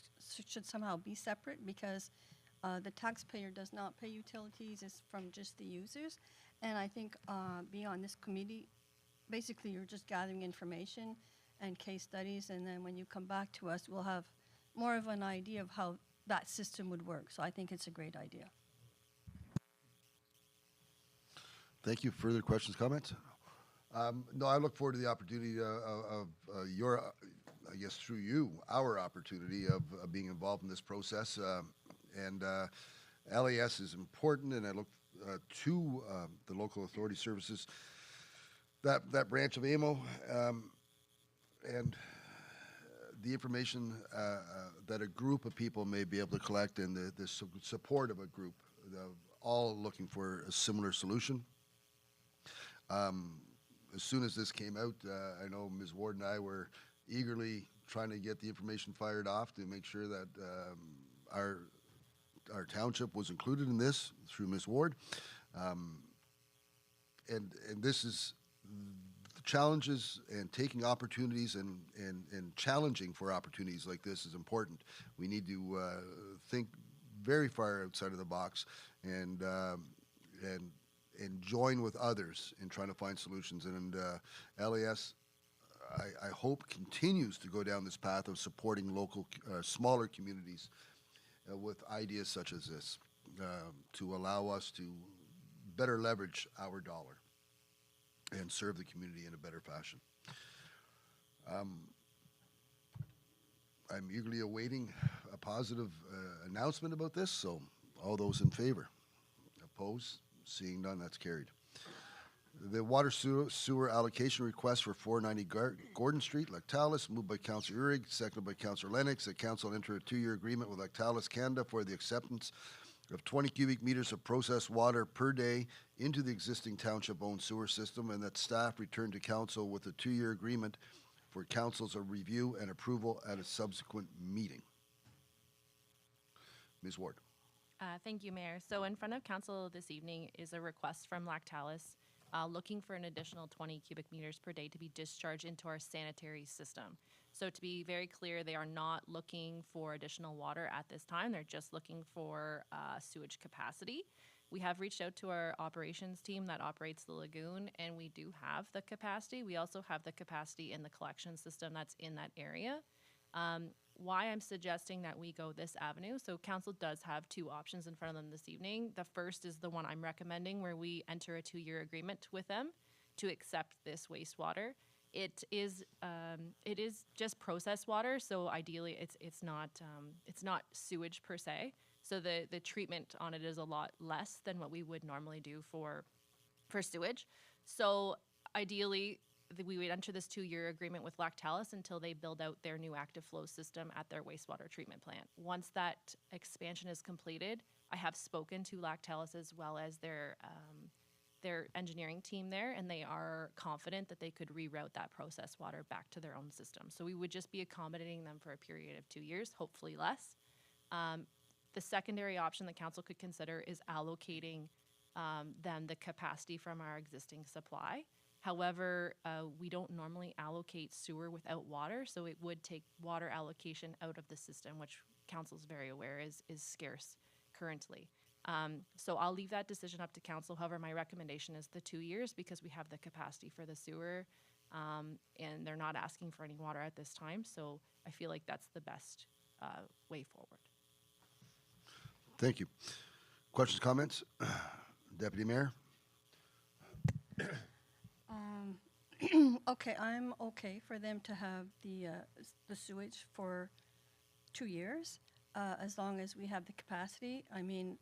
should somehow be separate because the taxpayer does not pay utilities, it's from just the users. And I think being on this committee, basically you're just gathering information and case studies, and then when you come back to us, we'll have more of an idea of how that system would work. So I think it's a great idea. Thank you. Further questions, comments? No, I look forward to the opportunity of your, I guess through you, our opportunity of being involved in this process. And LAS is important, and I look to the local authority services, that branch of AMO, and the information that a group of people may be able to collect, and the support of a group, all looking for a similar solution. As soon as this came out, I know Ms. Ward and I were eagerly trying to get the information fired off to make sure that our township was included in this through Ms. Ward. And this is the challenges, and taking opportunities and challenging for opportunities like this is important. We need to think very far outside of the box and join with others in trying to find solutions. And LAS, I hope, continues to go down this path of supporting local, smaller communities with ideas such as this to allow us to better leverage our dollar and serve the community in a better fashion. I'm eagerly awaiting a positive announcement about this, so all those in favor? Opposed? Seeing none, that's carried. The water sewer allocation request for 490 Gordon Street, Lactalis, moved by Councillor Uhrig, seconded by Councillor Lennox. The council enter a 2-year agreement with Lactalis Canada for the acceptance of 20 cubic meters of processed water per day into the existing township-owned sewer system, and that staff return to council with a 2-year agreement for council's review and approval at a subsequent meeting. Ms. Ward. Thank you, Mayor. So in front of council this evening is a request from Lactalis looking for an additional 20 cubic meters per day to be discharged into our sanitary system. So to be very clear, they are not looking for additional water at this time. They're just looking for sewage capacity. We have reached out to our operations team that operates the lagoon, and we do have the capacity. We also have the capacity in the collection system that's in that area. Why I'm suggesting that we go this avenue, so council does have 2 options in front of them this evening. The first is the one I'm recommending, where we enter a 2-year agreement with them to accept this wastewater. It is just processed water, so ideally it's not sewage per se. So the treatment on it is a lot less than what we would normally do for sewage. So ideally, we would enter this 2-year agreement with Lactalis until they build out their new active flow system at their wastewater treatment plant. Once that expansion is completed, I have spoken to Lactalis as well as their engineering team there, and they are confident that they could reroute that processed water back to their own system. So we would just be accommodating them for a period of 2 years, hopefully less. The secondary option the council could consider is allocating them the capacity from our existing supply. However, we don't normally allocate sewer without water, so it would take water allocation out of the system, which council's very aware is scarce currently. So I'll leave that decision up to council. However, my recommendation is the 2 years because we have the capacity for the sewer, and they're not asking for any water at this time. So I feel like that's the best way forward. Thank you. Questions, comments? Deputy Mayor? Okay, I'm okay for them to have the sewage for 2 years, as long as we have the capacity. I mean,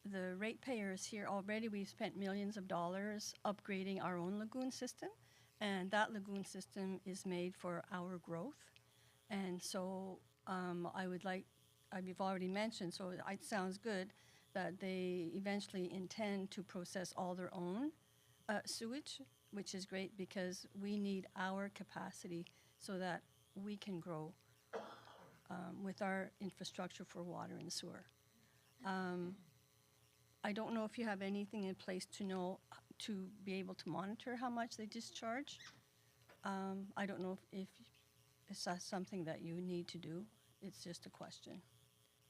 the ratepayers here already, we've spent millions of dollars upgrading our own lagoon system, and that lagoon system is made for our growth. And so I would like, you've already mentioned, so it sounds good that they eventually intend to process all their own sewage, which is great because we need our capacity so that we can grow with our infrastructure for water and sewer. I don't know if you have anything in place to be able to monitor how much they discharge. I don't know if that's something that you need to do. It's just a question.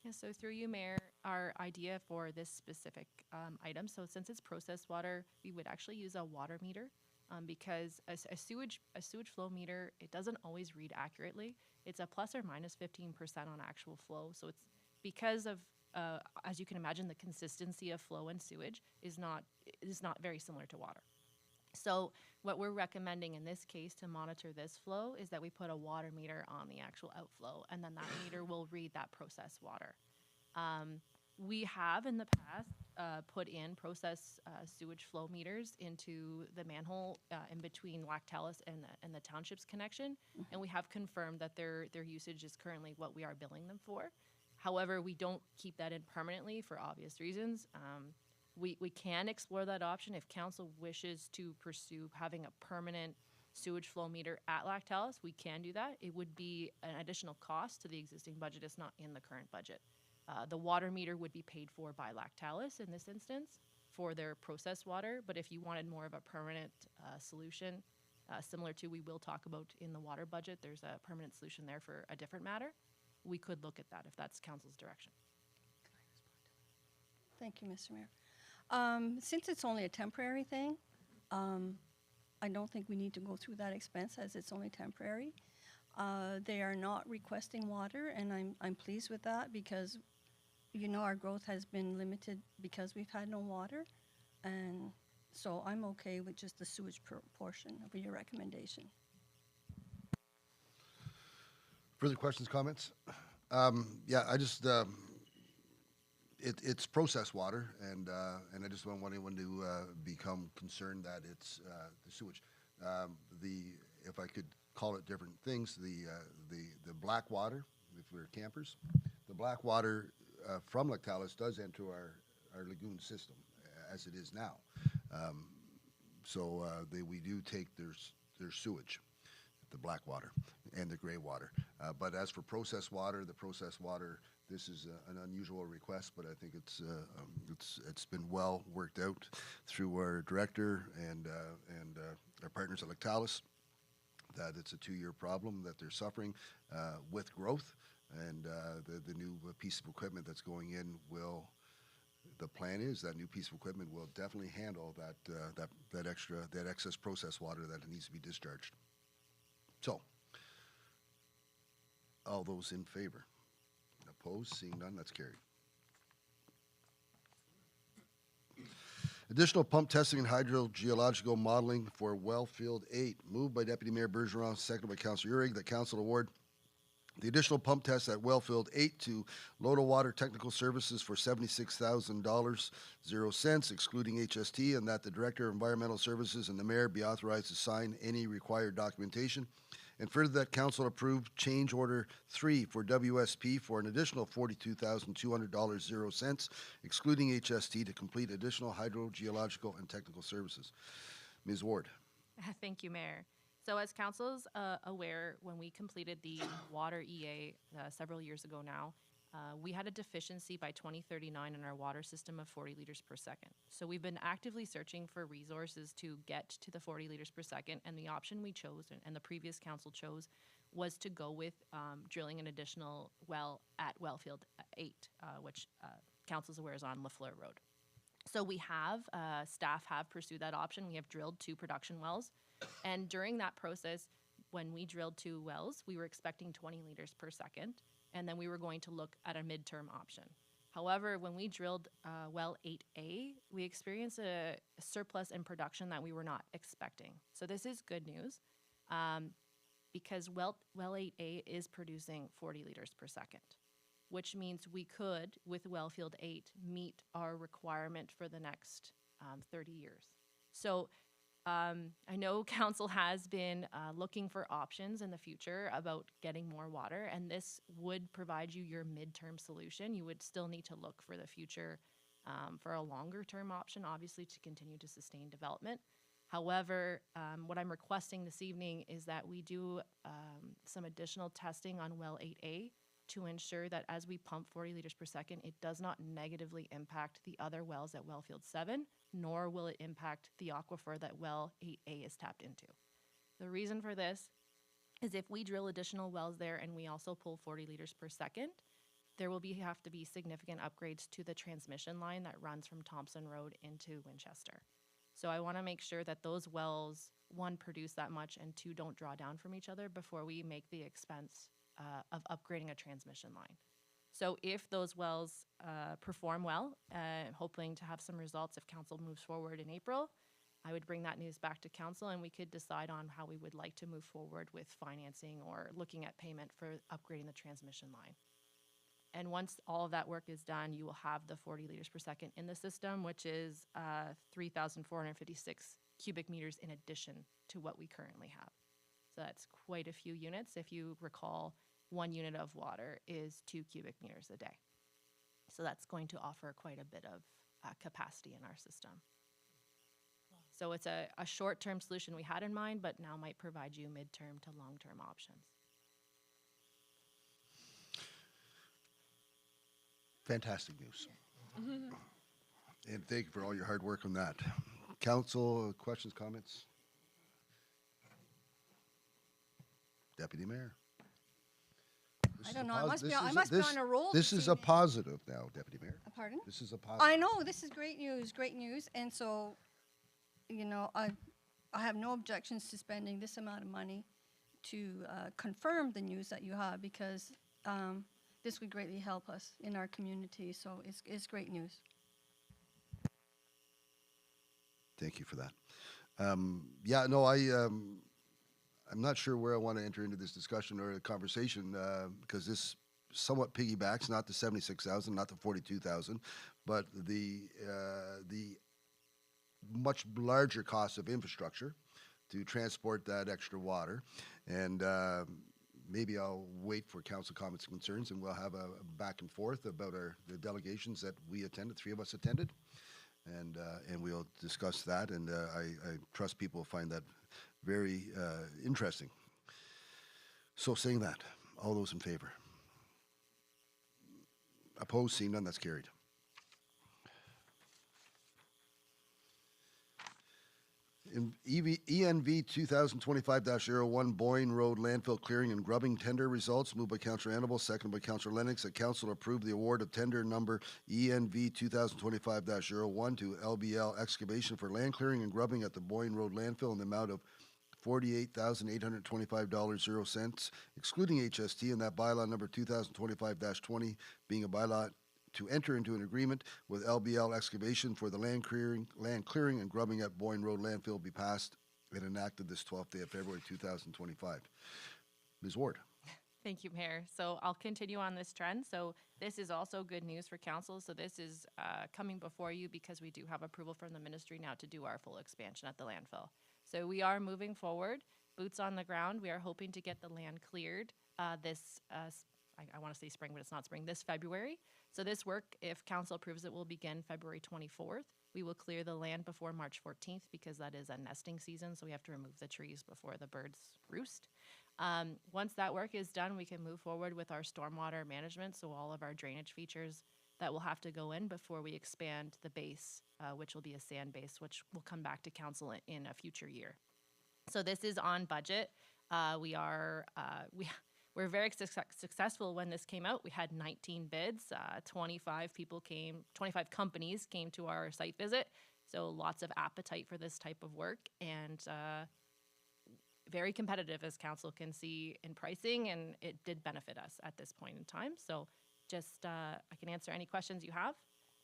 Yeah, so through you, Mayor, our idea for this specific item, so since it's processed water, we would actually use a water meter because a sewage flow meter, it doesn't always read accurately. It's a plus or minus 15% on actual flow. So it's because of, as you can imagine, the consistency of flow in sewage is not very similar to water. So what we're recommending in this case to monitor this flow is that we put a water meter on the actual outflow, and then that meter will read that processed water. We have in the past put in process sewage flow meters into the manhole in between Lactalis and the township's connection, and we have confirmed that their usage is currently what we are billing them for. However, we don't keep that in permanently for obvious reasons. We can explore that option if council wishes to pursue having a permanent sewage flow meter at Lactalis. We can do that. It would be an additional cost to the existing budget. It's not in the current budget. The water meter would be paid for by Lactalis in this instance for their processed water, but if you wanted more of a permanent solution, similar to we will talk about in the water budget, there's a permanent solution there for a different matter. We could look at that if that's council's direction. Thank you, Mr. Mayor. Since it's only a temporary thing, I don't think we need to go through that expense as it's only temporary. They are not requesting water, and I'm pleased with that because, you know, our growth has been limited because we've had no water. And so I'm okay with just the sewage portion of your recommendation. Further questions, comments? Yeah, I just, it's processed water, and I just don't want anyone to become concerned that it's the sewage. If I could call it different things, the black water, if we're campers, the black water from Lactalis does enter our lagoon system as it is now. We do take their sewage, the black water and the gray water. But as for processed water, this is an unusual request, but I think it's been well worked out through our director and our partners at Lactalis, that it's a 2-year problem that they're suffering with growth, and the new piece of equipment that's going in will. The plan is that new piece of equipment will definitely handle that excess processed water that it needs to be discharged. So, all those in favor? Opposed? Seeing none, that's carried. Additional pump testing and hydrogeological modeling for Wellfield 8. Moved by Deputy Mayor Bergeron, seconded by Councillor Uhrig, that Council award the additional pump test at Wellfield 8 to Loda Water Technical Services for $76,000, excluding HST, and that the Director of Environmental Services and the Mayor be authorized to sign any required documentation. And further, that Council approved change order 3 for WSP for an additional $42,200, excluding HST, to complete additional hydrogeological and technical services. Ms. Ward. Thank you, Mayor. So as council's aware, when we completed the water EA several years ago now, we had a deficiency by 2039 in our water system of 40 liters per second. So we've been actively searching for resources to get to the 40 liters per second, and the option we chose, and the previous council chose, was to go with drilling an additional well at Wellfield 8, which council's aware is on Lafleur Road. So we have, staff have pursued that option. We have drilled 2 production wells. And during that process, when we drilled 2 wells, we were expecting 20 liters per second, and then we were going to look at a midterm option. However, when we drilled well 8A, we experienced a surplus in production that we were not expecting. So this is good news, because well 8A is producing 40 liters per second, which means we could, with Wellfield 8, meet our requirement for the next 30 years. So I know council has been looking for options in the future about getting more water, and this would provide you your midterm solution. You would still need to look for the future for a longer term option, obviously, to continue to sustain development. However, what I'm requesting this evening is that we do some additional testing on well 8A to ensure that as we pump 40 liters per second, it does not negatively impact the other wells at Wellfield 7, nor will it impact the aquifer that well 8A is tapped into. The reason for this is if we drill additional wells there and we also pull 40 liters per second, there will have to be significant upgrades to the transmission line that runs from Thompson Road into Winchester. So I want to make sure that those wells, 1, produce that much, and 2, don't draw down from each other before we make the expense of upgrading a transmission line. So if those wells perform well, hoping to have some results if council moves forward in April, I would bring that news back to council and we could decide on how we would like to move forward with financing or looking at payment for upgrading the transmission line. And once all of that work is done, you will have the 40 liters per second in the system, which is 3,456 cubic meters in addition to what we currently have. So that's quite a few units. If you recall, 1 unit of water is 2 cubic meters a day. So that's going to offer quite a bit of capacity in our system. So it's a short-term solution we had in mind, but now might provide you midterm to long-term options. Fantastic news. And thank you for all your hard work on that. Council, questions, comments? Deputy Mayor. I don't know, I must be on a roll. This is a positive now, Deputy Mayor. Pardon? This is a positive. I know, this is great news. And so, you know, I have no objections to spending this amount of money to confirm the news that you have, because this would greatly help us in our community. So it's great news. Thank you for that. Yeah, no, I'm not sure where I want to enter into this discussion or the conversation, because this somewhat piggybacks, not the 76,000, not the 42,000, but the much larger cost of infrastructure to transport that extra water. And maybe I'll wait for council comments and concerns, and we'll have a back and forth about the delegations that we attended, 3 of us attended, and we'll discuss that, and I trust people will find that very interesting. So saying that, all those in favor? Opposed, seeing none, that's carried. In ENV 2025-01 Boyne Road landfill clearing and grubbing tender results, moved by Councillor Annable, seconded by Councillor Lennox, that council approve the award of tender number ENV 2025-01 to LBL Excavation for land clearing and grubbing at the Boyne Road landfill in the amount of $48,825.00, excluding HST, and that bylaw number 2025-20 being a bylaw to enter into an agreement with LBL Excavation for the land clearing and grubbing at Boyne Road landfill be passed and enacted this 12th day of February 2025. Ms. Ward. Thank you, Mayor. So I'll continue on this trend. So this is also good news for council. So this is coming before you because we do have approval from the ministry now to do our full expansion at the landfill. So we are moving forward, boots on the ground. We are hoping to get the land cleared this, I want to say spring, but it's not spring, this February. So this work, if council approves it, will begin February 24th. We will clear the land before March 14th because that is a nesting season, so we have to remove the trees before the birds roost. Once that work is done, we can move forward with our stormwater management, so all of our drainage features that will have to go in before we expand the base, which will be a sand base, which will come back to council in a future year. So this is on budget. We're very successful when this came out. We had 19 bids, 25 companies came to our site visit. So lots of appetite for this type of work, and very competitive, as council can see in pricing, and it did benefit us at this point in time. So just, I can answer any questions you have,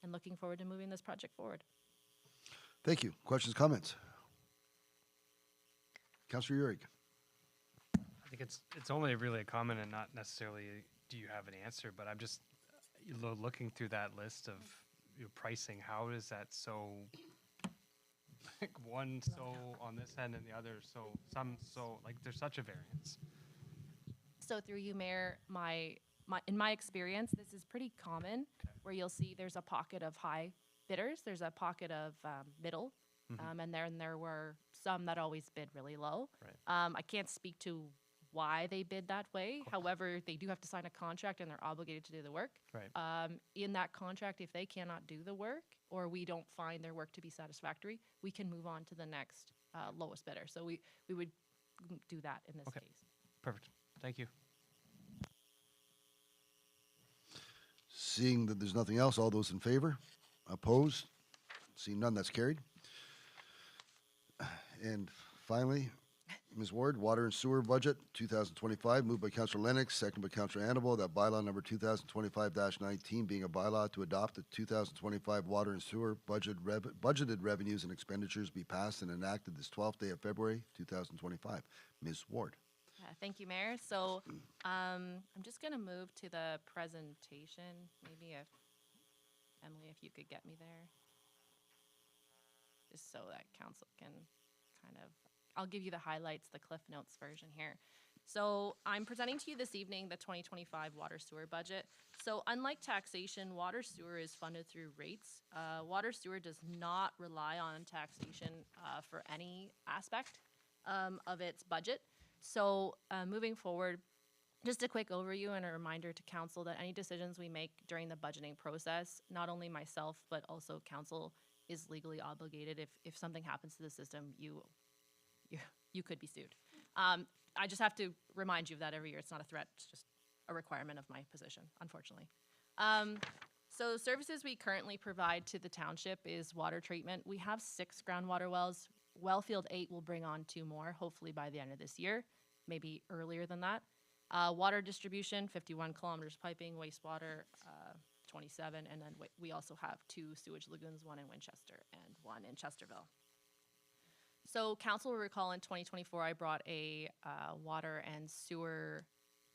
and looking forward to moving this project forward. Thank you. Questions, comments? Councillor Urick. I think it's only really a comment and not necessarily do you have an answer, but I'm just looking through that list of pricing. How is that so, like one so on this end and the other so like there's such a variance? So through you, Mayor, in my experience, this is pretty common, where you'll see there's a pocket of high bidders, there's a pocket of middle, and then there were some that always bid really low. Right. I can't speak to why they bid that way. However, they do have to sign a contract and they're obligated to do the work. Right. In that contract, if they cannot do the work or we don't find their work to be satisfactory, we can move on to the next lowest bidder. So we would do that in this case. Perfect. Thank you. Seeing that there's nothing else, all those in favor? Opposed? Seeing none, that's carried. And finally, Ms. Ward, Water and Sewer Budget 2025, moved by Councillor Lennox, second by Councillor Annable, that bylaw number 2025-19 being a bylaw to adopt the 2025 Water and Sewer budgeted revenues and expenditures be passed and enacted this 12th day of February 2025. Ms. Ward. Thank you, Mayor. So I'm just going to move to the presentation. Maybe if, Emily, if you could get me there. Just so that council can kind of, I'll give you the highlights, the Cliff Notes version here. So I'm presenting to you this evening the 2025 water sewer budget. So unlike taxation, water sewer is funded through rates. Water sewer does not rely on taxation for any aspect of its budget. So moving forward, just a quick overview and a reminder to council that any decisions we make during the budgeting process, not only myself, but also council is legally obligated. If something happens to the system, you could be sued. I just have to remind you of that every year. It's not a threat, it's just a requirement of my position, unfortunately. So services we currently provide to the township is water treatment. We have 6 groundwater wells. Wellfield 8 will bring on 2 more, hopefully by the end of this year, maybe earlier than that. Water distribution, 51 kilometers piping, wastewater, 27, and then we also have 2 sewage lagoons, 1 in Winchester and 1 in Chesterville. So council will recall in 2024, I brought a water and sewer,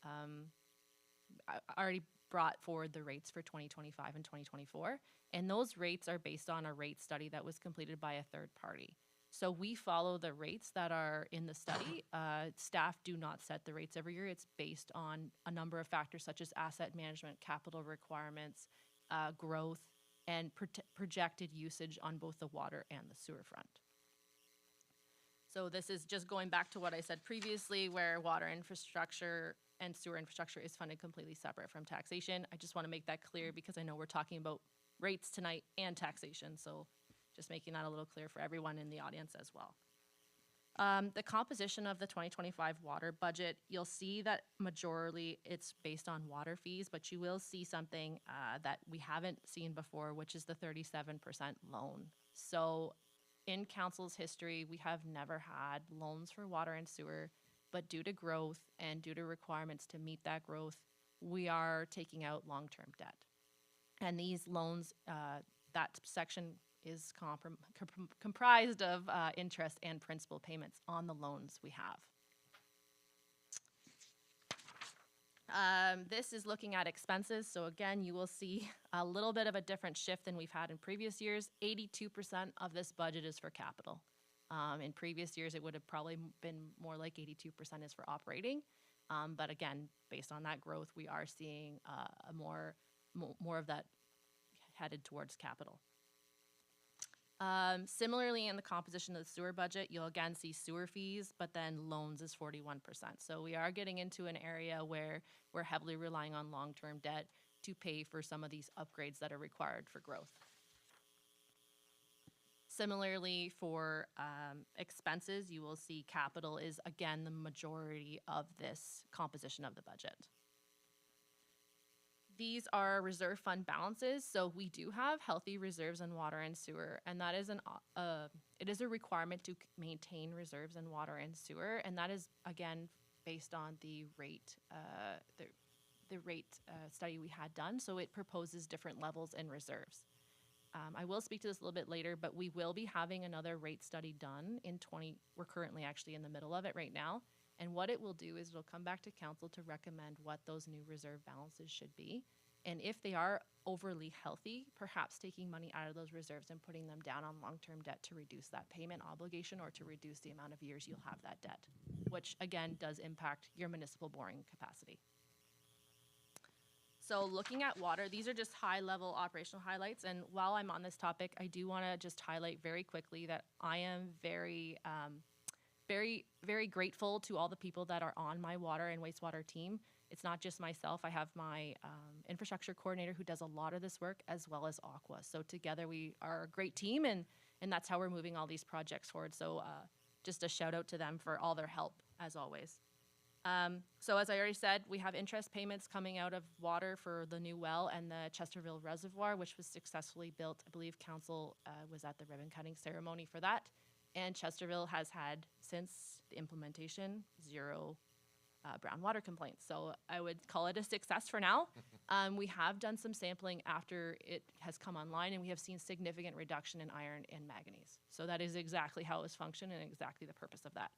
I already brought forward the rates for 2025 and 2024, and those rates are based on a rate study that was completed by a third party. So we follow the rates that are in the study. Staff do not set the rates every year. It's based on a number of factors such as asset management, capital requirements, growth, and projected usage on both the water and the sewer front. So this is just going back to what I said previously, where water infrastructure and sewer infrastructure is funded completely separate from taxation. I just want to make that clear because I know we're talking about rates tonight and taxation, so just making that a little clear for everyone in the audience as well. The composition of the 2025 water budget, you'll see that majorly it's based on water fees, but you will see something that we haven't seen before, which is the 37% loan. So in council's history, we have never had loans for water and sewer, but due to growth and due to requirements to meet that growth, we are taking out long-term debt. And these loans, that section is comprised of interest and principal payments on the loans we have. This is looking at expenses. So again, you will see a little bit of a different shift than we've had in previous years. 82% of this budget is for capital. In previous years, it would have probably been more like 82% is for operating. But again, based on that growth, we are seeing more of that headed towards capital. Similarly, in the composition of the sewer budget, you'll again see sewer fees, but then loans is 41%. So we are getting into an area where we're heavily relying on long-term debt to pay for some of these upgrades that are required for growth. Similarly, for expenses, you will see capital is again the majority of this composition of the budget. These are reserve fund balances, so we do have healthy reserves in water and sewer, and that is it is a requirement to maintain reserves in water and sewer, and that is again based on the rate study we had done. So it proposes different levels in reserves. I will speak to this a little bit later, but we will be having another rate study done in we're currently actually in the middle of it right now. And what it will do is it'll come back to council to recommend what those new reserve balances should be. And if they are overly healthy, perhaps taking money out of those reserves and putting them down on long-term debt to reduce that payment obligation or to reduce the amount of years you'll have that debt, which again does impact your municipal borrowing capacity. So looking at water, these are just high-level operational highlights. And while I'm on this topic, I do want to just highlight very quickly that I am very grateful to all the people that are on my water and wastewater team. It's not just myself. I have my infrastructure coordinator who does a lot of this work, as well as Aqua. So together we are a great team, and that's how we're moving all these projects forward. So just a shout out to them for all their help, as always. So as I already said, we have interest payments coming out of water for the new well and the Chesterville Reservoir, which was successfully built. I believe council was at the ribbon cutting ceremony for that. And Chesterville has had, since the implementation, 0 brown water complaints. So I would call it a success for now. We have done some sampling after it has come online, and we have seen significant reduction in iron and manganese. So that is exactly how it's functioned and exactly the purpose of that.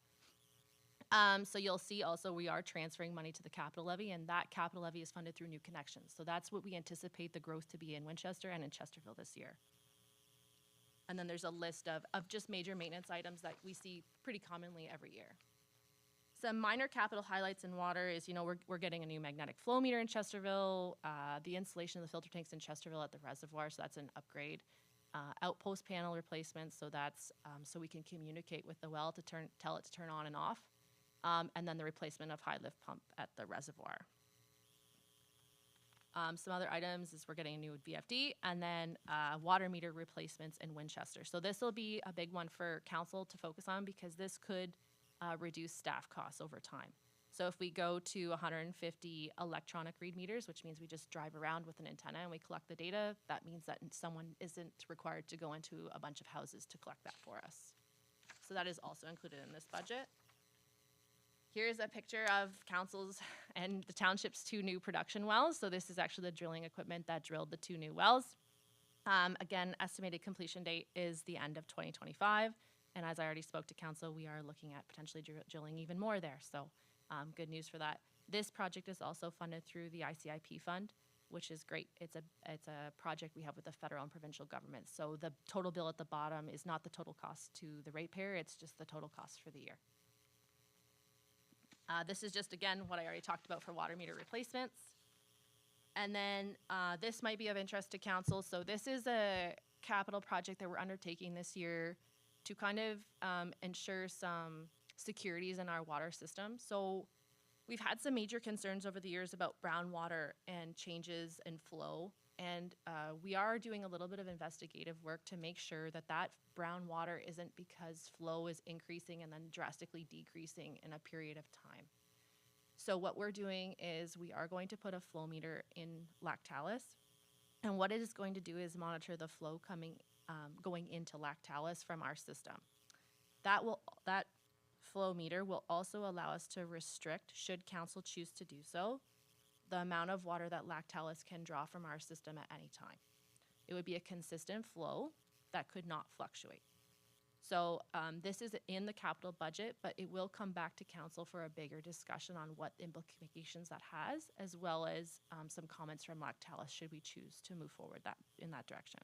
So you'll see also we are transferring money to the capital levy, and that capital levy is funded through new connections. So that's what we anticipate the growth to be in Winchester and in Chesterville this year. And then there's a list of just major maintenance items that we see pretty commonly every year. Some minor capital highlights in water is, we're getting a new magnetic flow meter in Chesterville, the installation of the filter tanks in Chesterville at the reservoir, so that's an upgrade. Outpost panel replacements, so that's so we can communicate with the well to tell it to turn on and off. And then the replacement of high lift pump at the reservoir. Some other items is we're getting a new VFD, and then water meter replacements in Winchester. So this will be a big one for council to focus on because this could reduce staff costs over time. So if we go to 150 electronic read meters, which means we just drive around with an antenna and we collect the data, that means that someone isn't required to go into a bunch of houses to collect that for us. So that is also included in this budget. Here's a picture of council's and the township's 2 new production wells. So this is actually the drilling equipment that drilled the 2 new wells. Again, estimated completion date is the end of 2025. And as I already spoke to council, we are looking at potentially drilling even more there. So good news for that. This project is also funded through the ICIP fund. which is great. It's a project we have with the federal and provincial governments. So the total bill at the bottom is not the total cost to the ratepayer, it's just the total cost for the year. This is just, again, what I already talked about for water meter replacements. And then this might be of interest to council. So this is a capital project that we're undertaking this year to kind of ensure some securities in our water system. So we've had some major concerns over the years about brown water and changes in flow. And we are doing a little bit of investigative work to make sure that that brown water isn't because flow is increasing and then drastically decreasing in a period of time. So what we're doing is we are going to put a flow meter in Lactalis. And what it is going to do is monitor the flow going into Lactalis from our system. That flow meter will also allow us to restrict, should council choose to do so, the amount of water that Lactalis can draw from our system at any time. It would be a consistent flow that could not fluctuate. So this is in the capital budget, but it will come back to council for a bigger discussion on what implications that has, as well as some comments from Lactalis should we choose to move forward in that direction.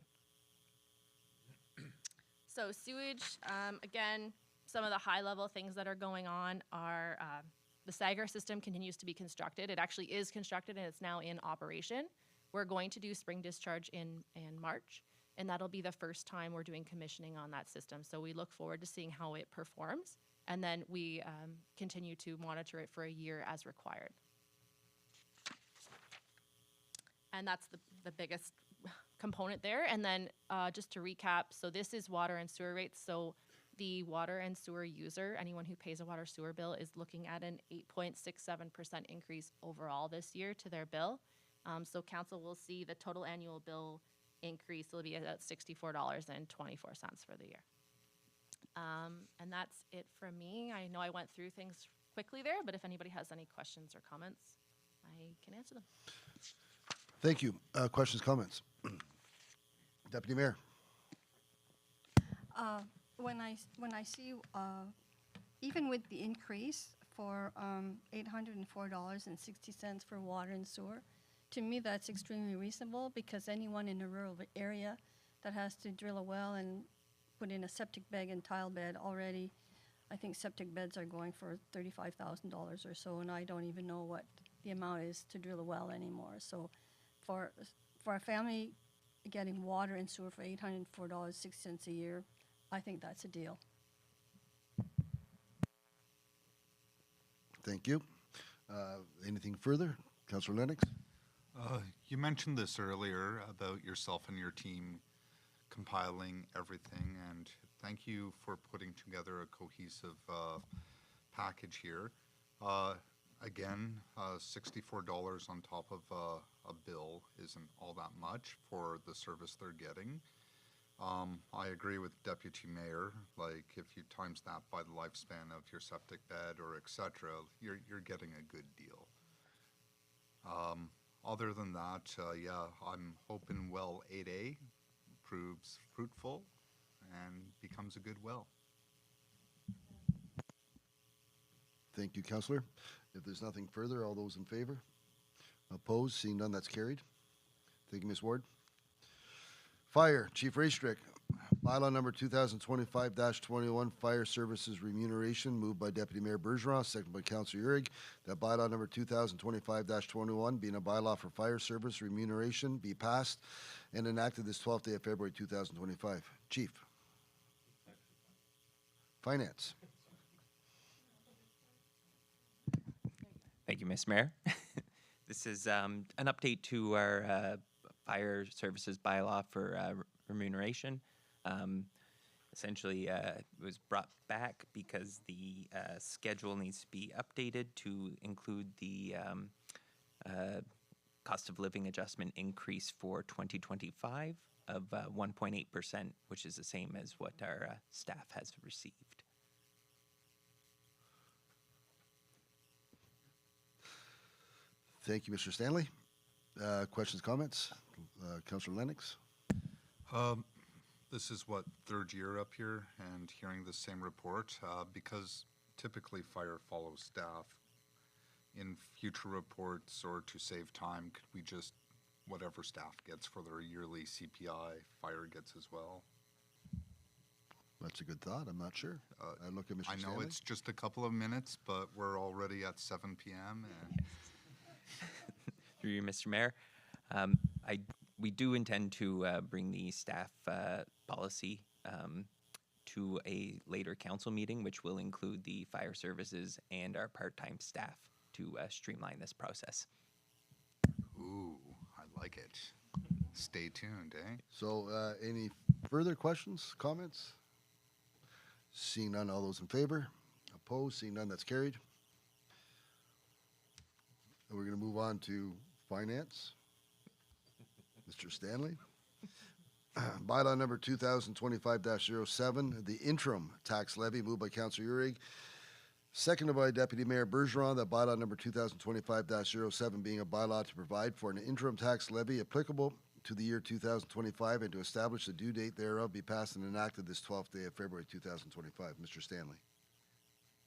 So sewage, again, some of the high-level things that are going on are the Sagar system continues to be constructed. It actually is constructed and it's now in operation. We're going to do spring discharge in March, and that'll be the first time we're doing commissioning on that system. So we look forward to seeing how it performs, and then we continue to monitor it for a year as required. And that's the biggest component there. And then just to recap, so this is water and sewer rates. So the water and sewer user, anyone who pays a water sewer bill, is looking at an 8.67% increase overall this year to their bill. So council will see the total annual bill increase will be at $64.24 for the year. And that's it from me. I know I went through things quickly there, but if anybody has any questions or comments, I can answer them. Thank you. Questions, comments? Deputy Mayor. When I see, even with the increase for $804.60 for water and sewer, to me that's extremely reasonable, because anyone in a rural area that has to drill a well and put in a septic bed and tile bed already, I think septic beds are going for $35,000 or so, and I don't even know what the amount is to drill a well anymore. So for a family getting water and sewer for $804.06 a year, I think that's a deal. Thank you. Anything further? Councillor Lennox? You mentioned this earlier about yourself and your team compiling everything, and thank you for putting together a cohesive package here. Again, $64 on top of a bill isn't all that much for the service they're getting. I agree with Deputy Mayor, like if you times that by the lifespan of your septic bed or et cetera, you're getting a good deal. Other than that, yeah, I'm hoping well 8A proves fruitful and becomes a good well. Thank you, Councillor. If there's nothing further, all those in favor? Opposed? Seeing none, that's carried. Thank you, Ms. Ward. Fire, Chief Raystrick. Bylaw number 2025-21, Fire Services Remuneration, moved by Deputy Mayor Bergeron, second by Councillor Uhrig, that bylaw number 2025-21, being a bylaw for fire service remuneration, be passed and enacted this 12th day of February 2025. Chief. Finance. Thank you, Ms. Mayor. This is an update to our fire services bylaw for remuneration. Essentially, it was brought back because the schedule needs to be updated to include the cost of living adjustment increase for 2025 of 1.8%, which is the same as what our staff has received. Thank you, Mr. Stanley. Questions, comments? Councillor Lennox. This is what, third year up here and hearing the same report, because typically fire follows staff. In future reports or to save time, could we just whatever staff gets for their yearly CPI, fire gets as well. That's a good thought. I'm not sure. I look at Mr. I know Stanley. it's just a couple of minutes, but we're already at 7 p.m. and Through you, Mr. Mayor. We do intend to bring the staff policy to a later council meeting, which will include the fire services and our part-time staff to streamline this process. ooh, I like it. Stay tuned, eh? So, any further questions, comments? Seeing none, all those in favor? Opposed? Seeing none, that's carried. And we're going to move on to finance. Mr. Stanley. Bylaw number 2025-07, the interim tax levy, moved by Councillor Urick, seconded by Deputy Mayor Bergeron, that bylaw number 2025-07 being a bylaw to provide for an interim tax levy applicable to the year 2025 and to establish the due date thereof, be passed and enacted this 12th day of February 2025. Mr. Stanley.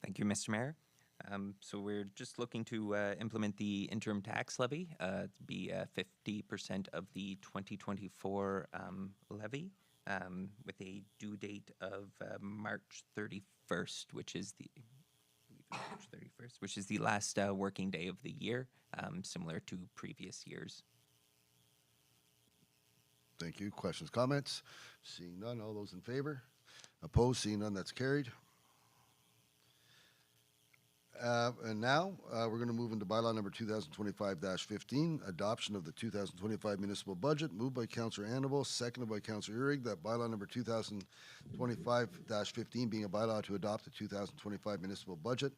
Thank you, Mr. Mayor. So we're just looking to implement the interim tax levy to be 50% of the 2024 levy with a due date of March 31st, which is the March 31st, which is the last working day of the year, similar to previous years. Thank you. Questions, comments? Seeing none, all those in favor? Opposed? Seeing none, that's carried. And now, we're going to move into bylaw number 2025-15, adoption of the 2025 municipal budget, moved by Councillor Annable, seconded by Councillor Urick, that bylaw number 2025-15 being a bylaw to adopt the 2025 municipal budget,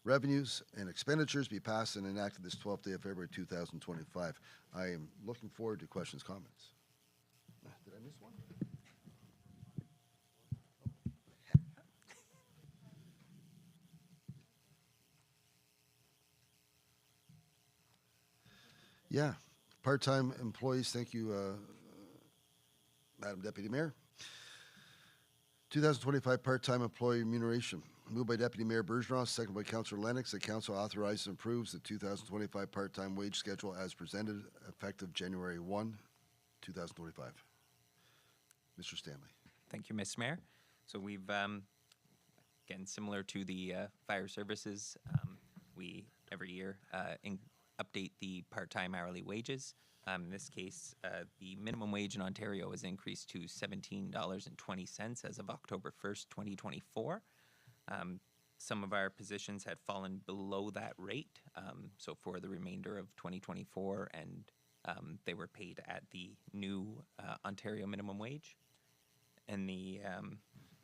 revenues and expenditures be passed and enacted this 12th day of February 2025. I am looking forward to questions, comments. Did I miss one? Yeah, part-time employees, thank you, Madam Deputy Mayor. 2025 part-time employee remuneration, moved by Deputy Mayor Bergeron, seconded by Councillor Lennox, that council authorizes and approves the 2025 part-time wage schedule as presented, effective January 1, 2025. Mr. Stanley. Thank you, Mr. Mayor. So we've, again, similar to the fire services, we every year update the part-time hourly wages. In this case, the minimum wage in Ontario has increased to $17.20 as of October 1st, 2024. Some of our positions had fallen below that rate, so for the remainder of 2024, and they were paid at the new Ontario minimum wage. And the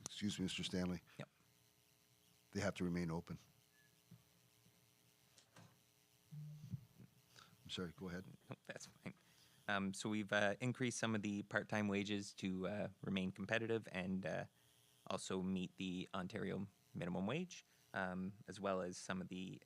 Excuse me, Mr. Stanley. Yep. They have to remain open. I'm sorry, go ahead. No, that's fine. So we've increased some of the part-time wages to remain competitive and also meet the Ontario minimum wage, as well as some of the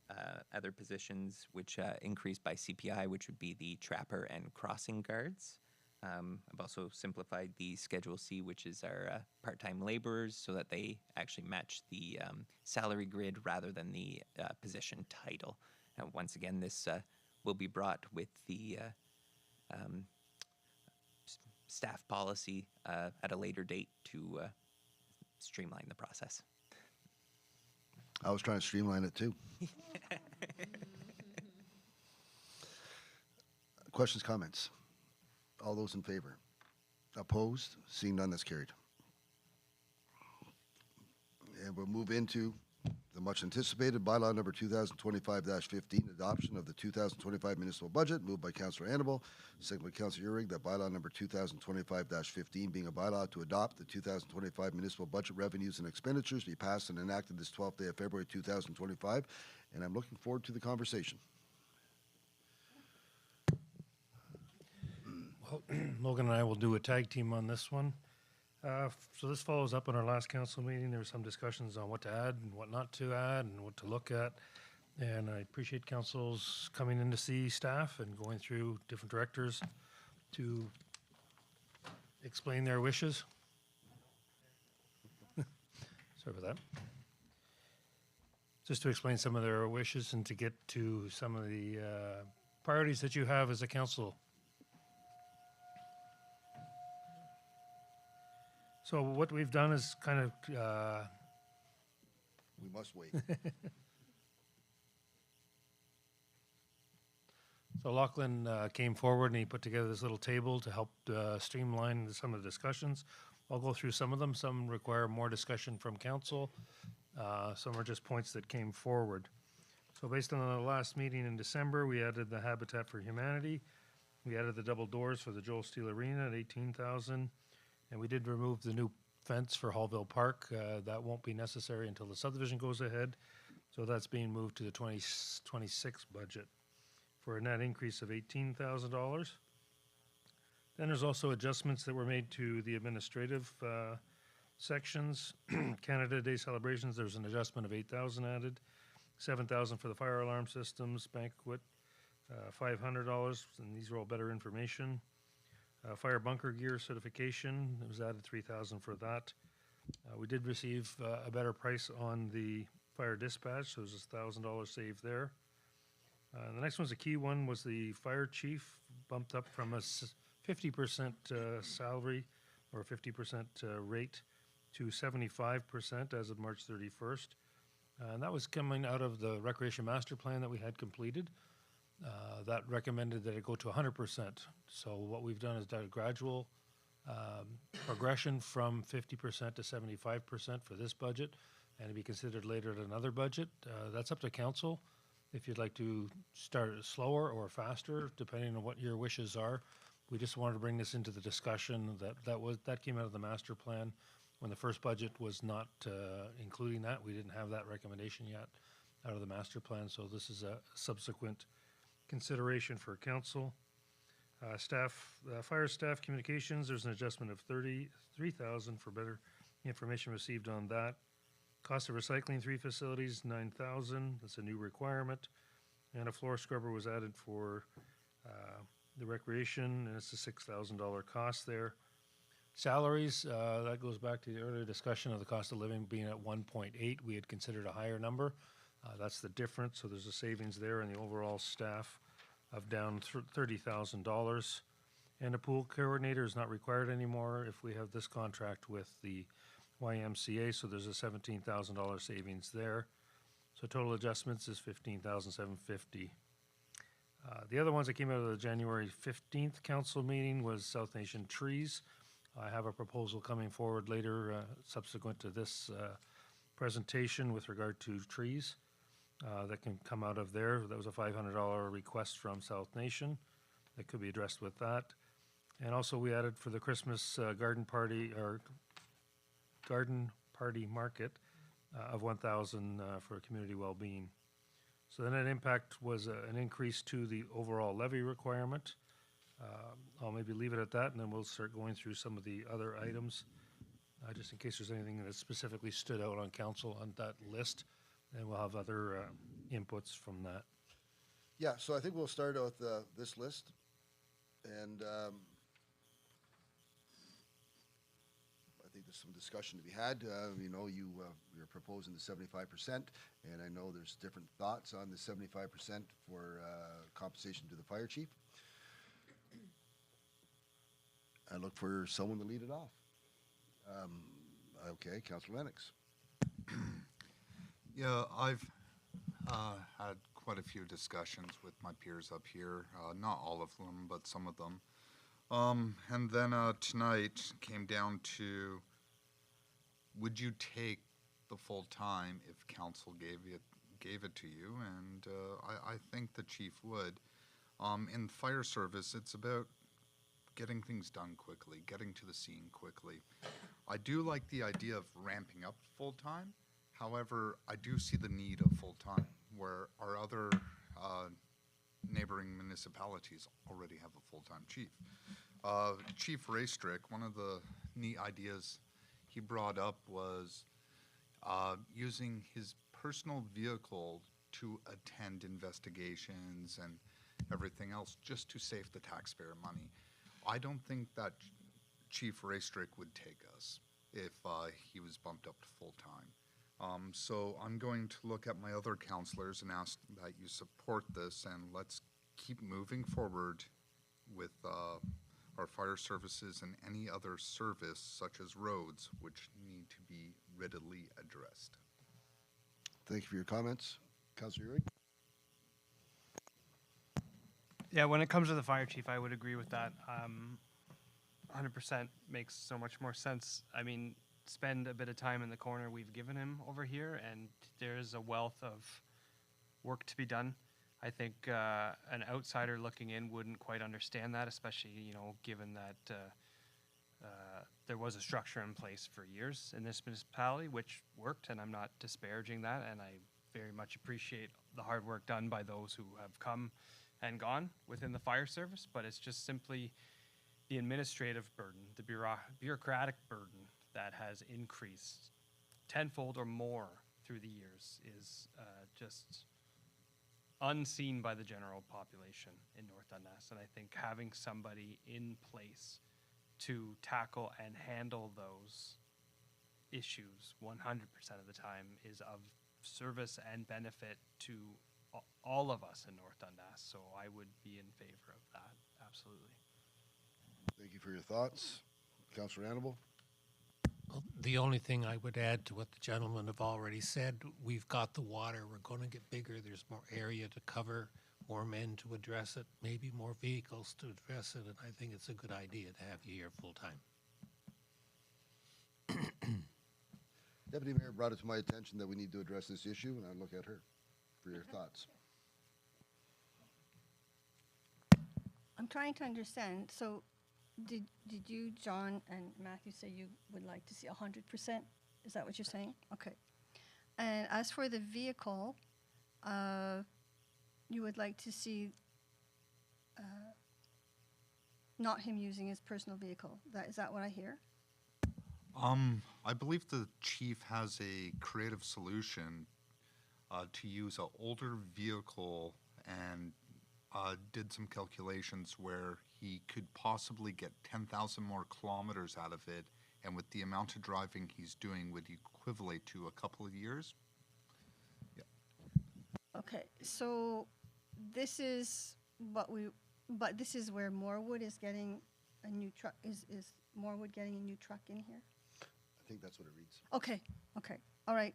other positions which increased by CPI, which would be the trapper and crossing guards. I've also simplified the Schedule C, which is our part-time laborers, so that they actually match the salary grid rather than the position title. And once again, this will be brought with the staff policy at a later date to streamline the process. I was trying to streamline it too. Questions, comments? All those in favor? Opposed? Seeing none, that's carried. And we'll move into the much anticipated bylaw number 2025-15, adoption of the 2025 municipal budget, moved by Councillor Annable, seconded by Councillor Urick, that bylaw number 2025-15 being a bylaw to adopt the 2025 municipal budget revenues and expenditures be passed and enacted this 12th day of February 2025. And I'm looking forward to the conversation. Well, Logan and I will do a tag team on this one. So this follows up on our last council meeting. There were some discussions on what to add and what not to add and what to look at. And I appreciate councils coming in to see staff and going through different directors to explain their wishes. Sorry about that. Just to explain some of their wishes and to get to some of the priorities that you have as a council So what we've done is kind of, We must wait. so Lachlan came forward and he put together this little table to help streamline some of the discussions. I'll go through some of them. Some require more discussion from council. Some are just points that came forward. So based on the last meeting in December, we added the Habitat for Humanity. We added the double doors for the Joel Steele Arena at 18,000. And we did remove the new fence for Hallville Park. That won't be necessary until the subdivision goes ahead. So that's being moved to the 2026 budget for a net increase of $18,000. Then there's also adjustments that were made to the administrative sections. Canada Day celebrations, there's an adjustment of 8,000 added, 7,000 for the fire alarm systems, banquet, $500, and these are all better information. Fire bunker gear certification, it was added 3,000 for that. We did receive a better price on the fire dispatch, so there's a $1,000 save there. The next one's a key one, was the fire chief bumped up from a 50% salary or 50% rate to 75% as of March 31st. And that was coming out of the recreation master plan that we had completed. That recommended that it go to 100%. So what we've done is done a gradual progression from 50% to 75% for this budget, and to be considered later at another budget. That's up to council. If you'd like to start slower or faster, depending on what your wishes are. We just wanted to bring this into the discussion that came out of the master plan. When the first budget was not including that, we didn't have that recommendation yet out of the master plan. So this is a subsequent consideration for council. Fire staff communications, there's an adjustment of 33,000 for better information received on that. Cost of recycling 3 facilities, 9,000. That's a new requirement. And a floor scrubber was added for the recreation, and it's a $6,000 cost there. Salaries, that goes back to the earlier discussion of the cost of living being at 1.8. We had considered a higher number. That's the difference. So there's a savings there in the overall staff of down $30,000. And a pool coordinator is not required anymore if we have this contract with the YMCA. So there's a $17,000 savings there. So total adjustments is $15,750. The other ones that came out of the January 15th council meeting was South Nation trees. I have a proposal coming forward later, subsequent to this presentation with regard to trees that can come out of there. That was a $500 request from South Nation that could be addressed with that. And also we added for the Christmas garden party market of 1,000 for community well-being. So the net impact was an increase to the overall levy requirement. I'll maybe leave it at that, and then we'll start going through some of the other items, just in case there's anything that specifically stood out on council on that list, and we'll have other inputs from that. Yeah, so I think we'll start out with this list, and I think there's some discussion to be had. You're proposing the 75%, and I know there's different thoughts on the 75% for compensation to the fire chief. I look for someone to lead it off. Okay, Councillor Lennox. Yeah, I've had quite a few discussions with my peers up here, not all of them, but some of them. And then tonight came down to, would you take the full time if council gave it to you? And I think the chief would. In fire service, it's about getting things done quickly, getting to the scene quickly. I do like the idea of ramping up full time. However, I do see the need of full time where our other neighboring municipalities already have a full-time chief. Chief Raystrick, one of the neat ideas he brought up was using his personal vehicle to attend investigations and everything else just to save the taxpayer money. I don't think that Chief Raystrick would take us if he was bumped up to full-time. So I'm going to look at my other counselors and ask that you support this, and let's keep moving forward with our fire services and any other service such as roads which need to be readily addressed. Thank you for your comments. Councillor Urick? Yeah, when it comes to the fire chief, I would agree with that. 100% makes so much more sense. I mean, spend a bit of time in the corner we've given him over here, and there's a wealth of work to be done. I think an outsider looking in wouldn't quite understand that, especially, you know, given that there was a structure in place for years in this municipality, which worked, and I'm not disparaging that, and I very much appreciate the hard work done by those who have come and gone within the fire service, but it's just simply the administrative burden, the bureaucratic burden that has increased tenfold or more through the years is just unseen by the general population in North Dundas. And I think having somebody in place to tackle and handle those issues 100% of the time is of service and benefit to all of us in North Dundas. So I would be in favor of that, absolutely. Thank you for your thoughts. Councillor Annable? Well, the only thing I would add to what the gentlemen have already said, we've got the water, we're going to get bigger, there's more area to cover, more men to address it, maybe more vehicles to address it, and I think it's a good idea to have you here full-time. Deputy Mayor brought it to my attention that we need to address this issue, and I look at her for your thoughts. I'm trying to understand. So, did you, John and Matthew, say you would like to see 100%? Is that what you're saying? Okay. And as for the vehicle, you would like to see not him using his personal vehicle. Is that what I hear? I believe the chief has a creative solution to use an older vehicle, and did some calculations where he could possibly get 10,000 more kilometers out of it, and with the amount of driving he's doing would equivalent to a couple of years. Yeah. Okay, so this is but this is where Morwood is getting a new truck. Is Morwood getting a new truck in here? I think that's what it reads. Okay, all right.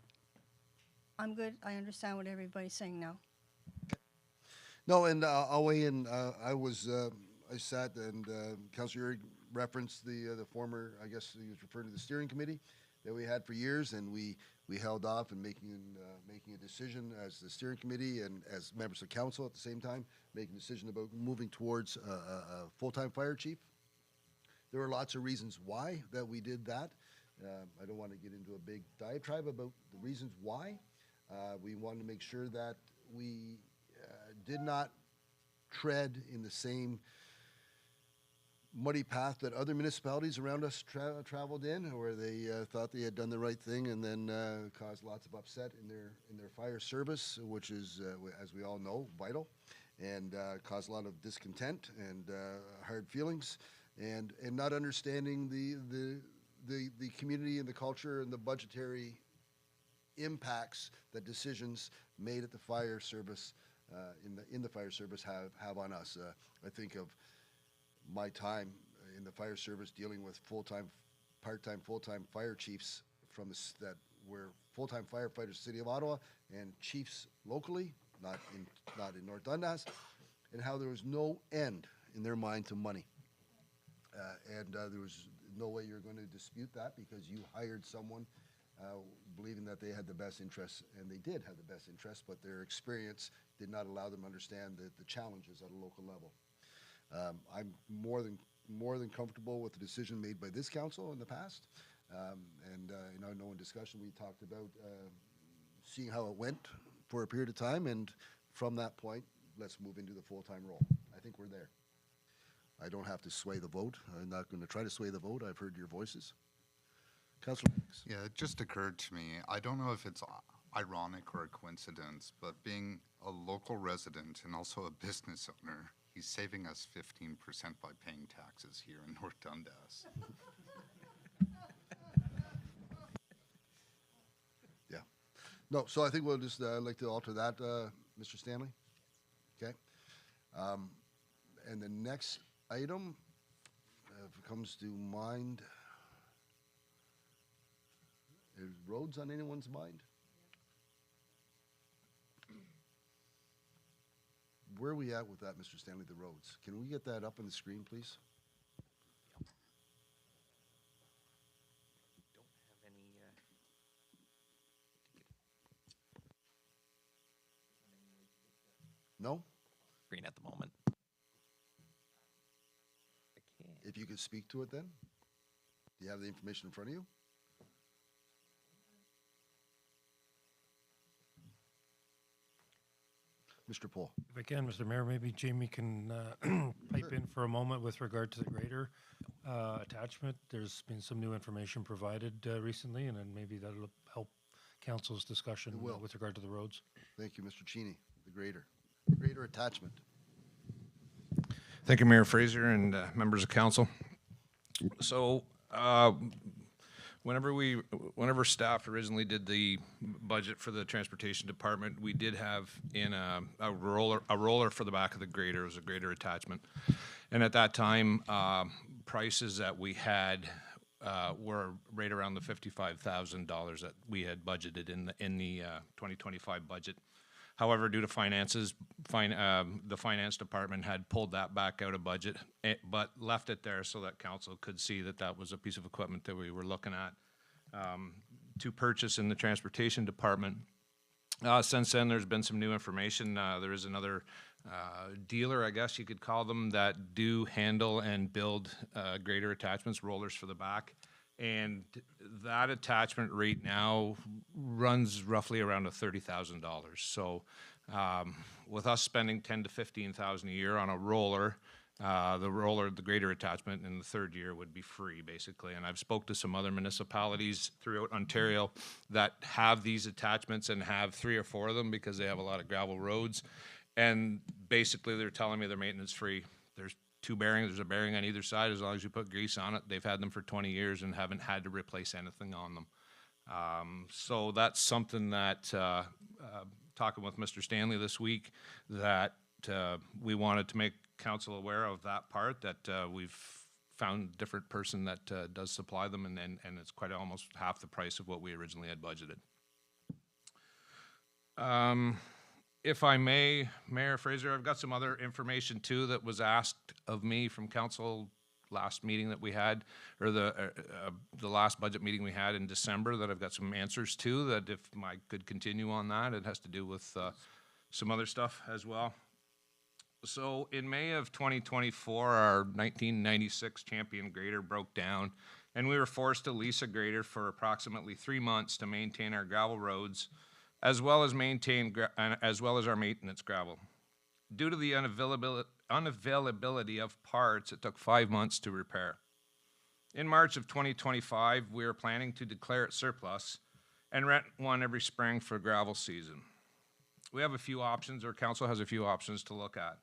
I'm good. I understand what everybody's saying now. No, and I'll weigh in. I sat and Councillor Urick referenced the former, I guess he was referring to the steering committee that we had for years, and we held off in making a decision as the steering committee and as members of council at the same time, making a decision about moving towards a full-time fire chief. There were lots of reasons why that we did that. I don't want to get into a big diatribe about the reasons why. We wanted to make sure that we did not tread in the same muddy path that other municipalities around us traveled in, where they thought they had done the right thing and then caused lots of upset in their fire service, which is, as we all know, vital, and caused a lot of discontent and hard feelings, and not understanding the community and the culture and the budgetary impacts that decisions made at the fire service in the fire service have on us. I think of my time in the fire service dealing with full-time, part-time, full-time fire chiefs that were full-time firefighters in the city of Ottawa and chiefs locally, not in North Dundas, and how there was no end in their mind to money. And there was no way you're going to dispute that because you hired someone believing that they had the best interests, and they did have the best interests, but their experience did not allow them to understand the challenges at a local level. I'm more than comfortable with the decision made by this council in the past, and I know in discussion we talked about seeing how it went for a period of time, and from that point, let's move into the full-time role. I think we're there. I don't have to sway the vote. I'm not going to try to sway the vote. I've heard your voices. Councillor Hicks. Yeah, it just occurred to me. I don't know if it's ironic or a coincidence, but being a local resident and also a business owner, he's saving us 15% by paying taxes here in North Dundas. Yeah. No, so I think we'll just like to alter that, Mr. Stanley. Okay. And the next item comes to mind. Is roads on anyone's mind? Where are we at with that, Mr. Stanley, the roads? Can we get that up on the screen, please? Don't have any, No? green at the moment. If you could speak to it then? Do you have the information in front of you? Mr. Paul. If I can, Mr. Mayor, maybe Jamie can pipe in for a moment with regard to the grader attachment. There's been some new information provided recently, and then maybe that'll help council's discussion It will. with regard to the roads. Thank you, Mr. Cheney, the grader attachment. Thank you, Mayor Fraser and members of council. So, whenever staff originally did the budget for the transportation department, we did have in a roller for the back of the grader. It was a grader attachment, and at that time, prices that we had were right around the $55,000 that we had budgeted in the 2025 budget. However, due to finances, the finance department had pulled that back out of budget, but left it there so that council could see that that was a piece of equipment that we were looking at to purchase in the transportation department. Since then, there's been some new information. There is another dealer, I guess you could call them, that do handle and build grader attachments, rollers for the back. And that attachment rate now runs roughly around $30,000. So with us spending $10,000 to $15,000 a year on a roller, the grader attachment in the third year would be free, basically. And I've spoke to some other municipalities throughout Ontario that have these attachments and have 3 or 4 of them because they have a lot of gravel roads. And basically, they're telling me they're maintenance free. There's 2 bearings. There's a bearing on either side. As long as you put grease on it, they've had them for 20 years and haven't had to replace anything on them. So that's something that, talking with Mr. Stanley this week, that we wanted to make council aware of that part, that we've found a different person that does supply them, and it's quite almost half the price of what we originally had budgeted. If I may, Mayor Fraser, I've got some other information too that was asked of me from council last meeting that we had, or the last budget meeting we had in December, that I've got some answers to, that if I could continue on that, it has to do with some other stuff as well. So in May of 2024, our 1996 Champion grader broke down, and we were forced to lease a grader for approximately 3 months to maintain our gravel roads, as well as our maintenance gravel. Due to the unavailability of parts, it took 5 months to repair. In March of 2025, we are planning to declare it surplus and rent one every spring for gravel season. We have a few options, or council has a few options to look at.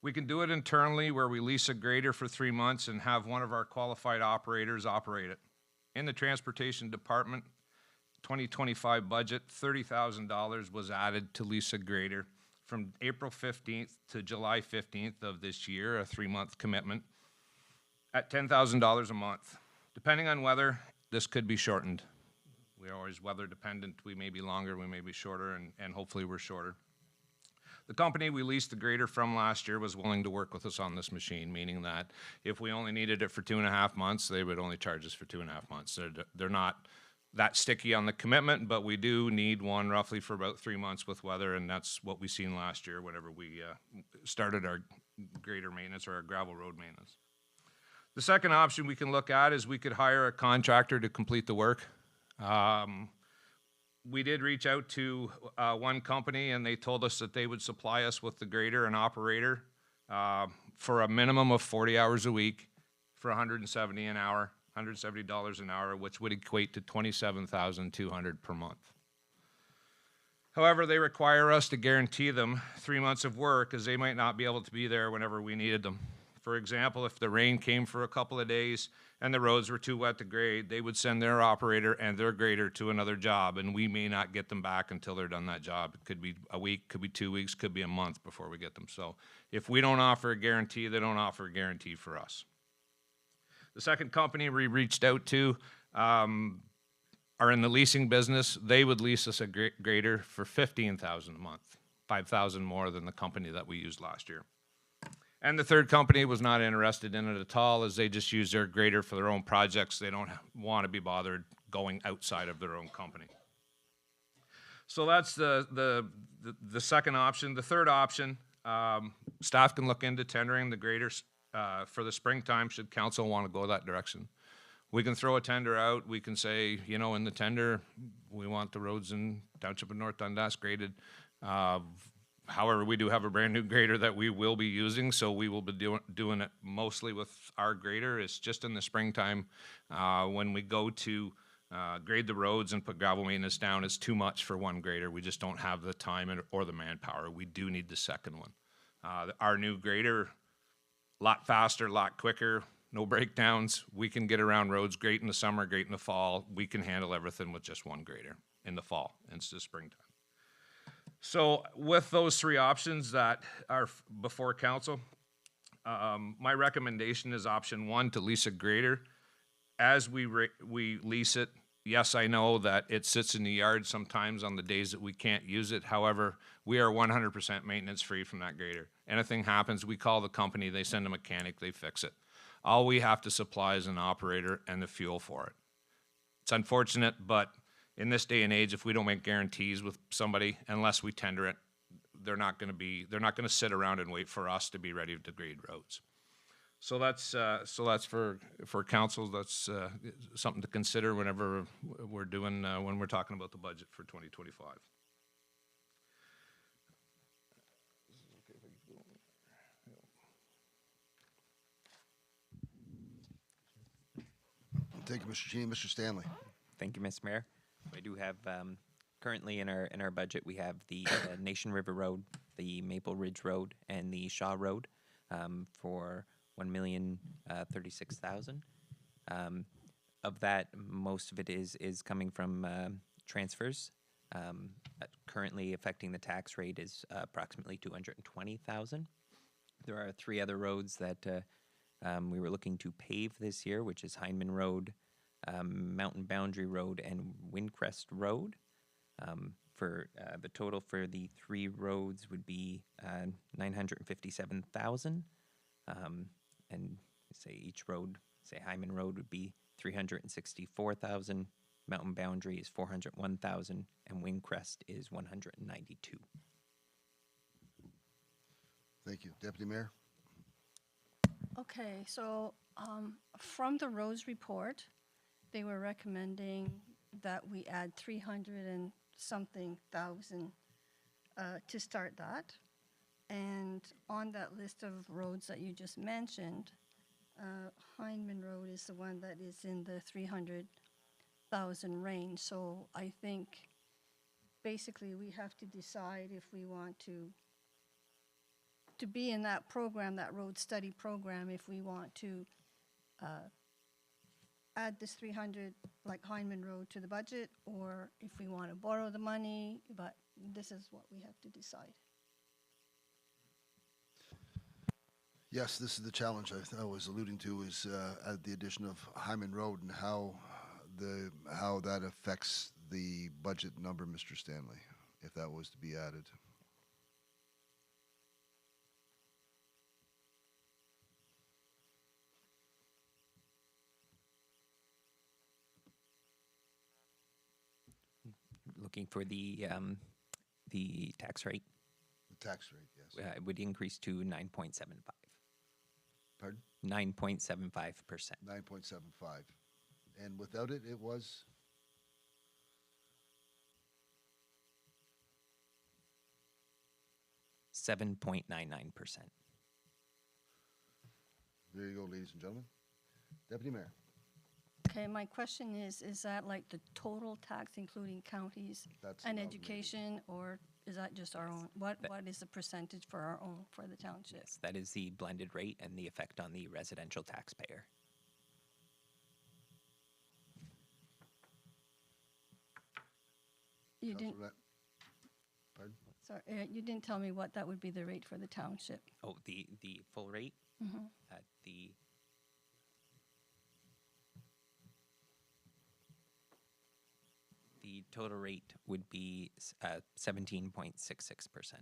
We can do it internally, where we lease a grader for 3 months and have one of our qualified operators operate it. In the transportation department 2025 budget, $30,000 was added to lease a grader from April 15th to July 15th of this year, a 3-month commitment at $10,000 a month. Depending on weather, this could be shortened. We're always weather dependent. We may be longer, we may be shorter, and hopefully we're shorter. The company we leased the grader from last year was willing to work with us on this machine, meaning that if we only needed it for 2.5 months, they would only charge us for 2.5 months. They're not that sticky on the commitment, but we do need one roughly for about 3 months with weather, and that's what we seen last year whenever we started our grader maintenance or our gravel road maintenance. The second option we can look at is we could hire a contractor to complete the work. We did reach out to one company, and they told us that they would supply us with the grader and operator for a minimum of 40 hours a week for $170 an hour. $170 an hour, which would equate to $27,200 per month. However, they require us to guarantee them 3 months of work, as they might not be able to be there whenever we needed them. For example, if the rain came for a couple of days and the roads were too wet to grade, they would send their operator and their grader to another job, and we may not get them back until they're done that job. It could be a week, could be 2 weeks, could be a month before we get them. So if we don't offer a guarantee, they don't offer a guarantee for us. The second company we reached out to are in the leasing business. They would lease us a grader for $15,000 a month, $5,000 more than the company that we used last year. And the third company was not interested in it at all, as they just use their grader for their own projects. They don't want to be bothered going outside of their own company. So that's the second option. The third option, staff can look into tendering the graders for the springtime should council want to go that direction. We can throw a tender out. We can say, you know, in the tender, we want the roads in Township of North Dundas graded. However, we do have a brand new grader that we will be using, so we will be doing it mostly with our grader. It's just in the springtime when we go to grade the roads and put gravel maintenance down. It's too much for one grader. We just don't have the time or the manpower. We do need the second one. Our new grader, a lot faster, a lot quicker, no breakdowns. We can get around roads great in the summer, great in the fall. We can handle everything with just one grader in the fall. It's the springtime. So with those three options that are before council, my recommendation is option one, to lease a grader. As we lease it, yes, I know that it sits in the yard sometimes on the days that we can't use it. However, we are 100% maintenance free from that grader. Anything happens, we call the company, they send a mechanic, they fix it. All we have to supply is an operator and the fuel for it. It's unfortunate, but in this day and age, if we don't make guarantees with somebody, unless we tender it, they're not going to sit around and wait for us to be ready to grade roads. So that's for council. That's something to consider whenever we're doing when we're talking about the budget for 2025. Thank you, Mr. Cheney. Mr. Stanley. Thank you, Mr. Mayor. I do have currently in our budget we have the Nation River Road, the Maple Ridge Road, and the Shaw Road for $1,036,000. Of that, most of it is coming from transfers. Currently affecting the tax rate is approximately $220,000. There are three other roads that we were looking to pave this year, which is Hindman Road, Mountain Boundary Road, and Windcrest Road. For the total for the three roads would be $957,000, and say each road, say Hyman Road would be $364,000, Mountain Boundary is $401,000, and Windcrest is $192,000. Thank you, Deputy Mayor. Okay, so from the roads report, they were recommending that we add 300 and something thousand to start that. And on that list of roads that you just mentioned, Hindman Road is the one that is in the 300,000 range. So I think basically we have to decide if we want to be in that program, that road study program, if we want to add this 300 like Hindman Road to the budget, or if we want to borrow the money, but this is what we have to decide. Yes, this is the challenge I was alluding to, is at the addition of Hyman Road and how that affects the budget number, Mr. Stanley, if that was to be added. Looking for the tax rate. The tax rate, yes. It would increase to 9.75. Pardon? 9.75%. 9.75. And without it, it was? $7.99%. There you go, ladies and gentlemen. Deputy Mayor. Okay, my question is that like the total tax including counties and education, or is that just our own? What is the percentage for our own, for the township? Yes, that is the blended rate and the effect on the residential taxpayer. You didn't, Pardon? sorry, you didn't tell me what that would be the rate for the township. Oh, the full rate? Mhm. The total rate would be 17.66%.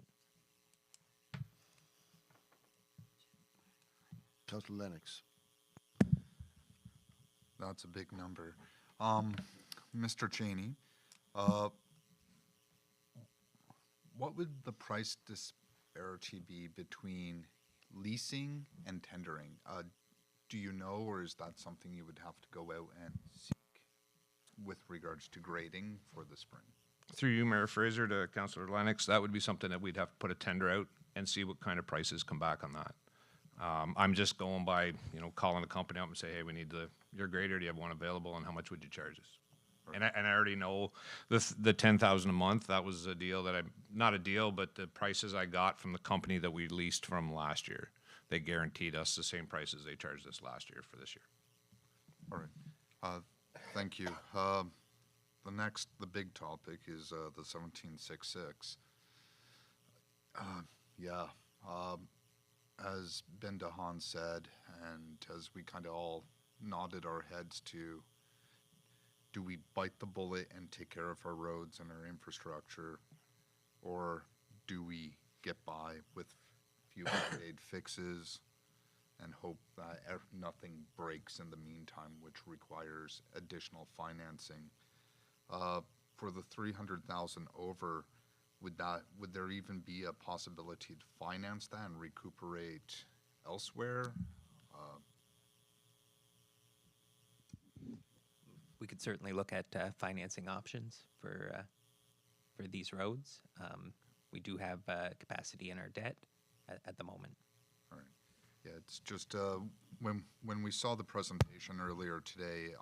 Councillor Lennox. That's a big number. Mr. Cheney, what would the price disparity be between leasing and tendering? Do you know, or is that something you would have to go out and seek with regards to grading for the spring? Through you, Mayor Fraser, to Councillor Lennox, that would be something that we'd have to put a tender out and see what kind of prices come back on that. I'm just going by, calling a company up and say, hey, we need your grader, do you have one available, and how much would you charge us? And I already know the 10,000 a month, that was a deal that not a deal, but the prices I got from the company that we leased from last year. They guaranteed us the same prices they charged us last year for this year. All right. Thank you. The big topic is the 1766. As Ben DeHaan said, and as we kind of all nodded our heads to, do we bite the bullet and take care of our roads and our infrastructure, or do we get by with few band-aid fixes and hope that nothing breaks in the meantime, which requires additional financing? For the 300,000 over, would there even be a possibility to finance that and recuperate elsewhere? We could certainly look at financing options for these roads. We do have capacity in our debt at the moment. All right. Yeah, it's just when we saw the presentation earlier today,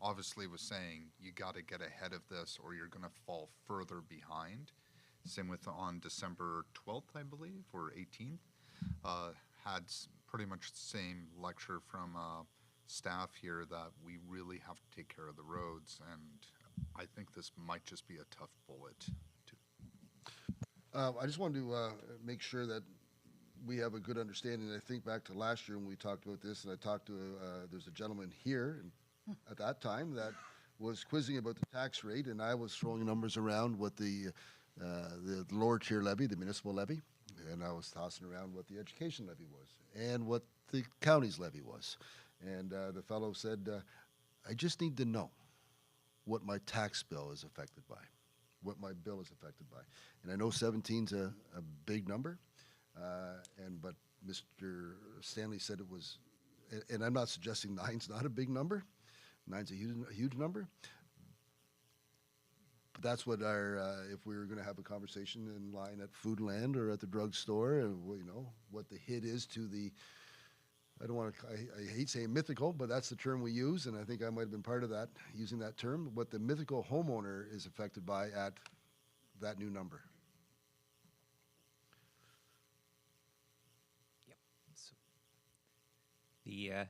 obviously was saying you got to get ahead of this or you're going to fall further behind. Same with on December 12th, I believe, or 18th, had pretty much the same lecture from staff here that we really have to take care of the roads, and I think this might just be a tough bullet. I just wanted to make sure that we have a good understanding. I think back to last year when we talked about this, and I talked to there's a gentleman here at that time that was quizzing about the tax rate, and I was throwing numbers around what the lower tier levy, the municipal levy, and I was tossing around what the education levy was and what the county's levy was. And the fellow said, I just need to know what my tax bill is affected by, what my bill is affected by. And I know 17's a big number, but Mr. Stanley said it was, and I'm not suggesting 9's not a big number. 9's a huge number. But that's what if we were going to have a conversation in line at Foodland or at the drugstore, what the hit is to the, I hate saying mythical, but that's the term we use, and I think I might have been part of that, using that term, what the mythical homeowner is affected by at that new number. Yep. So the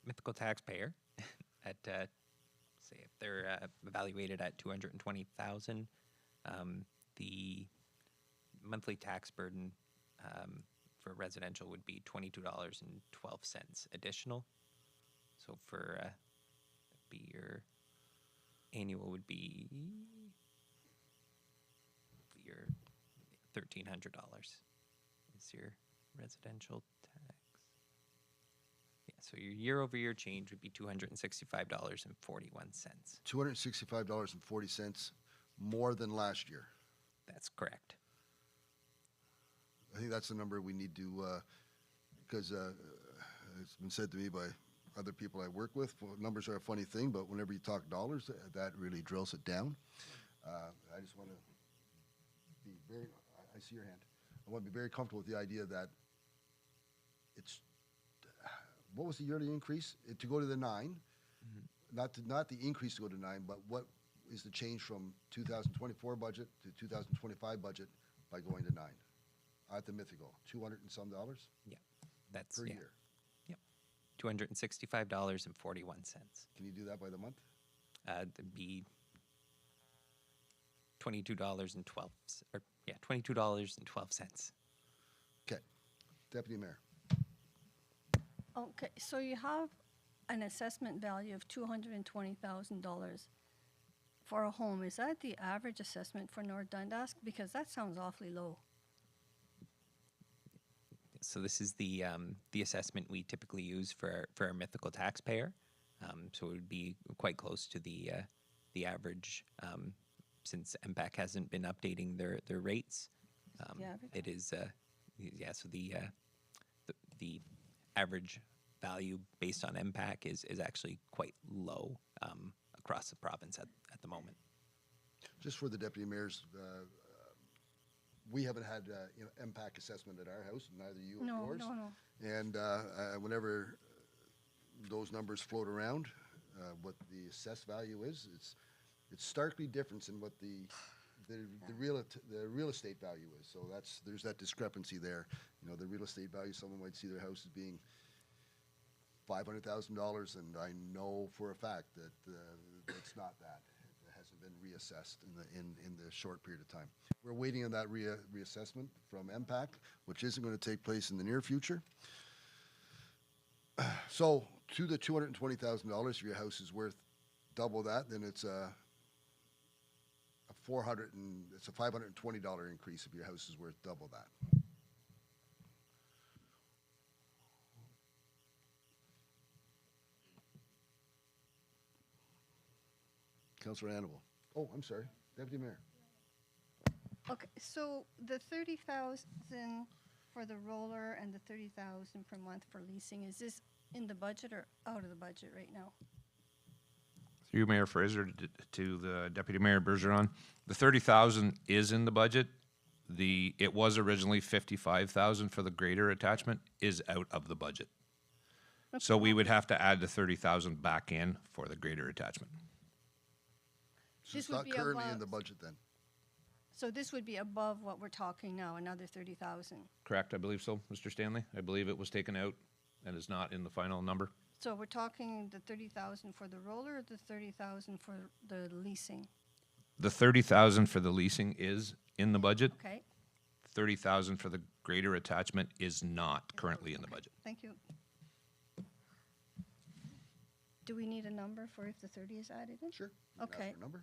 mythical taxpayer at say if they're evaluated at 220,000, the monthly tax burden for residential would be $22.12 additional. So for your annual would be your $1,300 is your residential tax. Yeah, so your year-over-year change would be $265.41. $265.40 more than last year. That's correct. I think that's the number we need to, because it's been said to me by other people I work with, numbers are a funny thing, but whenever you talk dollars, that really drills it down. I just want to be very, I see your hand. I want to be very comfortable with the idea that it's, what was the yearly increase? To go to the 9, not the increase to go to 9, but what is the change from 2024 budget to 2025 budget by going to 9? At the mythical, $200 and some dollars? Yeah, that's per yeah. year. Yep, $265.41. Can you do that by the month? That'd be $22.12. Or yeah, $22.12. Okay, Deputy Mayor. Okay, so you have an assessment value of $220,000. for a home, is that the average assessment for North Dundas? Because that sounds awfully low. So this is the assessment we typically use for our mythical taxpayer. So it would be quite close to the average, since MPAC hasn't been updating their rates. The average? It is yeah. So the average value based on MPAC is actually quite low across the province at the moment. Just for the deputy mayors, we haven't had MPAC assessment at our house, neither you or No, yours. no, no. And whenever those numbers float around, what the assessed value is, it's starkly different than what the real estate value is. So there's that discrepancy there. You know, the real estate value, someone might see their house as being $500,000, and I know for a fact that it's not that. It hasn't been reassessed in the short period of time. We're waiting on that reassessment from MPAC, which isn't going to take place in the near future. So to the $220,000, if your house is worth double that, then it's a $520 increase if your house is worth double that. Councillor Hannibal. Oh, I'm sorry, Deputy Mayor. Okay, so the 30,000 for the roller and the 30,000 per month for leasing, is this in the budget or out of the budget right now? Through Mayor Fraser to the Deputy Mayor Bergeron, the 30,000 is in the budget. It was originally 55,000 for the greater attachment, is out of the budget. So we would have to add the 30,000 back in for the greater attachment. So This it's would not be currently in above- the budget then? So this would be above what we're talking now, another 30,000. Correct, I believe so, Mr. Stanley? I believe it was taken out and is not in the final number. So we're talking the 30,000 for the roller or the 30,000 for the leasing? The 30,000 for the leasing is in the budget. Okay, 30,000 for the greater attachment is not currently in the budget. thank you. Do we need a number for if the 30 is added in? Sure. You can ask Okay. for a number.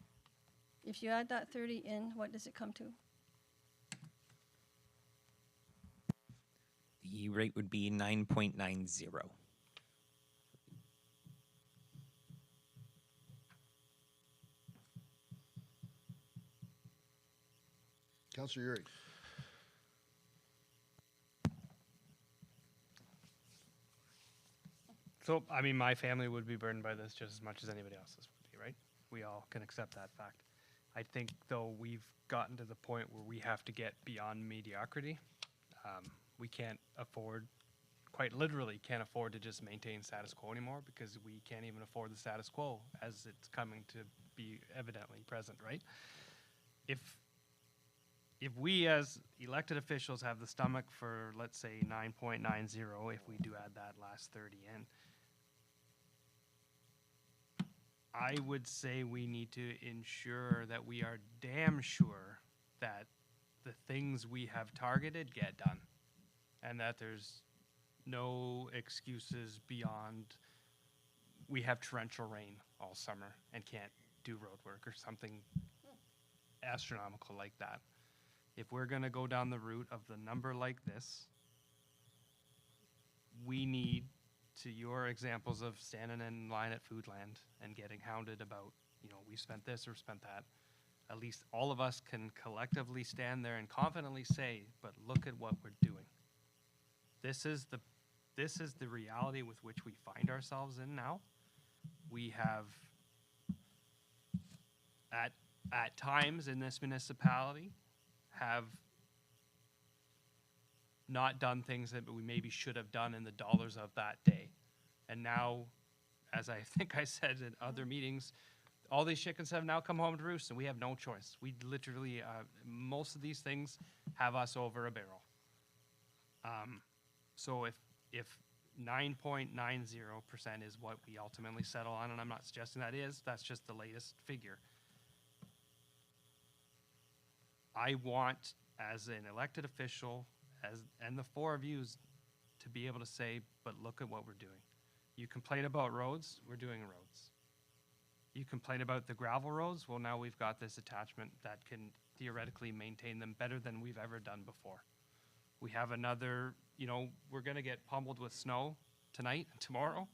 If you add that 30 in, what does it come to? The rate would be 9.90. Councillor Uri. So, I mean, my family would be burdened by this just as much as anybody else's would be, right? We all can accept that fact. I think, though, we've gotten to the point where we have to get beyond mediocrity. We can't afford, quite literally, can't afford to just maintain status quo anymore because we can't even afford the status quo as it's coming to be evidently present, right? If we as elected officials have the stomach for, let's say, 9.90, if we do add that last 30 in, I would say we need to ensure that we are damn sure that the things we have targeted get done and that there's no excuses beyond we have torrential rain all summer and can't do road work or something astronomical like that. If we're going to go down the route of the number like this, we need, to your examples of standing in line at Foodland and getting hounded about, you know, we spent this or spent that, at least all of us can collectively stand there and confidently say, but look at what we're doing. This is the reality with which we find ourselves in now. We have, at times in this municipality, have not done things that we maybe should have done in the dollars of that day. And now, as I think I said in other meetings, all these chickens have now come home to roost and we have no choice. We literally, most of these things have us over a barrel. So if 9.90% is what we ultimately settle on, and I'm not suggesting that is, that's just the latest figure. I want, as an elected official, and the four of you, to be able to say, but look at what we're doing. You complain about roads, we're doing roads. You complain about the gravel roads, well, now we've got this attachment that can theoretically maintain them better than we've ever done before. We have another, you know, we're gonna get pummeled with snow tonight, tomorrow.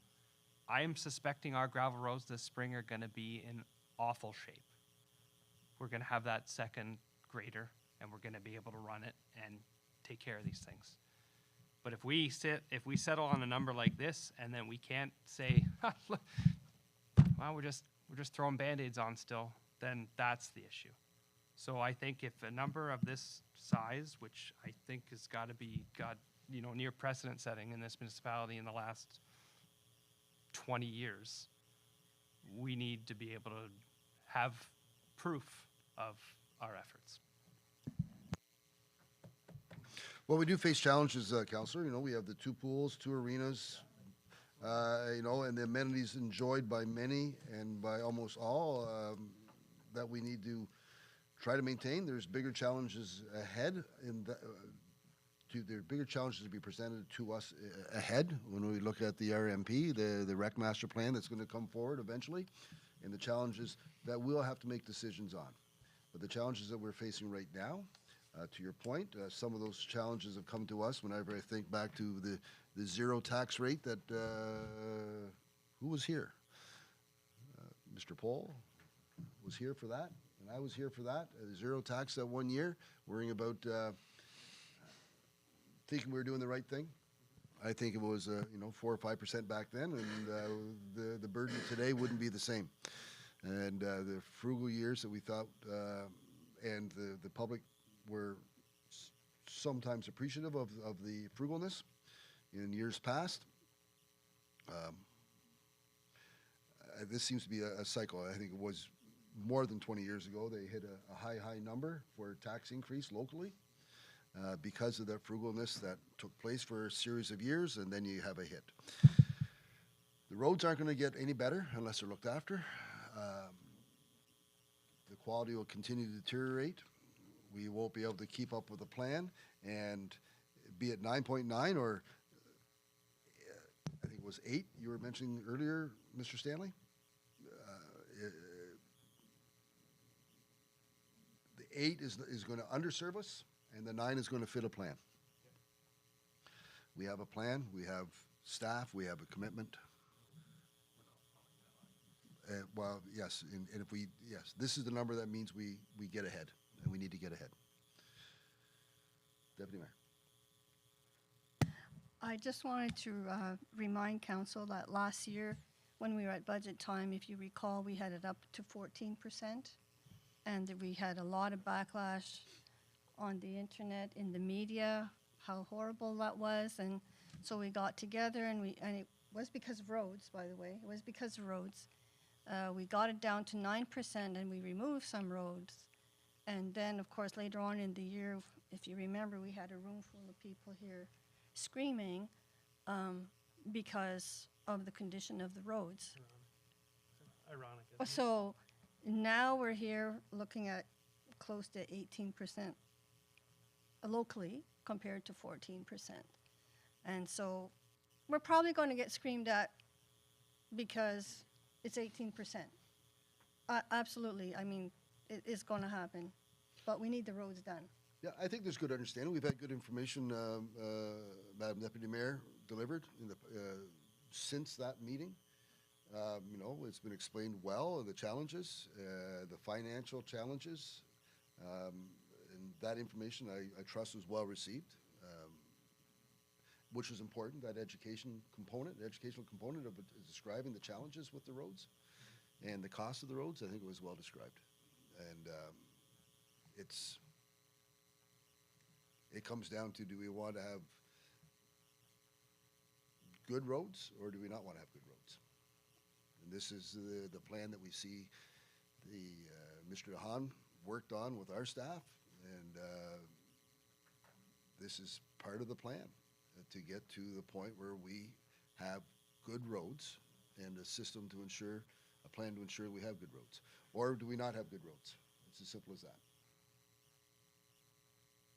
I am suspecting our gravel roads this spring are gonna be in awful shape. We're gonna have that second grader, and we're gonna be able to run it and take care of these things. But if we settle on a number like this, and then we can't say, well, we're just throwing Band-Aids on still, then that's the issue. So I think if a number of this size, which I think has got to be near precedent setting in this municipality in the last 20 years, we need to be able to have proof of our efforts. Well, we do face challenges, Councillor. You know, we have the 2 pools, 2 arenas, you know, and the amenities enjoyed by many and by almost all that we need to try to maintain. There's bigger challenges ahead there are bigger challenges to be presented to us ahead when we look at the RMP, the rec master plan that's going to come forward eventually, and the challenges that we'll have to make decisions on. But the challenges that we're facing right now, to your point, some of those challenges have come to us whenever I think back to the zero tax rate that, who was here? Mr. Pohl was here for that, and I was here for that. Zero tax that 1 year, worrying about thinking we were doing the right thing. I think it was, 4 or 5% back then, and the burden today wouldn't be the same. And the frugal years that we thought, and the public were sometimes appreciative of the frugalness in years past. This seems to be a cycle. I think it was more than 20 years ago. They hit a high number for tax increase locally because of that frugalness that took place for a series of years, and then you have a hit. The roads aren't going to get any better unless they're looked after. The quality will continue to deteriorate. We won't be able to keep up with the plan, and be it 9.9 or I think it was 8 you were mentioning earlier, Mr. Stanley. The 8 is going to underserve us, and the 9 is going to fit a plan. We have a plan, we have staff, we have a commitment. Well, yes, and if yes, this is the number that means we get ahead, and we need to get ahead. Deputy Mayor. I just wanted to remind council that last year, when we were at budget time, if you recall, we had it up to 14%, and that we had a lot of backlash on the internet, in the media, how horrible that was, and so we got together, and it was because of roads, by the way. It was because of roads. We got it down to 9%, and we removed some roads. And then, of course, later on in the year, if you remember, we had a room full of people here screaming because of the condition of the roads. Ironic, isn't it? So now we're here looking at close to 18% locally compared to 14%. And so we're probably going to get screamed at because it's 18%. Absolutely. I mean, it is going to happen. But we need the roads done. Yeah, I think there's good understanding. We've had good information, Madam Deputy Mayor delivered since that meeting. You know, it's been explained well, the challenges, the financial challenges, and that information I trust was well received, which is important, that educational component of describing the challenges with the roads and the cost of the roads. I think it was well described. And it comes down to, do we want to have good roads, or do we not want to have good roads? And this is the plan that we see Mr. DeHaan worked on with our staff, and this is part of the plan to get to the point where we have good roads and a system to ensure, a plan to ensure we have good roads. Or do we not have good roads? It's as simple as that.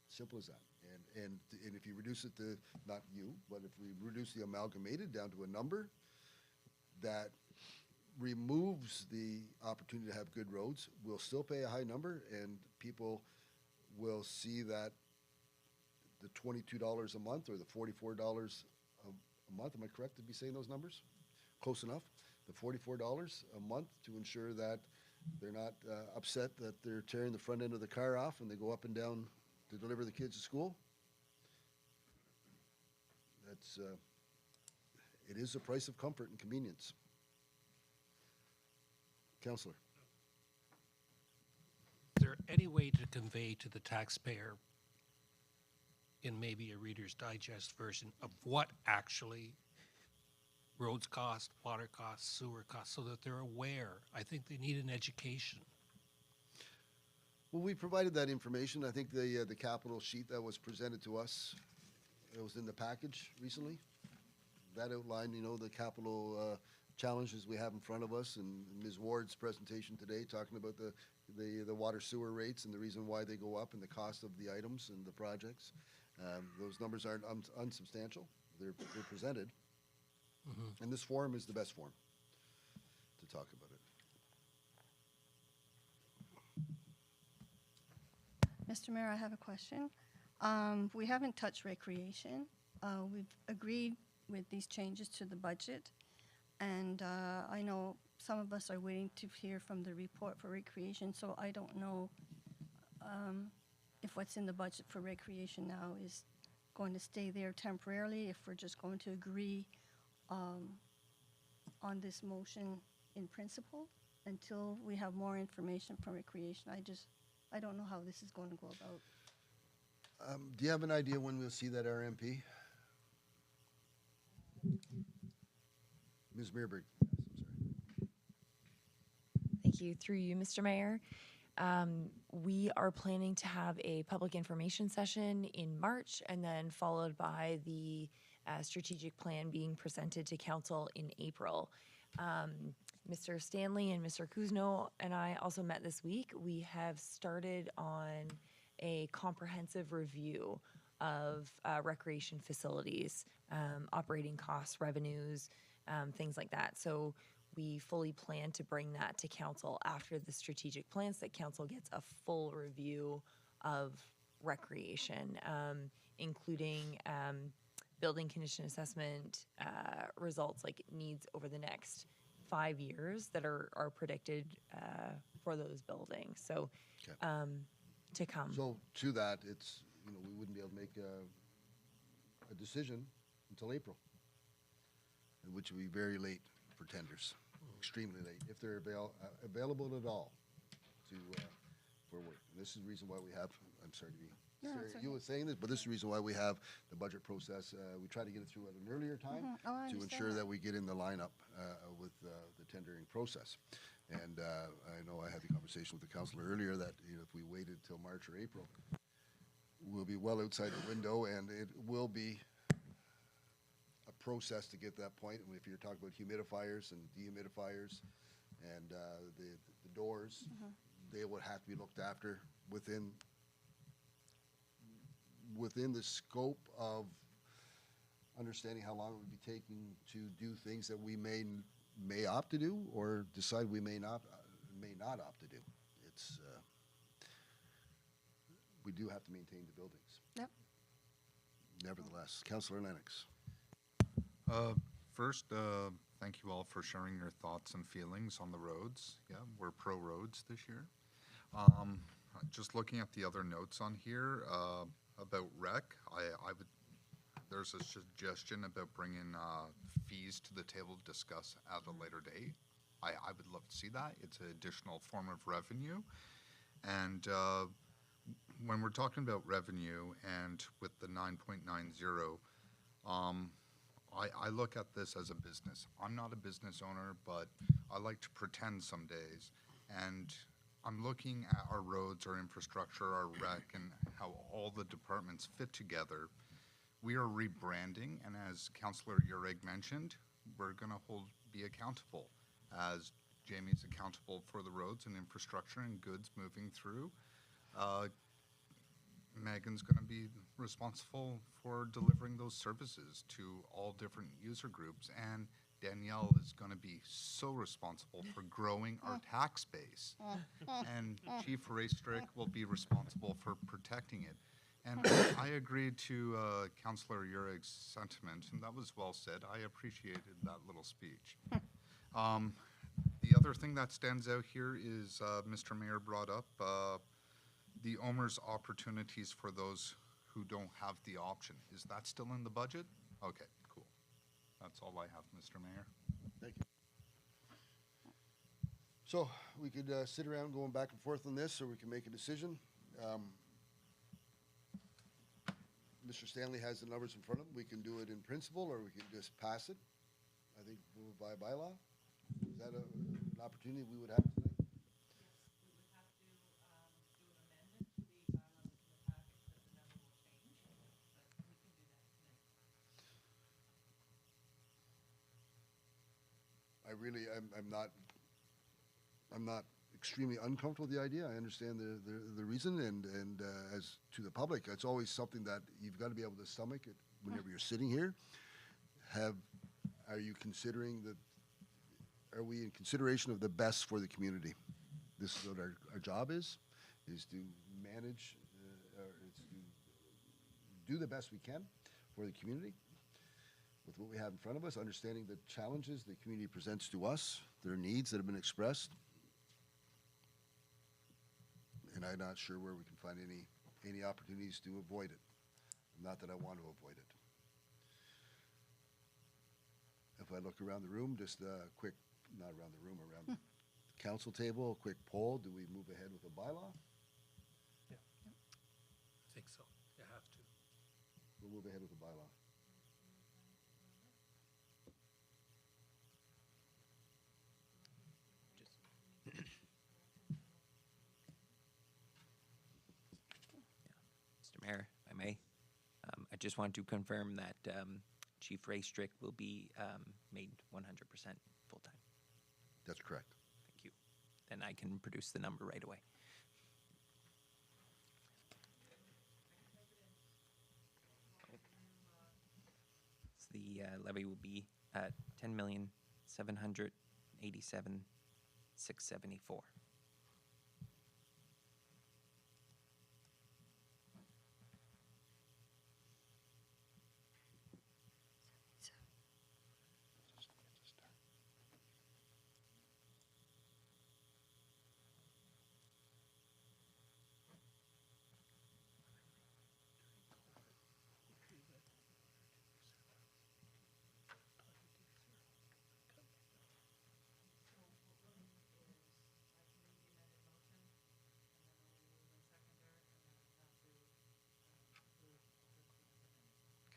Simple as that. And if you reduce it to, not you, but if we reduce the amalgamated down to a number that removes the opportunity to have good roads. We'll still pay a high number, and people will see that the $22 a month or the $44 a month, am I correct to be saying those numbers? Close enough. The $44 a month to ensure that they're not upset that they're tearing the front end of the car off and they go up and down to deliver the kids to school. That's, it is the price of comfort and convenience. Councillor. Is there any way to convey to the taxpayer in maybe a Reader's Digest version of what actually roads cost, water costs, sewer costs, so that they're aware? I think they need an education. Well, we provided that information. I think the capital sheet that was presented to us, it was in the package recently. That outlined, you know, the capital challenges we have in front of us, and Ms. Ward's presentation today talking about the water sewer rates and the reason why they go up and the cost of the items and the projects. Those numbers aren't unsubstantial. They're presented. And this forum is the best forum to talk about it. Mr. Mayor, I have a question. We haven't touched recreation. We've agreed with these changes to the budget, and I know some of us are waiting to hear from the report for recreation, so I don't know if what's in the budget for recreation now is going to stay there temporarily, if we're just going to agree on this motion in principle until we have more information from recreation. I don't know how this is going to go about. Do you have an idea when we'll see that RMP? Ms. Meerberg. Thank you. Through you, Mr. Mayor. We are planning to have a public information session in March and then followed by the strategic plan being presented to council in April. Mr. Stanley and Mr. Kuzno and I also met this week. We have started on a comprehensive review of recreation facilities, operating costs, revenues, things like that. So we fully plan to bring that to council after the strategic plans, that council gets a full review of recreation, including building condition assessment results, like needs over the next 5 years that are predicted for those buildings. So to come. So to that, it's, you know, we wouldn't be able to make a decision until April, which would be very late for tenders, extremely late, if they're available at all to for work. And this is the reason why we have, I'm sorry to be, No, Sarah, it's you okay. were saying this, but this is the reason why we have the budget process. We try to get it through at an earlier time Oh, I to understand ensure that. that we get in the lineup with the tendering process. And I know I had the conversation with the councillor earlier that, you know, if we waited till March or April, we'll be well outside the window, and it will be a process to get that point. And if you're talking about humidifiers and dehumidifiers and the doors, they would have to be looked after within the scope of understanding how long it would be taking to do things that we may opt to do or decide we may not opt to do. It's we do have to maintain the buildings. Yep. Nevertheless, Councillor Lennox. First, thank you all for sharing your thoughts and feelings on the roads. Yeah, we're pro roads this year. Just looking at the other notes on here about rec, I would. There's a suggestion about bringing fees to the table to discuss at a later date. I would love to see that. It's an additional form of revenue. And when we're talking about revenue and with the 9.90, I look at this as a business. I'm not a business owner, but I like to pretend some days. And I'm looking at our roads, our infrastructure, our rec, and how all the departments fit together. We are rebranding, and as Councillor Ureg mentioned, we're going to be accountable. As Jamie's accountable for the roads and infrastructure and goods moving through, Megan's going to be responsible for delivering those services to all different user groups and Danielle is going to be so responsible for growing our tax base. And Chief Raystrick will be responsible for protecting it. And I agreed to Councillor Urig's sentiment, and that was well said. I appreciated that little speech. The other thing that stands out here is Mr. Mayor brought up the OMERS opportunities for those who don't have the option. Is that still in the budget? Okay, cool. That's all I have, Mr. Mayor. Thank you. So we could sit around going back and forth on this, or we can make a decision. Mr. Stanley has the numbers in front of him. We can do it in principle, or we can just pass it. I think we'll by bylaw. Is that an opportunity we would have tonight? I'm not extremely uncomfortable with the idea. I understand the reason, and as to the public, it's always something that you've got to be able to stomach it whenever you're sitting here. Are you considering are we in consideration of the best for the community? This is what our job is to manage, is to do the best we can for the community with what we have in front of us, understanding the challenges the community presents to us, their needs that have been expressed. And I'm not sure where we can find any opportunities to avoid it. Not that I want to avoid it. If I look around the room, just a quick, not around the room, around the council table, a quick poll, do we move ahead with a bylaw? I think so. You have to. We'll move ahead with a bylaw. Mr. Mayor, if I may, I just want to confirm that Chief Raystrick will be made 100% full-time. That's correct. Thank you. Then I can produce the number right away. So the levy will be at $10,787,674.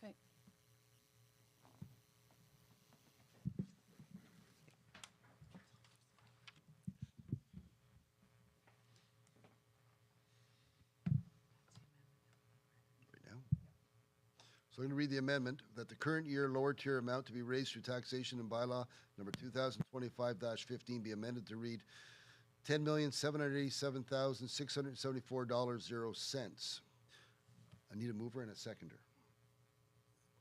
Okay. Right now. So I'm going to read the amendment that the current year lower tier amount to be raised through taxation and bylaw number 2025-15 be amended to read $10,787,674.0. I need a mover and a seconder.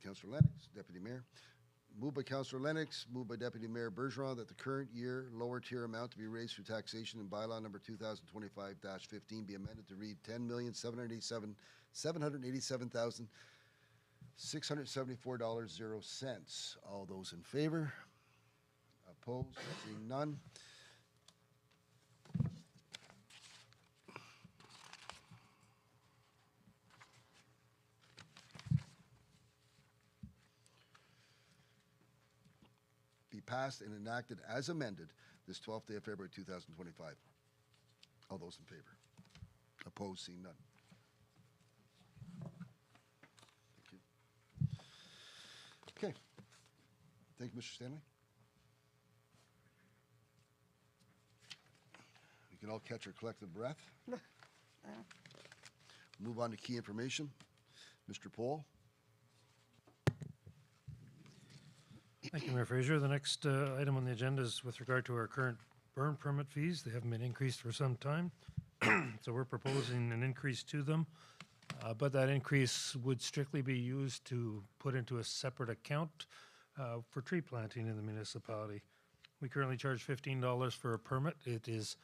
Councillor Lennox, Deputy Mayor. Moved by Councillor Lennox, moved by Deputy Mayor Bergeron, that the current year lower tier amount to be raised through taxation and bylaw number 2025-15 be amended to read $10,787,674.0. All those in favor? Opposed? Seeing none. Be passed and enacted as amended this 12th day of February 2025. All those in favor? Opposed? Seeing none. Thank you. Okay. Thank you, Mr. Stanley. We can all catch our collective breath. Move on to key information. Mr. Pohl. Thank you, Mayor Fraser. The next item on the agenda is with regard to our current burn permit fees. They haven't been increased for some time. So we're proposing an increase to them. But that increase would strictly be used to put into a separate account for tree planting in the municipality. We currently charge $15 for a permit. It is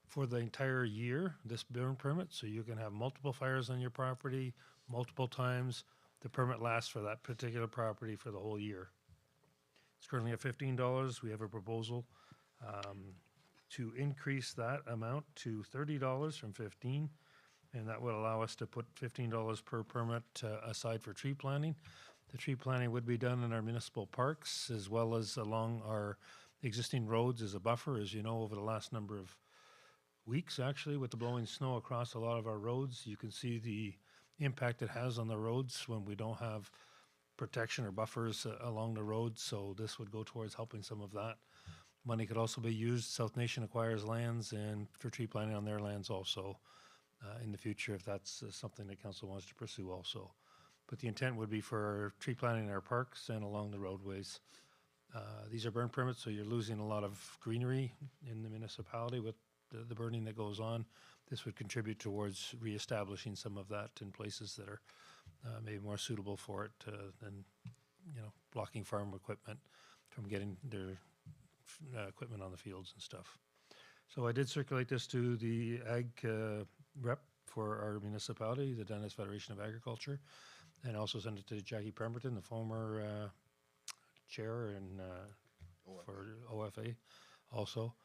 for the entire year, this burn permit, so you can have multiple fires on your property, multiple times. The permit lasts for that particular property for the whole year. It's currently at $15. We have a proposal to increase that amount to $30 from $15, and that would allow us to put $15 per permit aside for tree planting. The tree planting would be done in our municipal parks as well as along our existing roads as a buffer. As you know, over the last number of weeks, actually, with the blowing snow across a lot of our roads, you can see the impact it has on the roads when we don't have protection or buffers along the road. So this would go towards helping some of that. Money could also be used. South Nation acquires lands and for tree planting on their lands also in the future, if that's something that council wants to pursue also. But the intent would be for tree planting in our parks and along the roadways. These are burn permits, so you're losing a lot of greenery in the municipality with the burning that goes on. This would contribute towards reestablishing some of that in places that are maybe more suitable for it than, blocking farm equipment from getting their equipment on the fields and stuff. So I did circulate this to the ag rep for our municipality, the Dundas Federation of Agriculture, and also sent it to Jackie Pemberton, the former chair and for OFA also.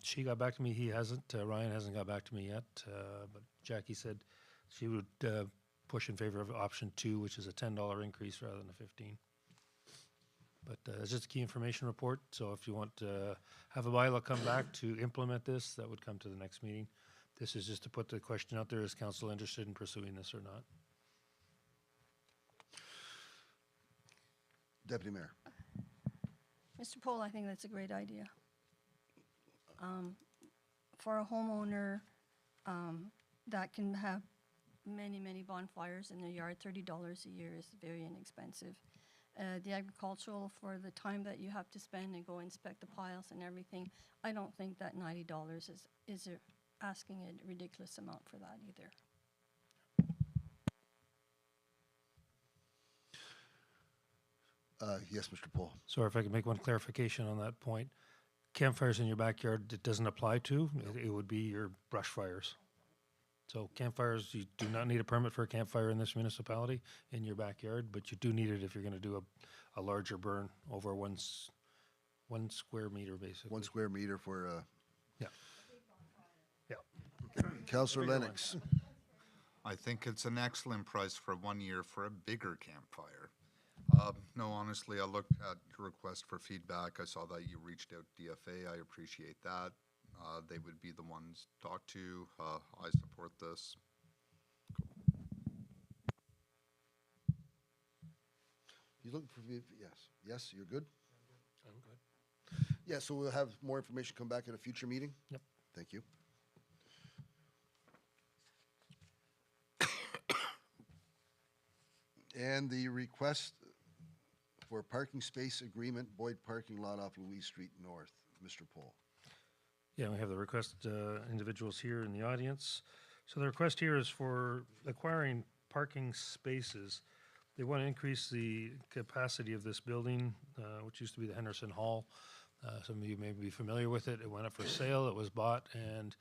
She got back to me. He hasn't. Ryan hasn't got back to me yet. But Jackie said she would push in favor of option 2, which is a $10 increase rather than a 15. But it's just a key information report. So if you want to have a bylaw come back to implement this, that would come to the next meeting. This is just to put the question out there: is council interested in pursuing this or not? Deputy Mayor. Mr. Pohl, I think that's a great idea. For a homeowner that can have many, many bonfires in their yard, $30 a year is very inexpensive. The agricultural, for the time that you have to spend and go inspect the piles and everything, I don't think that $90 is asking a ridiculous amount for that either. Yes, Mr. Pohl. So if I could make one clarification on that point. Campfires in your backyard, it doesn't apply to. It would be your brush fires. So campfires, you do not need a permit for a campfire in this municipality in your backyard, but you do need it if you're going to do a larger burn over one square meter, basically. 1 square meter for, Yeah. Councillor Lennox. I think it's an excellent price for 1 year for a bigger campfire. No, honestly, I looked at your request for feedback. I saw that you reached out to DFA. I appreciate that. They would be the ones to talk to. I support this. You looking for, yes. Yes, you're good? I'm good. Yeah, so we'll have more information come back at a future meeting? Yep. Thank you. And the request for parking space agreement, Boyd parking lot off Louise Street North. Mr. Pohl. Yeah, we have the request individuals here in the audience. So the request here is for acquiring parking spaces. They want to increase the capacity of this building, which used to be the Henderson Hall. Some of you may be familiar with it. It went up for sale, it was bought, and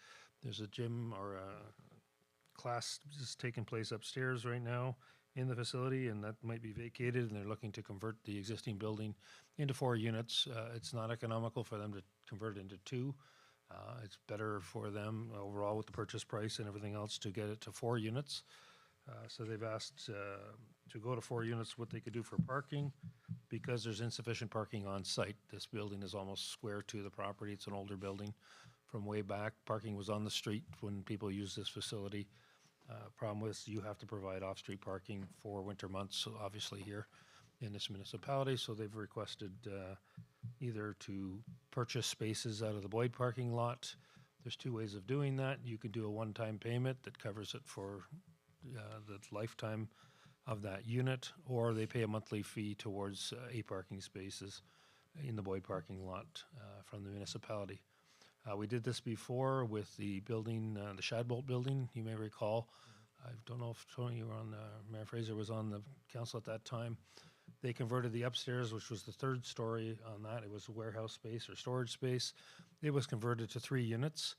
there's a gym or a class just taking place upstairs right now in the facility, and that might be vacated, and they're looking to convert the existing building into 4 units. It's not economical for them to convert it into 2. It's better for them overall with the purchase price and everything else to get it to 4 units. So they've asked to go to 4 units what they could do for parking, because there's insufficient parking on site. This building is almost square to the property. It's an older building from way back. Parking was on the street when people used this facility. Problem was you have to provide off-street parking for winter months, obviously here in this municipality. So they've requested either to purchase spaces out of the Boyd parking lot. There's 2 ways of doing that. You can do a one-time payment that covers it for the lifetime of that unit, or they pay a monthly fee towards 8 parking spaces in the Boyd parking lot from the municipality. We did this before with the building, the Shadbolt building, you may recall. I don't know if Tony, you were on, Mayor Fraser was on the council at that time. They converted the upstairs, which was the third story on that. It was a warehouse space or storage space. It was converted to 3 units.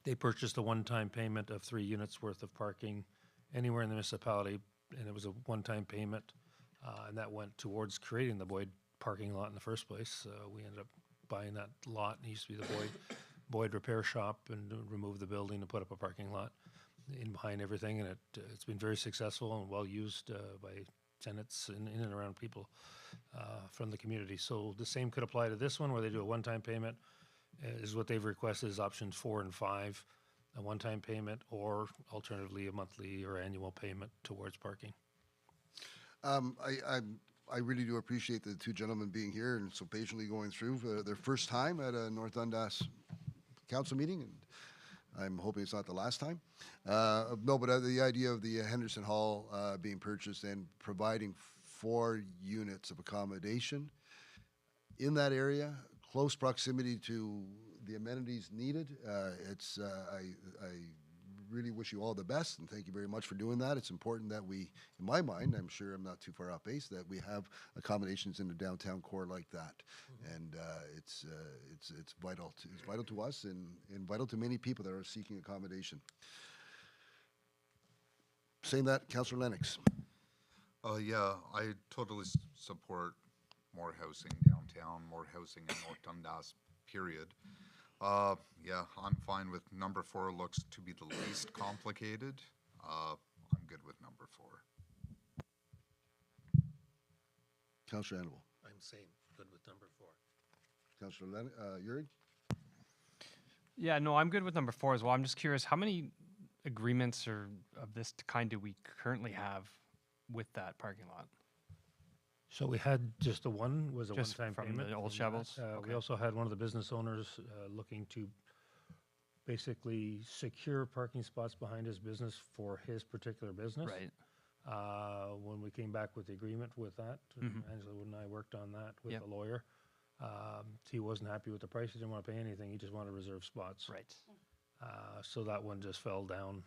They purchased a one-time payment of 3 units worth of parking anywhere in the municipality, and it was a one-time payment, and that went towards creating the Boyd parking lot in the first place. We ended up buying that lot. It used to be the Boyd Repair Shop, and removed the building and put up a parking lot in behind everything, and it's been very successful and well used by tenants in and around people from the community. So the same could apply to this one, where they do a one-time payment, is what they've requested is options 4 and 5, a one-time payment, or alternatively a monthly or annual payment towards parking. I really do appreciate the two gentlemen being here and so patiently going through their first time at a North Dundas council meeting, and I'm hoping it's not the last time. No, but the idea of the Henderson Hall being purchased and providing 4 units of accommodation in that area, close proximity to the amenities needed. I really wish you all the best, and thank you very much for doing that. It's important that we, in my mind, I'm sure I'm not too far off base, that we have accommodations in the downtown core like that. And it's vital to us and vital to many people that are seeking accommodation. Saying that, Councillor Lennox. Yeah, I totally support more housing downtown, more housing in North Dundas, period. Yeah, I'm fine with number 4. Looks to be the least complicated. I'm good with number 4. Councillor Annable. I'm saying good with number 4. Councillor Uri? Yeah, no, I'm good with number 4 as well. I'm just curious, how many agreements or of this kind do we currently have with that parking lot? So we had just the one, was a Just one-time from payment. the old from Shovels? that. We Okay. also had one of the business owners looking to basically secure parking spots behind his business for his particular business. Right. When we came back with the agreement with that, Angela and I worked on that with Yep. the lawyer. He wasn't happy with the price. He didn't want to pay anything. He just wanted to reserve spots. Right. So that one just fell down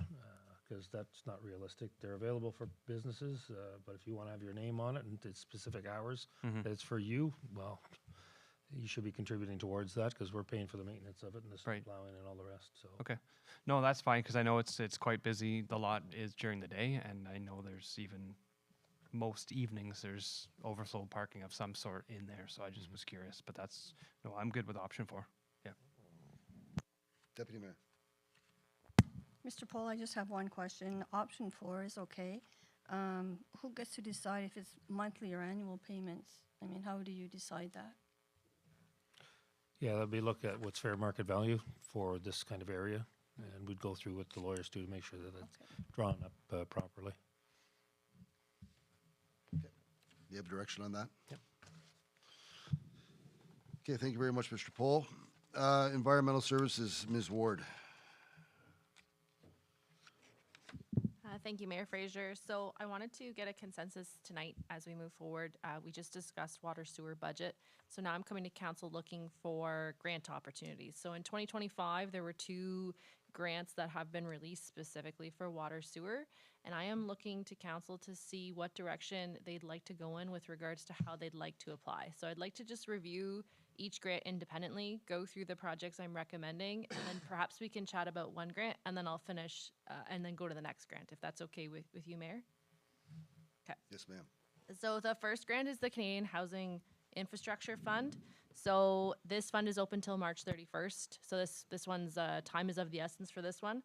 because that's not realistic. They're available for businesses, but if you want to have your name on it and it's specific hours that it's for you, well, you should be contributing towards that because we're paying for the maintenance of it and the snow Right. plowing and all the rest. So Okay. No, that's fine, because I know it's quite busy. The lot is during the day, and I know there's even most evenings there's overflow parking of some sort in there. So I just was curious, but no, I'm good with option 4. Yeah. Deputy Mayor. Mr. Paul, I just have one question. Option 4 is okay. Who gets to decide if it's monthly or annual payments? I mean, how do you decide that? yeah, that'd be look at what's fair market value for this kind of area, and we'd go through with the lawyers too to make sure that it's drawn up properly. You have direction on that? Yep. Okay, thank you very much, Mr. Pohl. Environmental Services, Ms. Ward. Thank you, Mayor Fraser. So I wanted to get a consensus tonight as we move forward. We just discussed water sewer budget. So now I'm coming to council looking for grant opportunities. So in 2025, there were 2 grants that have been released specifically for water sewer. And I am looking to council to see what direction they'd like to go in with regards to how they'd like to apply. So I'd like to just review each grant independently, go through the projects I'm recommending, and then perhaps we can chat about one grant, and then I'll finish, and then go to the next grant, if that's okay with you, Mayor? Okay. Yes, ma'am. So the first grant is the Canadian Housing Infrastructure Fund. So this fund is open till March 31st. So this one's time is of the essence for this one.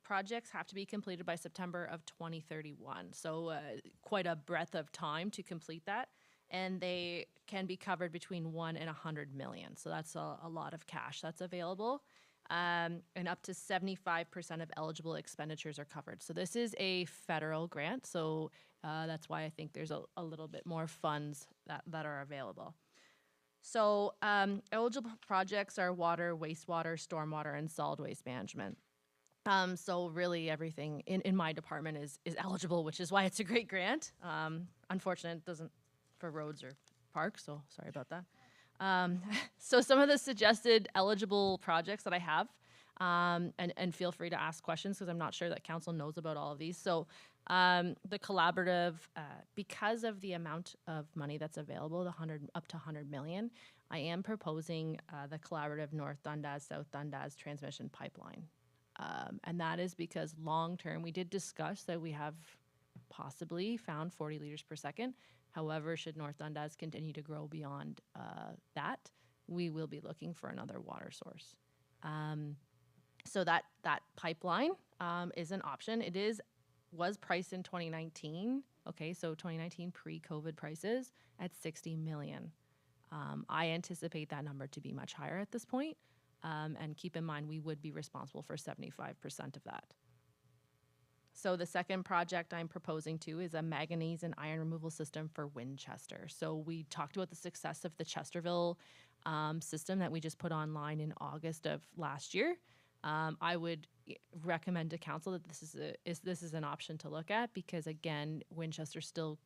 Projects have to be completed by September of 2031. So quite a breadth of time to complete that. And they can be covered between 1 and 100 million. So that's a lot of cash that's available. And up to 75% of eligible expenditures are covered. So this is a federal grant. So that's why I think there's a little bit more funds that are available. So eligible projects are water, wastewater, stormwater, and solid waste management. So really everything in my department is eligible, which is why it's a great grant. Unfortunately, it doesn't for roads or parks, so sorry about that. So some of the suggested eligible projects that I have, And feel free to ask questions because I'm not sure that council knows about all of these. So the collaborative, because of the amount of money that's available, up to 100 million, I am proposing the collaborative North Dundas, South Dundas transmission pipeline. And that is because long term, we did discuss that we have possibly found 40 liters per second. However, should North Dundas continue to grow beyond that, we will be looking for another water source. So that pipeline is an option. It was priced in 2019. Okay, so 2019 pre-COVID prices at 60 million. I anticipate that number to be much higher at this point. And keep in mind, we would be responsible for 75% of that. So the second project I'm proposing to is a manganese and iron removal system for Winchester. So we talked about the success of the Chesterville system that we just put online in August of last year. I would recommend to council that this is an option to look at because again, Winchester still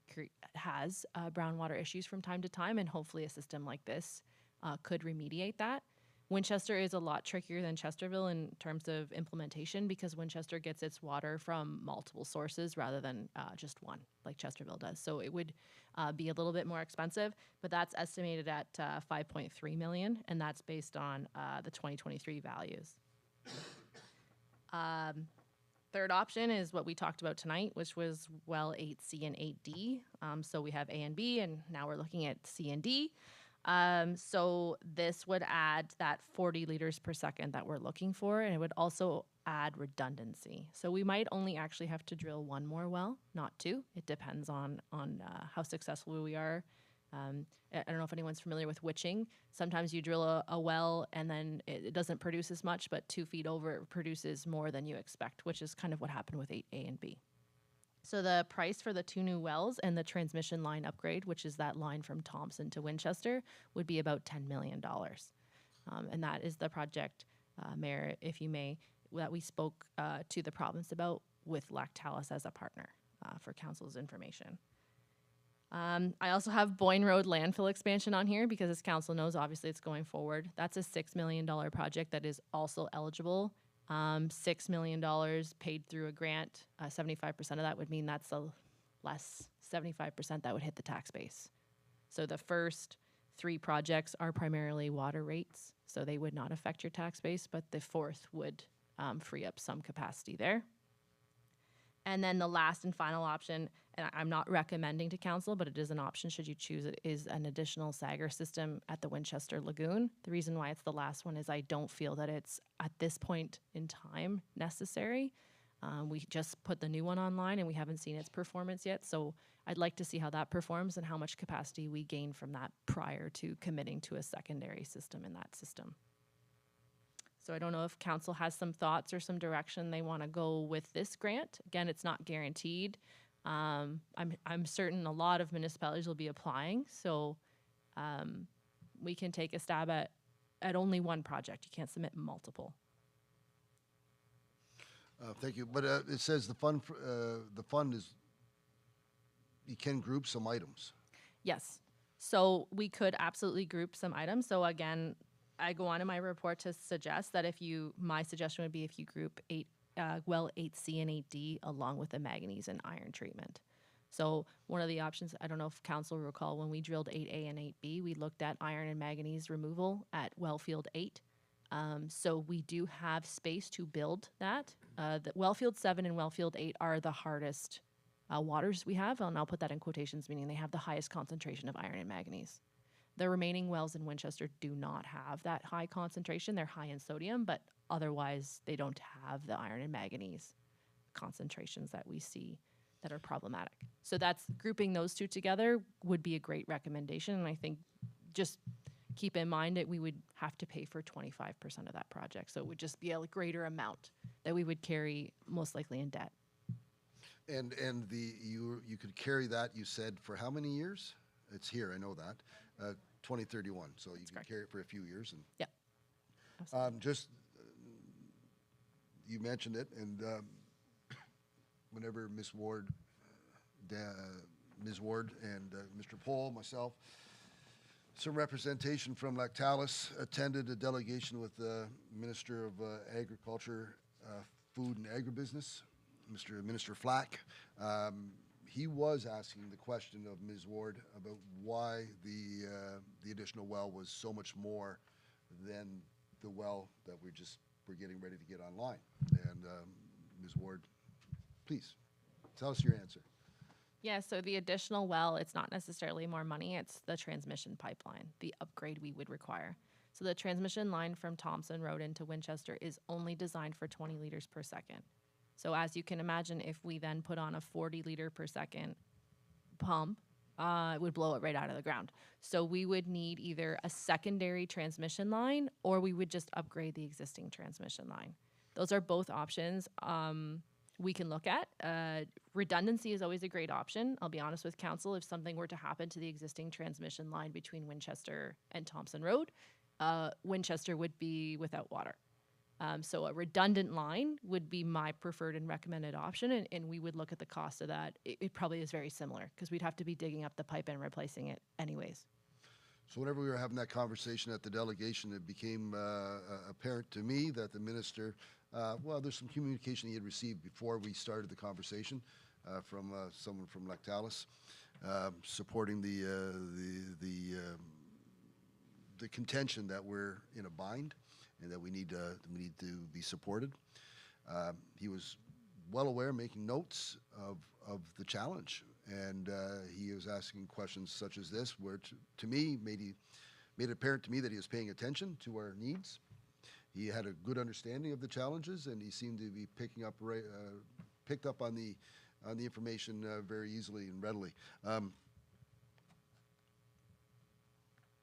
has brown water issues from time to time, and hopefully a system like this could remediate that. Winchester is a lot trickier than Chesterville in terms of implementation because Winchester gets its water from multiple sources rather than just one, like Chesterville does. So it would be a little bit more expensive, but that's estimated at 5.3 million, and that's based on the 2023 values. Third option is what we talked about tonight, which was well 8C and 8D. So we have A and B, and now we're looking at C and D. So this would add that 40 liters per second that we're looking for, and it would also add redundancy. So we might only actually have to drill one more well, not two. It depends on how successful we are. I don't know if anyone's familiar with witching. Sometimes you drill a well and then it doesn't produce as much, but 2 feet over it produces more than you expect, which is kind of what happened with 8A and B. So the price for the 2 new wells and the transmission line upgrade, which is that line from Thompson to Winchester, would be about $10 million. And that is the project, Mayor, if you may, that we spoke to the province about with Lactalis as a partner for council's information. I also have Boyne Road landfill expansion on here because as council knows, obviously it's going forward. That's a $6 million project that is also eligible. $6 million paid through a grant. 75% of that would mean that's a less 75% that would hit the tax base. So the first 3 projects are primarily water rates, so they would not affect your tax base, but the fourth would free up some capacity there. And then the last and final option, and I'm not recommending to council, but it is an option should you choose it, is an additional Sagar system at the Winchester Lagoon. The reason why it's the last one is I don't feel that it's, at this point in time, necessary. We just put the new one online and we haven't seen its performance yet, so I'd like to see how that performs and how much capacity we gain from that prior to committing to a secondary system in that system. So I don't know if council has some thoughts or some direction they want to go with this grant. Again, it's not guaranteed. I'm certain a lot of municipalities will be applying, so we can take a stab at only one project. You can't submit multiple. Thank you. But it says the fund is, you can group some items. Yes. So we could absolutely group some items. So again, I go on in my report to suggest that my suggestion would be if you group 8C and 8D along with the manganese and iron treatment. So one of the options, I don't know if council will recall, when we drilled 8A and 8B, we looked at iron and manganese removal at Wellfield 8. So we do have space to build that. The Wellfield 7 and Wellfield 8 are the hardest waters we have, and I'll put that in quotations, meaning they have the highest concentration of iron and manganese. The remaining wells in Winchester do not have that high concentration. They're high in sodium, but otherwise they don't have the iron and manganese concentrations that we see that are problematic. So that's grouping those two together would be a great recommendation. And I think just keep in mind that we would have to pay for 25% of that project. So it would just be a greater amount that we would carry most likely in debt. And you could carry that, you said, for how many years? It's here, I know that. 2031, so you can carry it for a few years. And yeah. You mentioned it, and whenever Ms. Ward and Mr. Pohl, myself, Some representation from Lactalis attended a delegation with the Minister of Agriculture, Food and Agribusiness, Minister Flack. He was asking the question of Ms. Ward about why the additional well was so much more than the well that we're getting ready to get online. And Ms. Ward, please tell us your answer. Yeah, so the additional well, it's not necessarily more money, it's the transmission pipeline, the upgrade we would require. So the transmission line from Thompson Road into Winchester is only designed for 20 liters per second. So as you can imagine, if we then put on a 40 liter per second pump, it would blow it right out of the ground. So we would need either a secondary transmission line or we would just upgrade the existing transmission line. Those are both options we can look at. Redundancy is always a great option. I'll be honest with council, if something were to happen to the existing transmission line between Winchester and Thompson Road, Winchester would be without water. So a redundant line would be my preferred and recommended option, and we would look at the cost of that. It probably is very similar because we'd have to be digging up the pipe and replacing it anyways. So whenever we were having that conversation at the delegation, it became apparent to me that the minister, well, there's some communication he had received before we started the conversation from someone from Lactalis, supporting the contention that we're in a bind and that we need to be supported. He was well aware, making notes of the challenge, and he was asking questions such as this, where to me made it apparent to me that he was paying attention to our needs. He had a good understanding of the challenges, and he seemed to be picked up on the information very easily and readily.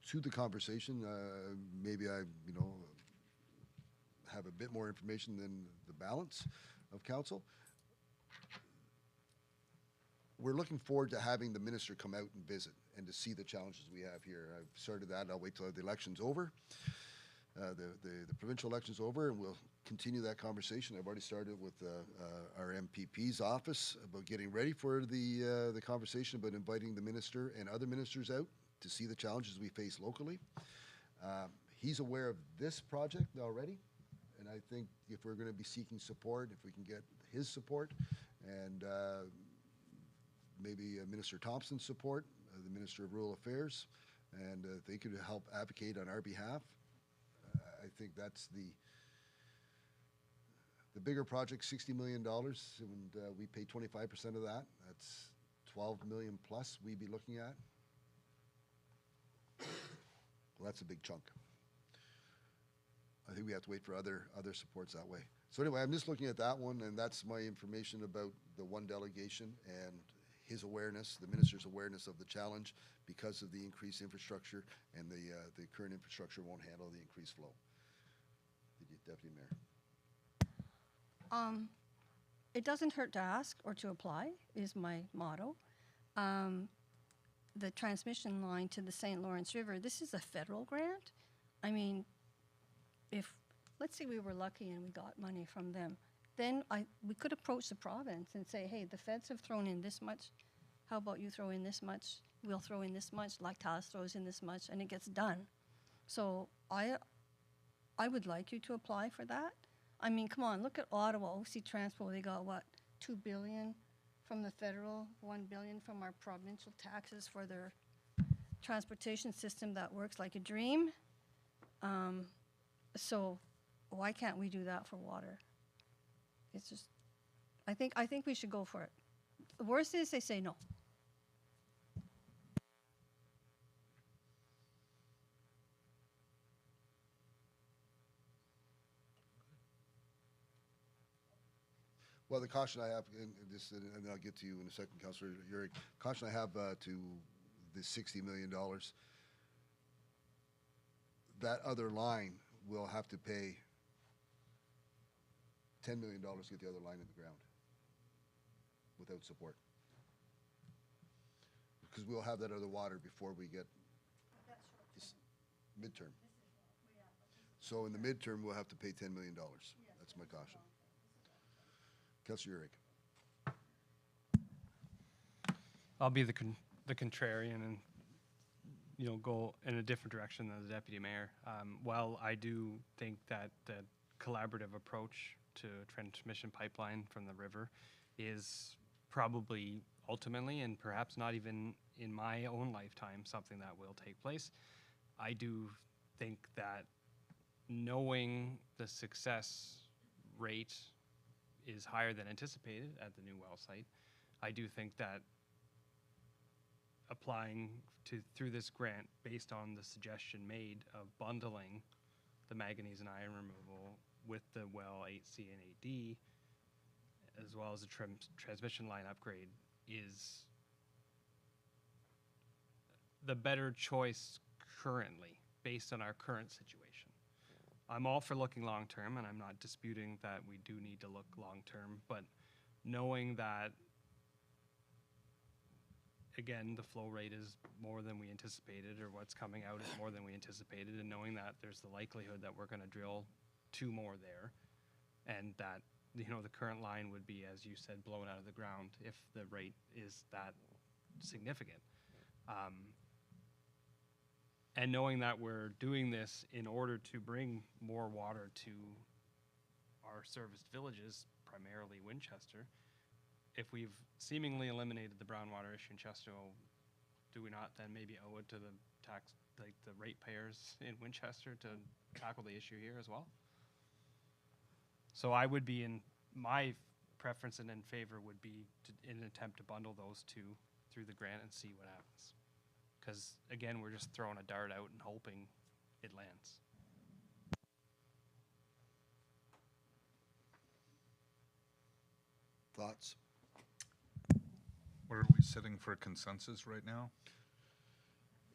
To the conversation, maybe I have a bit more information than the balance of council. We're looking forward to having the minister come out and visit and to see the challenges we have here. I've started that. I'll wait till the election's over, the provincial election's over, and we'll continue that conversation. I've already started with our MPP's office about getting ready for the conversation about inviting the minister and other ministers out to see the challenges we face locally. He's aware of this project already, and I think if we're going to be seeking support, if we can get his support and maybe Minister Thompson's support, the Minister of Rural Affairs, and they could help advocate on our behalf. I think that's the bigger project, $60 million, and we pay 25% of that. That's 12 million plus we'd be looking at. Well, that's a big chunk. I think we have to wait for other supports that way. So anyway, I'm just looking at that one, and that's my information about the one delegation and his awareness, the minister's awareness of the challenge because of the increased infrastructure, and the current infrastructure won't handle the increased flow. Deputy Mayor. It doesn't hurt to ask or to apply is my motto. The transmission line to the St. Lawrence River, this is a federal grant. I mean, if, let's say we were lucky and we got money from them, then we could approach the province and say, hey, the feds have thrown in this much. How about you throw in this much? We'll throw in this much. Lactalis throws in this much, and it gets done. So I would like you to apply for that. I mean, come on, look at Ottawa, OC Transport, they got what, $2 billion from the federal, $1 billion from our provincial taxes for their transportation system that works like a dream. So why can't we do that for water? It's just, I think we should go for it. The worst is they say no. Well, the caution I have, and I'll get to you in a second, Councillor Urick, caution I have to the $60 million, that other line will have to pay $10 million to get the other line in the ground without support. Because we'll have that other water before we get this midterm. So in the midterm, we'll have to pay $10 million. That's my caution. Councillor Urick. I'll be the contrarian and go in a different direction than the deputy mayor. While I do think that the collaborative approach to transmission pipeline from the river is probably ultimately, and perhaps not even in my own lifetime, something that will take place, I do think that knowing the success rate is higher than anticipated at the new well site, I do think that applying through this grant based on the suggestion made of bundling the manganese and iron removal with the well 8C and 8D, as well as a transmission line upgrade, is the better choice currently based on our current situation. I'm all for looking long term, and I'm not disputing that we do need to look long term, but knowing that, again, the flow rate is more than we anticipated, or what's coming out is more than we anticipated, and knowing that there's the likelihood that we're going to drill 2 more there, and that the current line would be, as you said, blown out of the ground if the rate is that significant. And knowing that we're doing this in order to bring more water to our serviced villages, primarily Winchester, if we've seemingly eliminated the brown water issue in Chester, do we not then maybe owe it to the the ratepayers in Winchester to tackle the issue here as well? So I would be my preference and in favor would be in an attempt to bundle those 2 through the grant and see what happens. Because again, we're just throwing a dart out and hoping it lands. Thoughts? Where are we sitting for consensus right now?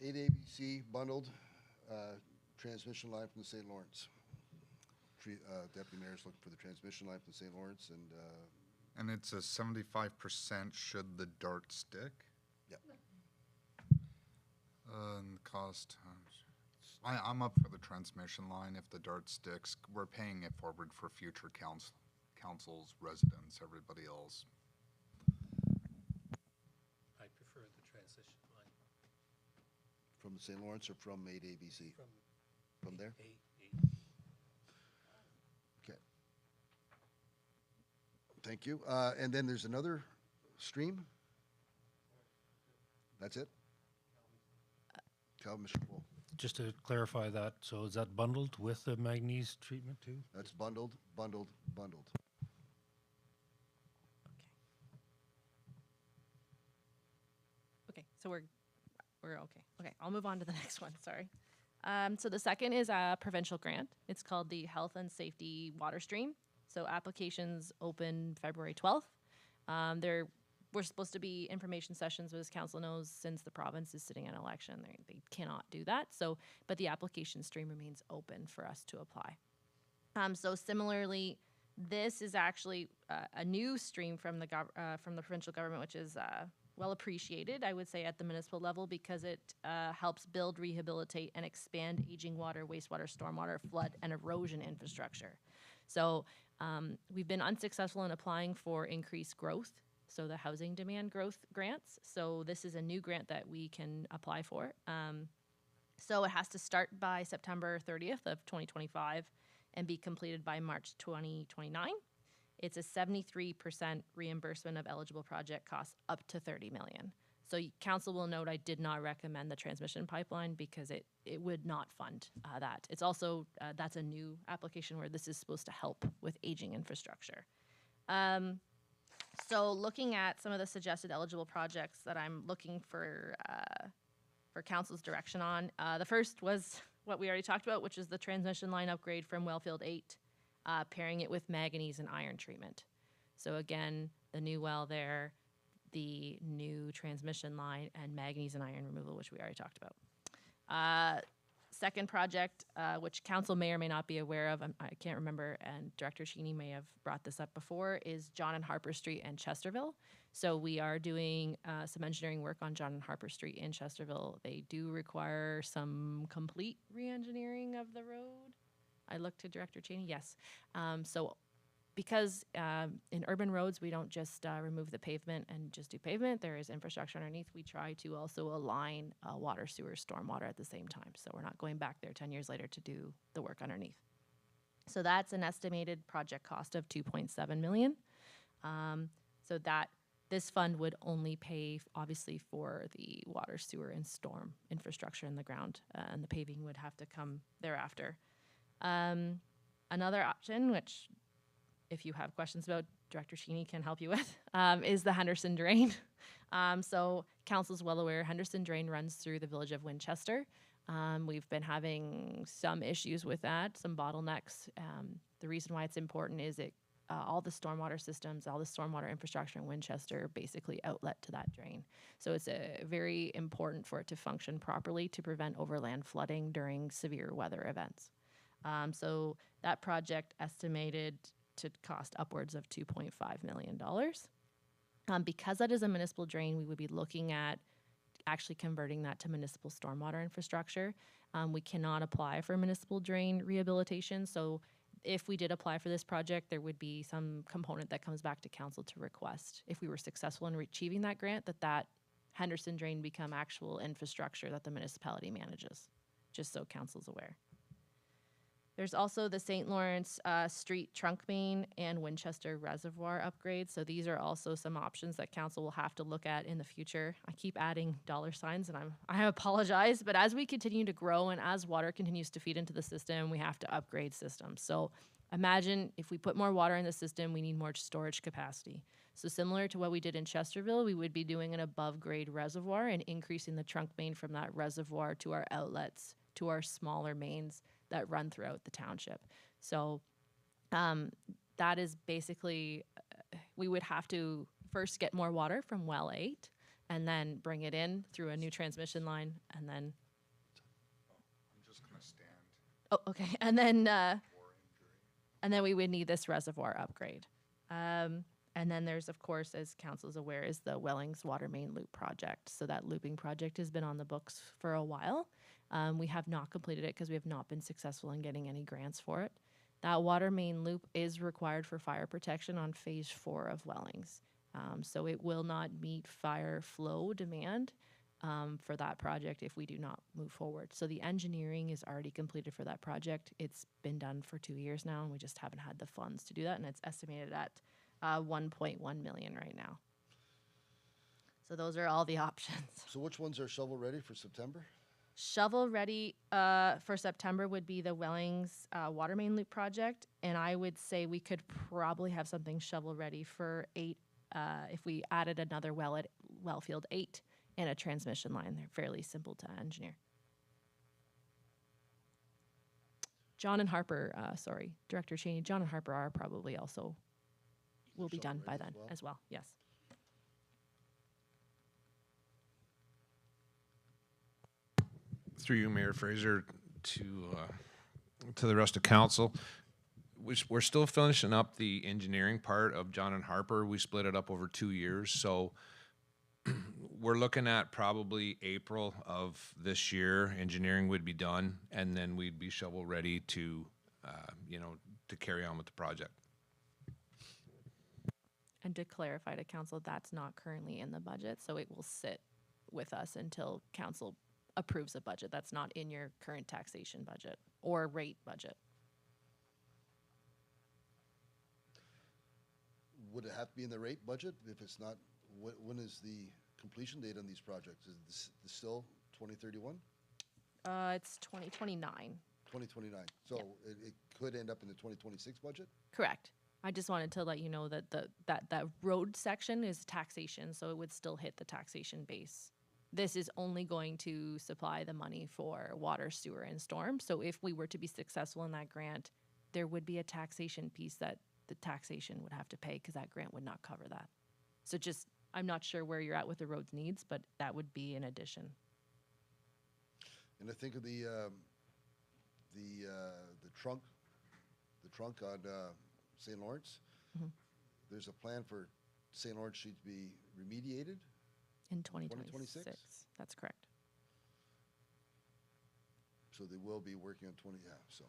8 ABC bundled, transmission line from the St. Lawrence. Deputy Mayor's looking for the transmission line from the St. Lawrence, and it's a 75% should the dart stick? Yep. And cost, I'm up for the transmission line. If the dart sticks, we're paying it forward for future councils, residents, everybody else. I prefer the transition line. From the St. Lawrence or from 8 ABC? From there? Okay. Thank you. And then there's another stream? That's it? Mr. Cole. Just to clarify that, so is that bundled with the manganese treatment too? That's bundled. Okay, so we're okay. Okay, I'll move on to the next one, sorry. So the second is a provincial grant. It's called the Health and Safety Water Stream. So applications open February 12th. There were supposed to be information sessions, but as council knows, since the province is sitting in election, they cannot do that. So, but the application stream remains open for us to apply. So similarly, this is actually a new stream from the provincial government, which is well appreciated, I would say, at the municipal level, because it helps build, rehabilitate, and expand aging water, wastewater, stormwater, flood, and erosion infrastructure. So we've been unsuccessful in applying for increased growth, so the housing demand growth grants. So this is a new grant that we can apply for. So it has to start by September 30th of 2025 and be completed by March 2029. It's a 73% reimbursement of eligible project costs up to $30 million. So council will note I did not recommend the transmission pipeline because it would not fund that. It's also, that's a new application where this is supposed to help with aging infrastructure. So looking at some of the suggested eligible projects that I'm looking for council's direction on, the first was what we already talked about, which is the transmission line upgrade from Wellfield 8, pairing it with manganese and iron treatment. So again, the new well there, the new transmission line, and manganese and iron removal, which we already talked about. Second project, which council may or may not be aware of, I can't remember, and Director Cheney may have brought this up before, is John and Harper Street in Chesterville. So we are doing some engineering work on John and Harper Street in Chesterville. They do require some complete re-engineering of the road. I look to Director Cheney, yes. So because in urban roads, we don't just remove the pavement and just do pavement. There is infrastructure underneath. We try to also align water, sewer, stormwater at the same time. So we're not going back there 10 years later to do the work underneath. So that's an estimated project cost of 2.7 million. So that this fund would only pay, obviously, for the water, sewer, and storm infrastructure in the ground, and the paving would have to come thereafter. Another option, which if you have questions about, Director Cheney can help you with, is the Henderson Drain. So council's well aware, Henderson Drain runs through the village of Winchester. We've been having some issues with that, some bottlenecks. The reason why it's important is all the stormwater systems, all the stormwater infrastructure in Winchester basically outlet to that drain. So it's very important for it to function properly to prevent overland flooding during severe weather events. So that project estimated to cost upwards of $2.5 million. Because that is a municipal drain, we would be looking at actually converting that to municipal stormwater infrastructure. We cannot apply for municipal drain rehabilitation. So if we did apply for this project, there would be some component that comes back to council to request, if we were successful in achieving that grant, that Henderson Drain become actual infrastructure that the municipality manages, just so council's aware. There's also the St. Lawrence Street trunk main and Winchester Reservoir upgrades. So these are also some options that council will have to look at in the future. I keep adding dollar signs, and I apologize, but as we continue to grow and as water continues to feed into the system, we have to upgrade systems. So imagine if we put more water in the system, we need more storage capacity. So similar to what we did in Chesterville, we would be doing an above grade reservoir and increasing the trunk main from that reservoir to our outlets, to our smaller mains that run throughout the township. So that is basically, we would have to first get more water from well 8 and then bring it in through a new transmission line, and then. I'm just gonna stand. Oh, okay. And then we would need this reservoir upgrade. And then there's, of course, as council's aware, is the Wellings Water Main Loop project. So that looping project has been on the books for a while. We have not completed it because we have not been successful in getting any grants for it. That water main loop is required for fire protection on phase 4 of Wellings. So it will not meet fire flow demand for that project if we do not move forward. So the engineering is already completed for that project. It's been done for 2 years now, and we just haven't had the funds to do that, and it's estimated at 1.1 million right now. So those are all the options. So which ones are shovel ready for September? Shovel ready for September would be the Wellings Water Main Loop project, and I would say we could probably have something shovel ready for 8 if we added another well at Wellfield 8 and a transmission line. They're fairly simple to engineer. John and Harper, Director Cheney, John and Harper are probably also will be done by then as well. Yes. Through you, Mayor Fraser, to the rest of council, we're still finishing up the engineering part of John and Harper. We split it up over 2 years, so we're looking at probably April of this year. Engineering would be done, and then we'd be shovel ready to, to carry on with the project. And to clarify to council, that's not currently in the budget, so it will sit with us until council approves a budget. That's not in your current taxation budget or rate budget. Would it have to be in the rate budget? If it's not, when is the completion date on these projects? Is this still 2031? It's 2029. 2029. So it could end up in the 2026 budget? Correct. I just wanted to let you know that that road section is taxation, so it would still hit the taxation base. This is only going to supply the money for water, sewer, and storm. So if we were to be successful in that grant, there would be a taxation piece that the taxation would have to pay because that grant would not cover that. So just, I'm not sure where you're at with the roads needs, but that would be an addition. And I think of the trunk on St. Lawrence. Mm-hmm. There's a plan for St. Lawrence Street to be remediated. In 2026. That's correct. So they will be working on so.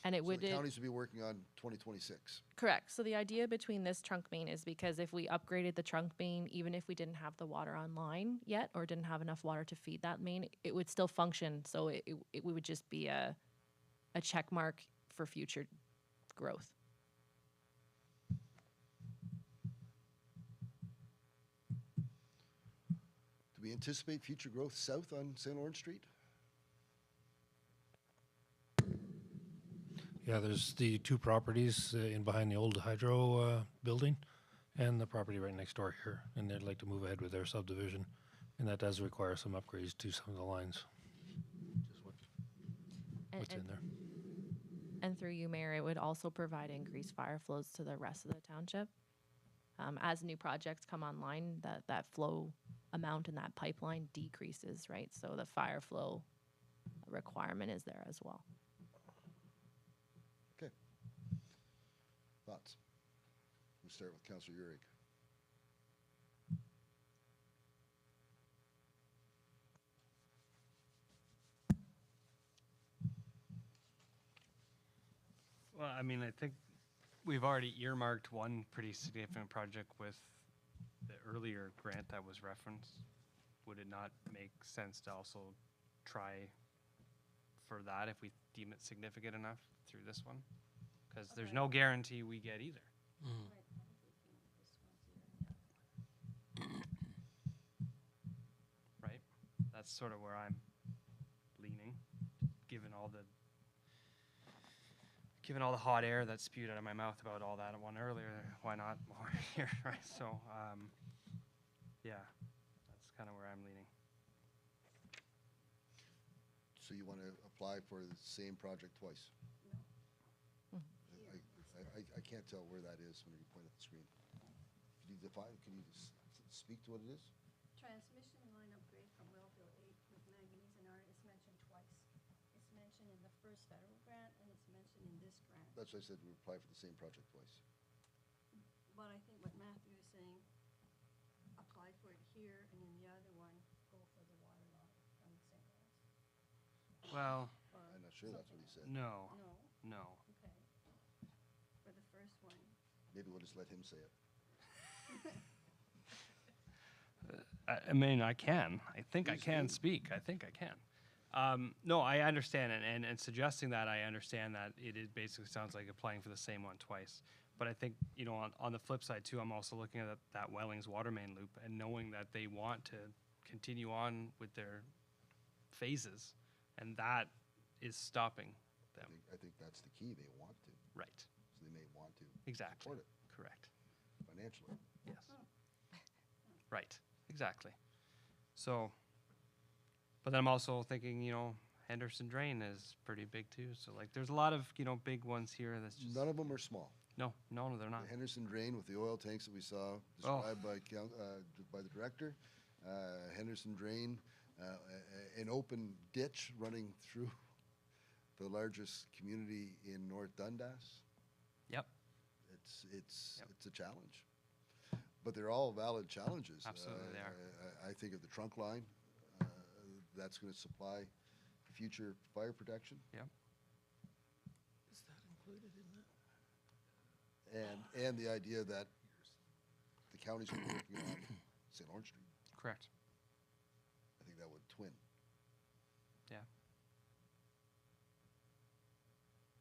And it So would. the counties would be working on 2026. Correct. So the idea between this trunk main is because if we upgraded the trunk main, even if we didn't have the water online yet or didn't have enough water to feed that main, it would still function. So it would just be a check mark for future growth. Do we anticipate future growth south on St. Lawrence Street? Yeah, there's the two properties in behind the old hydro building and the property right next door here. And they'd like to move ahead with their subdivision. And that does require some upgrades to some of the lines. And- What's in there? And through you, Mayor, it would also provide increased fire flows to the rest of the township. As new projects come online, that flow amount in that pipeline decreases, right? So the fire flow requirement is there as well. Okay. Thoughts? We'll start with Councillor Urick. Well, I mean, I think we've already earmarked one pretty significant project with the earlier grant that was referenced. Would it not make sense to also try for that if we deem it significant enough through this one? Because there's no guarantee we get either. Right? That's sort of where I'm leaning, given all the hot air that spewed out of my mouth about all that one earlier. Why not more here, right? So, yeah, that's kind of where I'm leaning. So you want to apply for the same project twice? I can't tell where that is when you point at the screen. Can you define, can you speak to what it is? Transmission line upgrade from Wellville 8 with manganese and iron is mentioned twice. It's mentioned in the first federal grant and it's mentioned in this grant. That's why I said we apply for the same project twice. But I think what Matthew is saying, apply for it here and in the other one, go for the water line from St. Lawrence. Well, I'm not sure that's what he said. no, No? no. Okay. For the first one. Maybe we'll just let him say it. I mean, I can. I think I can speak. I think I can. No, I understand, and suggesting that, I understand that it basically sounds like applying for the same one twice. But I think, you know, on the flip side too, I'm also looking at that Wellings water main loop and knowing that they want to continue on with their phases, and that is stopping them. I think that's the key. They want to. Right. So they may want to Exactly. support it Correct. financially. Yes. Right. Exactly. So, but then I'm also thinking, you know, Henderson Drain is pretty big too. So like, there's a lot of, you know, big ones here. That's just None of them are small. no, they're not. The Henderson Drain with the oil tanks that we saw described by the director, Henderson Drain, an open ditch running through the largest community in North Dundas. Yep. It's a challenge, but they're all valid challenges. Absolutely they are. I think of the trunk line, that's going to supply future fire protection. Yep. Is that included in that? And the idea that the counties are working on St. Lawrence Street. Correct. I think that would twin. Yeah.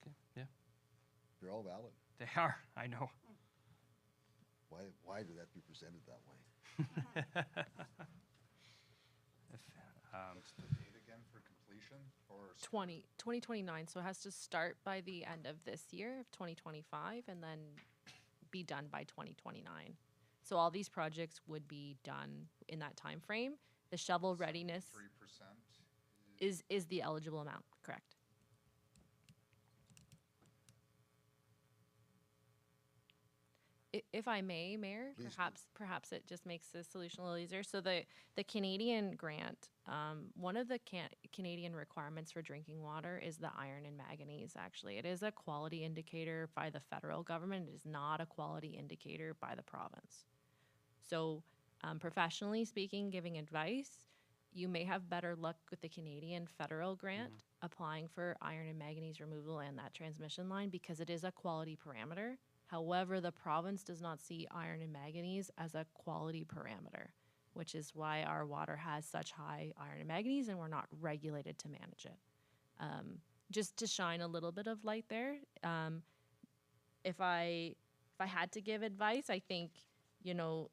Okay. Yeah. They're all valid. They are. I know. Why did that be presented that way? What's the date again for completion or? 2029, so it has to start by the end of this year of 2025 and then be done by 2029. So all these projects would be done in that time frame. The shovel readiness 3%? is the eligible amount, correct? If I may, Mayor, Please do. perhaps it just makes the solution a little easier. So the Canadian grant, one of the Canadian requirements for drinking water is the iron and manganese. Actually, it is a quality indicator by the federal government. It is not a quality indicator by the province. So, professionally speaking, giving advice, you may have better luck with the Canadian federal grant applying for iron and manganese removal and that transmission line because it is a quality parameter. However, the province does not see iron and manganese as a quality parameter, which is why our water has such high iron and manganese and we're not regulated to manage it. Just to shine a little bit of light there, if I had to give advice, I think, you know,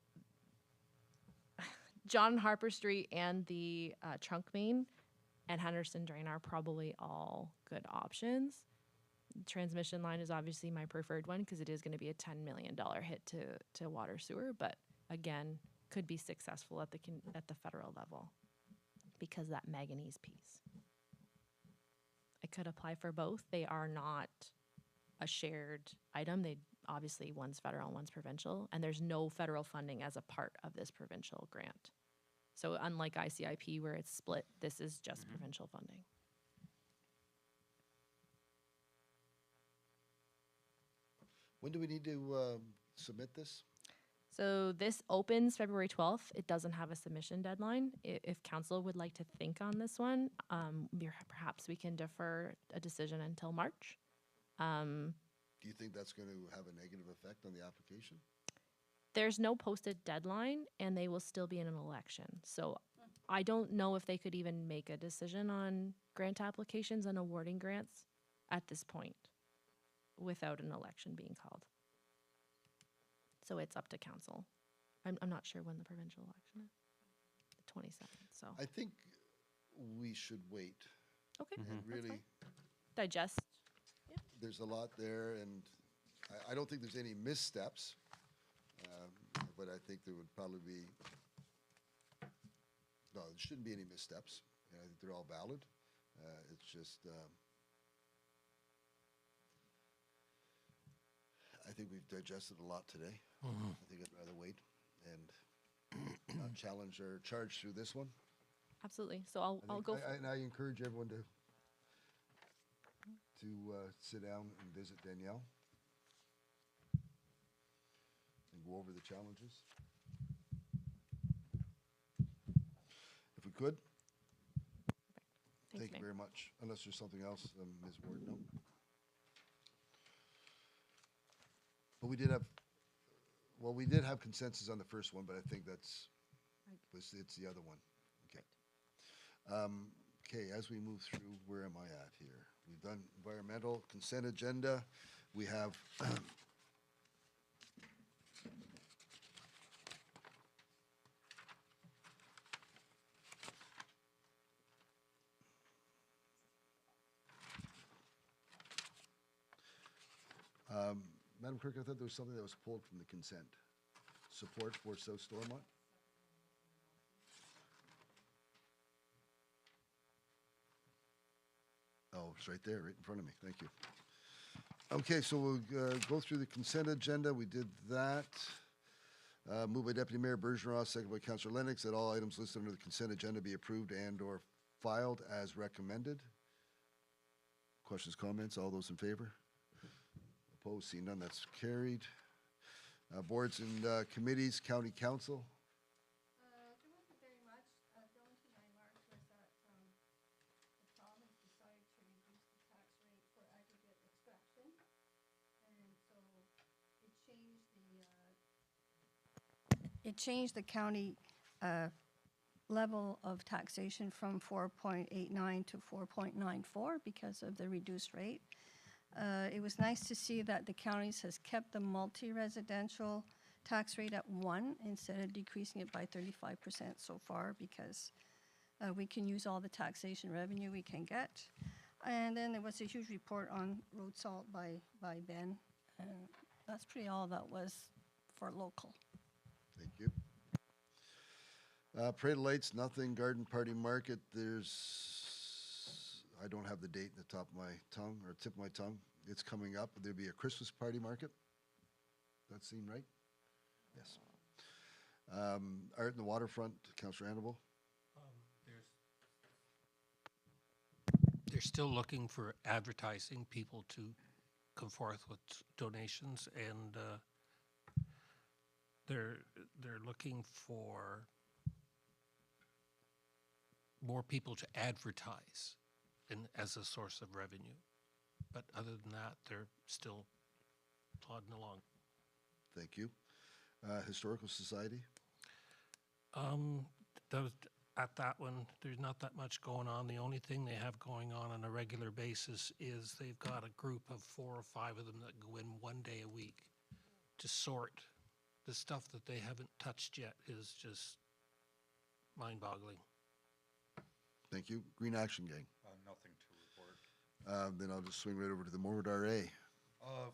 John Harper Street and the trunk main and Henderson Drain are probably all good options. Transmission line is obviously my preferred one because it is going to be a $10 million hit to water sewer, but again, could be successful at the federal level because that manganese piece. I could apply for both. They are not a shared item. They obviously one's federal and one's provincial, and there's no federal funding as a part of this provincial grant. So unlike ICIP where it's split, this is just provincial funding. When do we need to submit this? So this opens February 12th. It doesn't have a submission deadline. If council would like to think on this one, perhaps we can defer a decision until March. Do you think that's going to have a negative effect on the application? There's no posted deadline and they will still be in an election. So I don't know if they could even make a decision on grant applications and awarding grants at this point without an election being called. So it's up to council. I'm not sure when the provincial election is. The 22nd, so. I think we should wait. Okay, And that's really, fine. Digest. there's a lot there, and I don't think there's any missteps, but I think there would probably be, no, there shouldn't be any missteps. And I think they're all valid. It's just, I think we've digested a lot today. I think I'd rather wait and not challenge or charge through this one. Absolutely. So I'll go. And I encourage everyone to sit down and visit Danielle and go over the challenges. If we could. Thanks, Thank you Mayor. very much. Unless there's something else, Ms. Ward, no? But we did have consensus on the first one, but I think it's the other one. Okay. Okay, as we move through, where am I at here? We've done environmental consent agenda. We have Madam Clerk, I thought there was something that was pulled from the consent. Support for South Stormont? Oh, it's right there, right in front of me. Thank you. Okay, so we'll go through the consent agenda. We did that. Moved by Deputy Mayor Bergeron, second by Councillor Lennox, that all items listed under the consent agenda be approved and/or filed as recommended. Questions, comments? All those in favor? Opposed? Seeing none, that's carried. Boards and committees, County Council. There wasn't very much. The only thing I marked was that the province decided to reduce the tax rate for aggregate extraction. And so it changed the county level of taxation from 4.89 to 4.94 because of the reduced rate. It was nice to see that the counties has kept the multi-residential tax rate at 1 instead of decreasing it by 35% so far because we can use all the taxation revenue we can get. And then there was a huge report on road salt by Ben. And that's pretty all that was for local. Thank you. Parade of Lights, nothing. Garden Party Market, I don't have the date in the top of my tongue, or tip of my tongue. It's coming up. There'll be a Christmas party market. That seem right? Yes. Art in the Waterfront, Councillor Annable. They're still looking for advertising, people to come forth with donations, and they're looking for more people to advertise as a source of revenue. But other than that, they're still plodding along. Thank you. Historical Society? At that one, there's not that much going on. The only thing they have going on a regular basis is they've got a group of 4 or 5 of them that go in 1 day a week to sort. The stuff that they haven't touched yet is just mind-boggling. Thank you. Green Action Gang? Nothing to report. Then I'll just swing right over to the Morwood RA.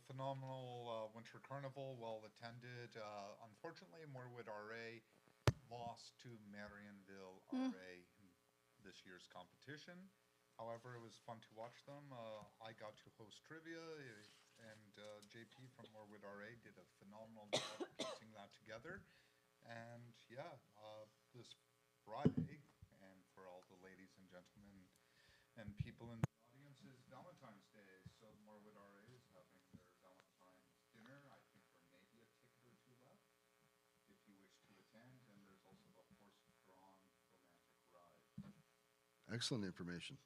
Phenomenal winter carnival, well attended. Unfortunately, Morwood RA lost to Marionville RA in this year's competition. However, it was fun to watch them. I got to host trivia, and JP from Morwood RA did a phenomenal job piecing that together. And yeah, this Friday, and for all the ladies and gentlemen and people in the audience, is Valentine's Day. So Morwood RA is having their Valentine's dinner. I think there may be a ticket or 2 left if you wish to attend. And there's also a horse-drawn romantic ride. Excellent information.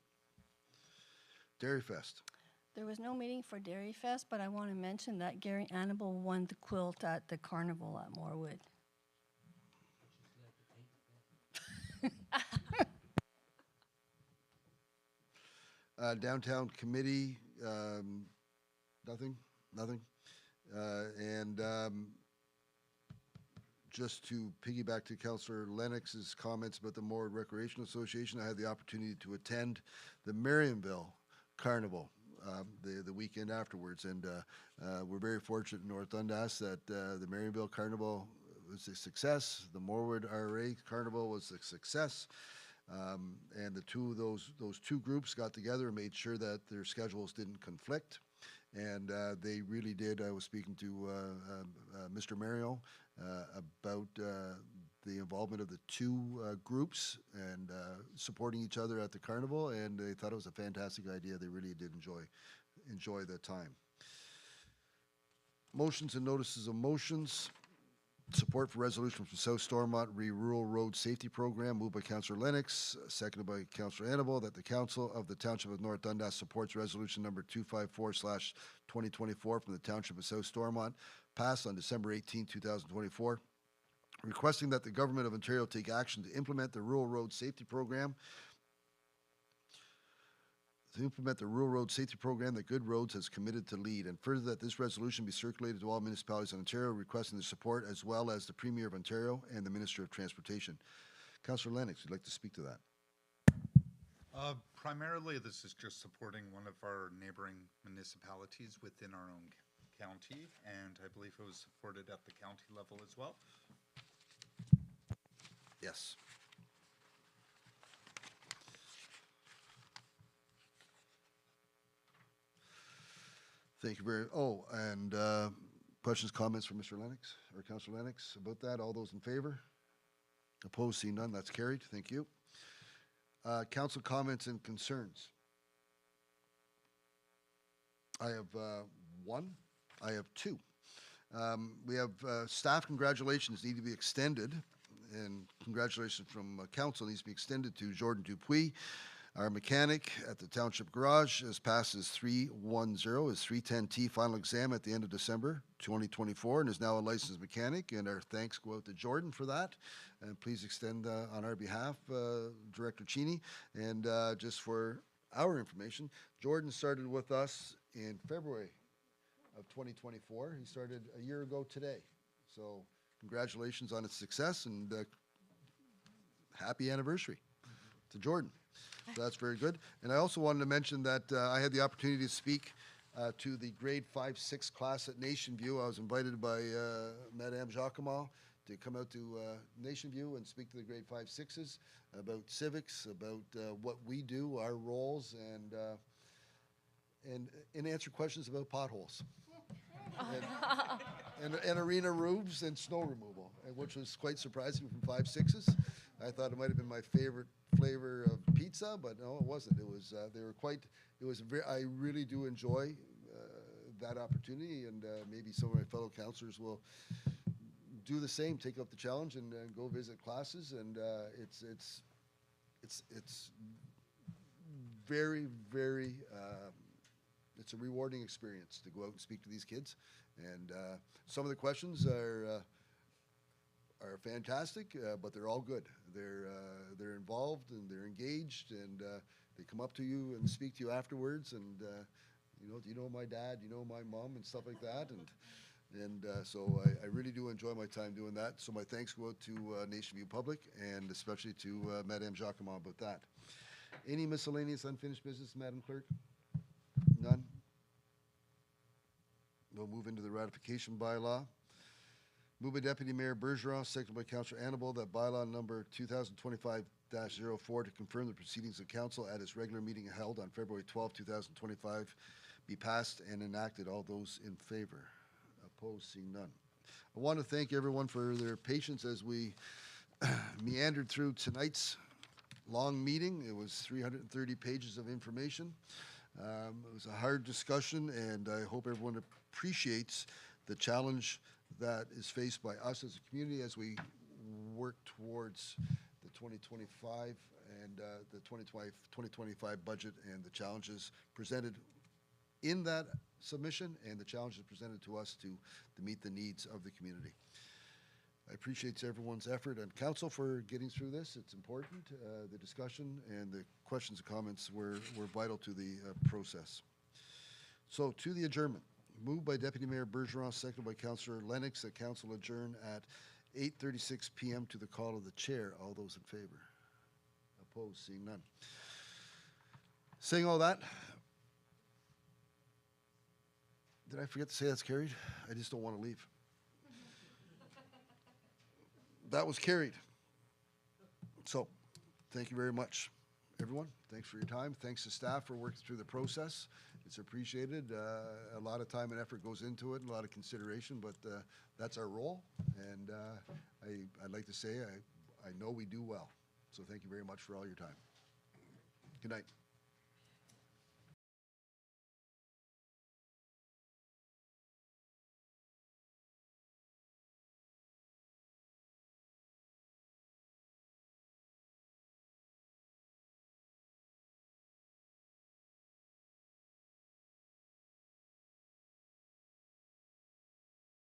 Dairy Fest. There was no meeting for Dairy Fest, but I want to mention that Gary Annable won the quilt at the carnival at Morwood. Downtown Committee, nothing. And just to piggyback to Councillor Lennox's comments about the Morwood Recreational Association, I had the opportunity to attend the Marionville Carnival the weekend afterwards, and we're very fortunate in North Dundas that the Marionville Carnival was a success. The Morwood RA Carnival was a success. And the two of those two groups got together and made sure that their schedules didn't conflict. And they really did. I was speaking to Mr. Mario about the involvement of the two groups and supporting each other at the carnival, and they thought it was a fantastic idea. They really did enjoy the time. Motions and notices of motions. Support for resolution from South Stormont Rural Road Safety Program, moved by Councillor Lennox, seconded by Councillor Annable, that the Council of the Township of North Dundas supports resolution number 254/2024 from the Township of South Stormont, passed on December 18, 2024, requesting that the Government of Ontario take action to implement the Rural Road Safety Program that Good Roads has committed to lead, and further that this resolution be circulated to all municipalities in Ontario requesting the support, as well as the Premier of Ontario and the Minister of Transportation. Councillor Lennox, would you like to speak to that? Primarily, this is just supporting one of our neighboring municipalities within our own county, and I believe it was supported at the county level as well. Yes. Thank you very, and questions, comments from Mr. Lennox or Councillor Lennox about that? All those in favor? Opposed, seeing none, that's carried. Thank you. Council comments and concerns. I have one. I have two. We have staff congratulations need to be extended, and congratulations from council needs to be extended to Jordan Dupuis. Our mechanic at the Township Garage has passed his 310, his 310T final exam at the end of December 2024, and is now a licensed mechanic, and our thanks go out to Jordan for that. And please extend on our behalf, Director Cheney. And just for our information, Jordan started with us in February of 2024. He started a year ago today. So congratulations on its success, and happy anniversary to Jordan. So that's very good. And I also wanted to mention that I had the opportunity to speak to the grade 5-6 class at Nation View. I was invited by Madame Jacquemot to come out to Nation View and speak to the grade 5-6s about civics, about what we do, our roles, and answer questions about potholes. and arena roofs and snow removal, which was quite surprising from 5-6s. I thought it might have been my favorite flavor of pizza, but no, it wasn't. It was they were quite. It was very. I really do enjoy that opportunity, and maybe some of my fellow councillors will do the same. Take up the challenge and go visit classes, and it's very, very, it's a rewarding experience to go out and speak to these kids. And some of the questions are fantastic, but they're all good. They're involved and they're engaged, and they come up to you and speak to you afterwards. And you know, do you know my dad? Do you know my mom and stuff like that? And so I really do enjoy my time doing that. So my thanks go out to Nation View Public, and especially to Madame Jacquemont about that. Any miscellaneous unfinished business, Madam Clerk? None? We'll move into the ratification bylaw. Moved by Deputy Mayor Bergeron, seconded by Councillor Annabelle, that bylaw number 2025-04 to confirm the proceedings of council at its regular meeting held on February 12, 2025 be passed and enacted. All those in favor? Opposed? Seeing none. I want to thank everyone for their patience as we meandered through tonight's long meeting. It was 330 pages of information. It was a hard discussion, and I hope everyone appreciates the challenge that is faced by us as a community as we work towards the 2025 and the 2025 budget, and the challenges presented in that submission and the challenges presented to us to meet the needs of the community. I appreciate everyone's effort and council for getting through this. It's important. The discussion and the questions and comments were vital to the process. So to the adjournment. Moved by Deputy Mayor Bergeron, seconded by Councillor Lennox, that council adjourn at 8:36 p.m. to the call of the chair. All those in favor? Opposed? Seeing none. Saying all that, did I forget to say that's carried? I just don't want to leave. That was carried. So, thank you very much, everyone. Thanks for your time. Thanks to staff for working through the process. It's appreciated. A lot of time and effort goes into it, and a lot of consideration, but that's our role. And I'd like to say I know we do well. So thank you very much for all your time. Good night.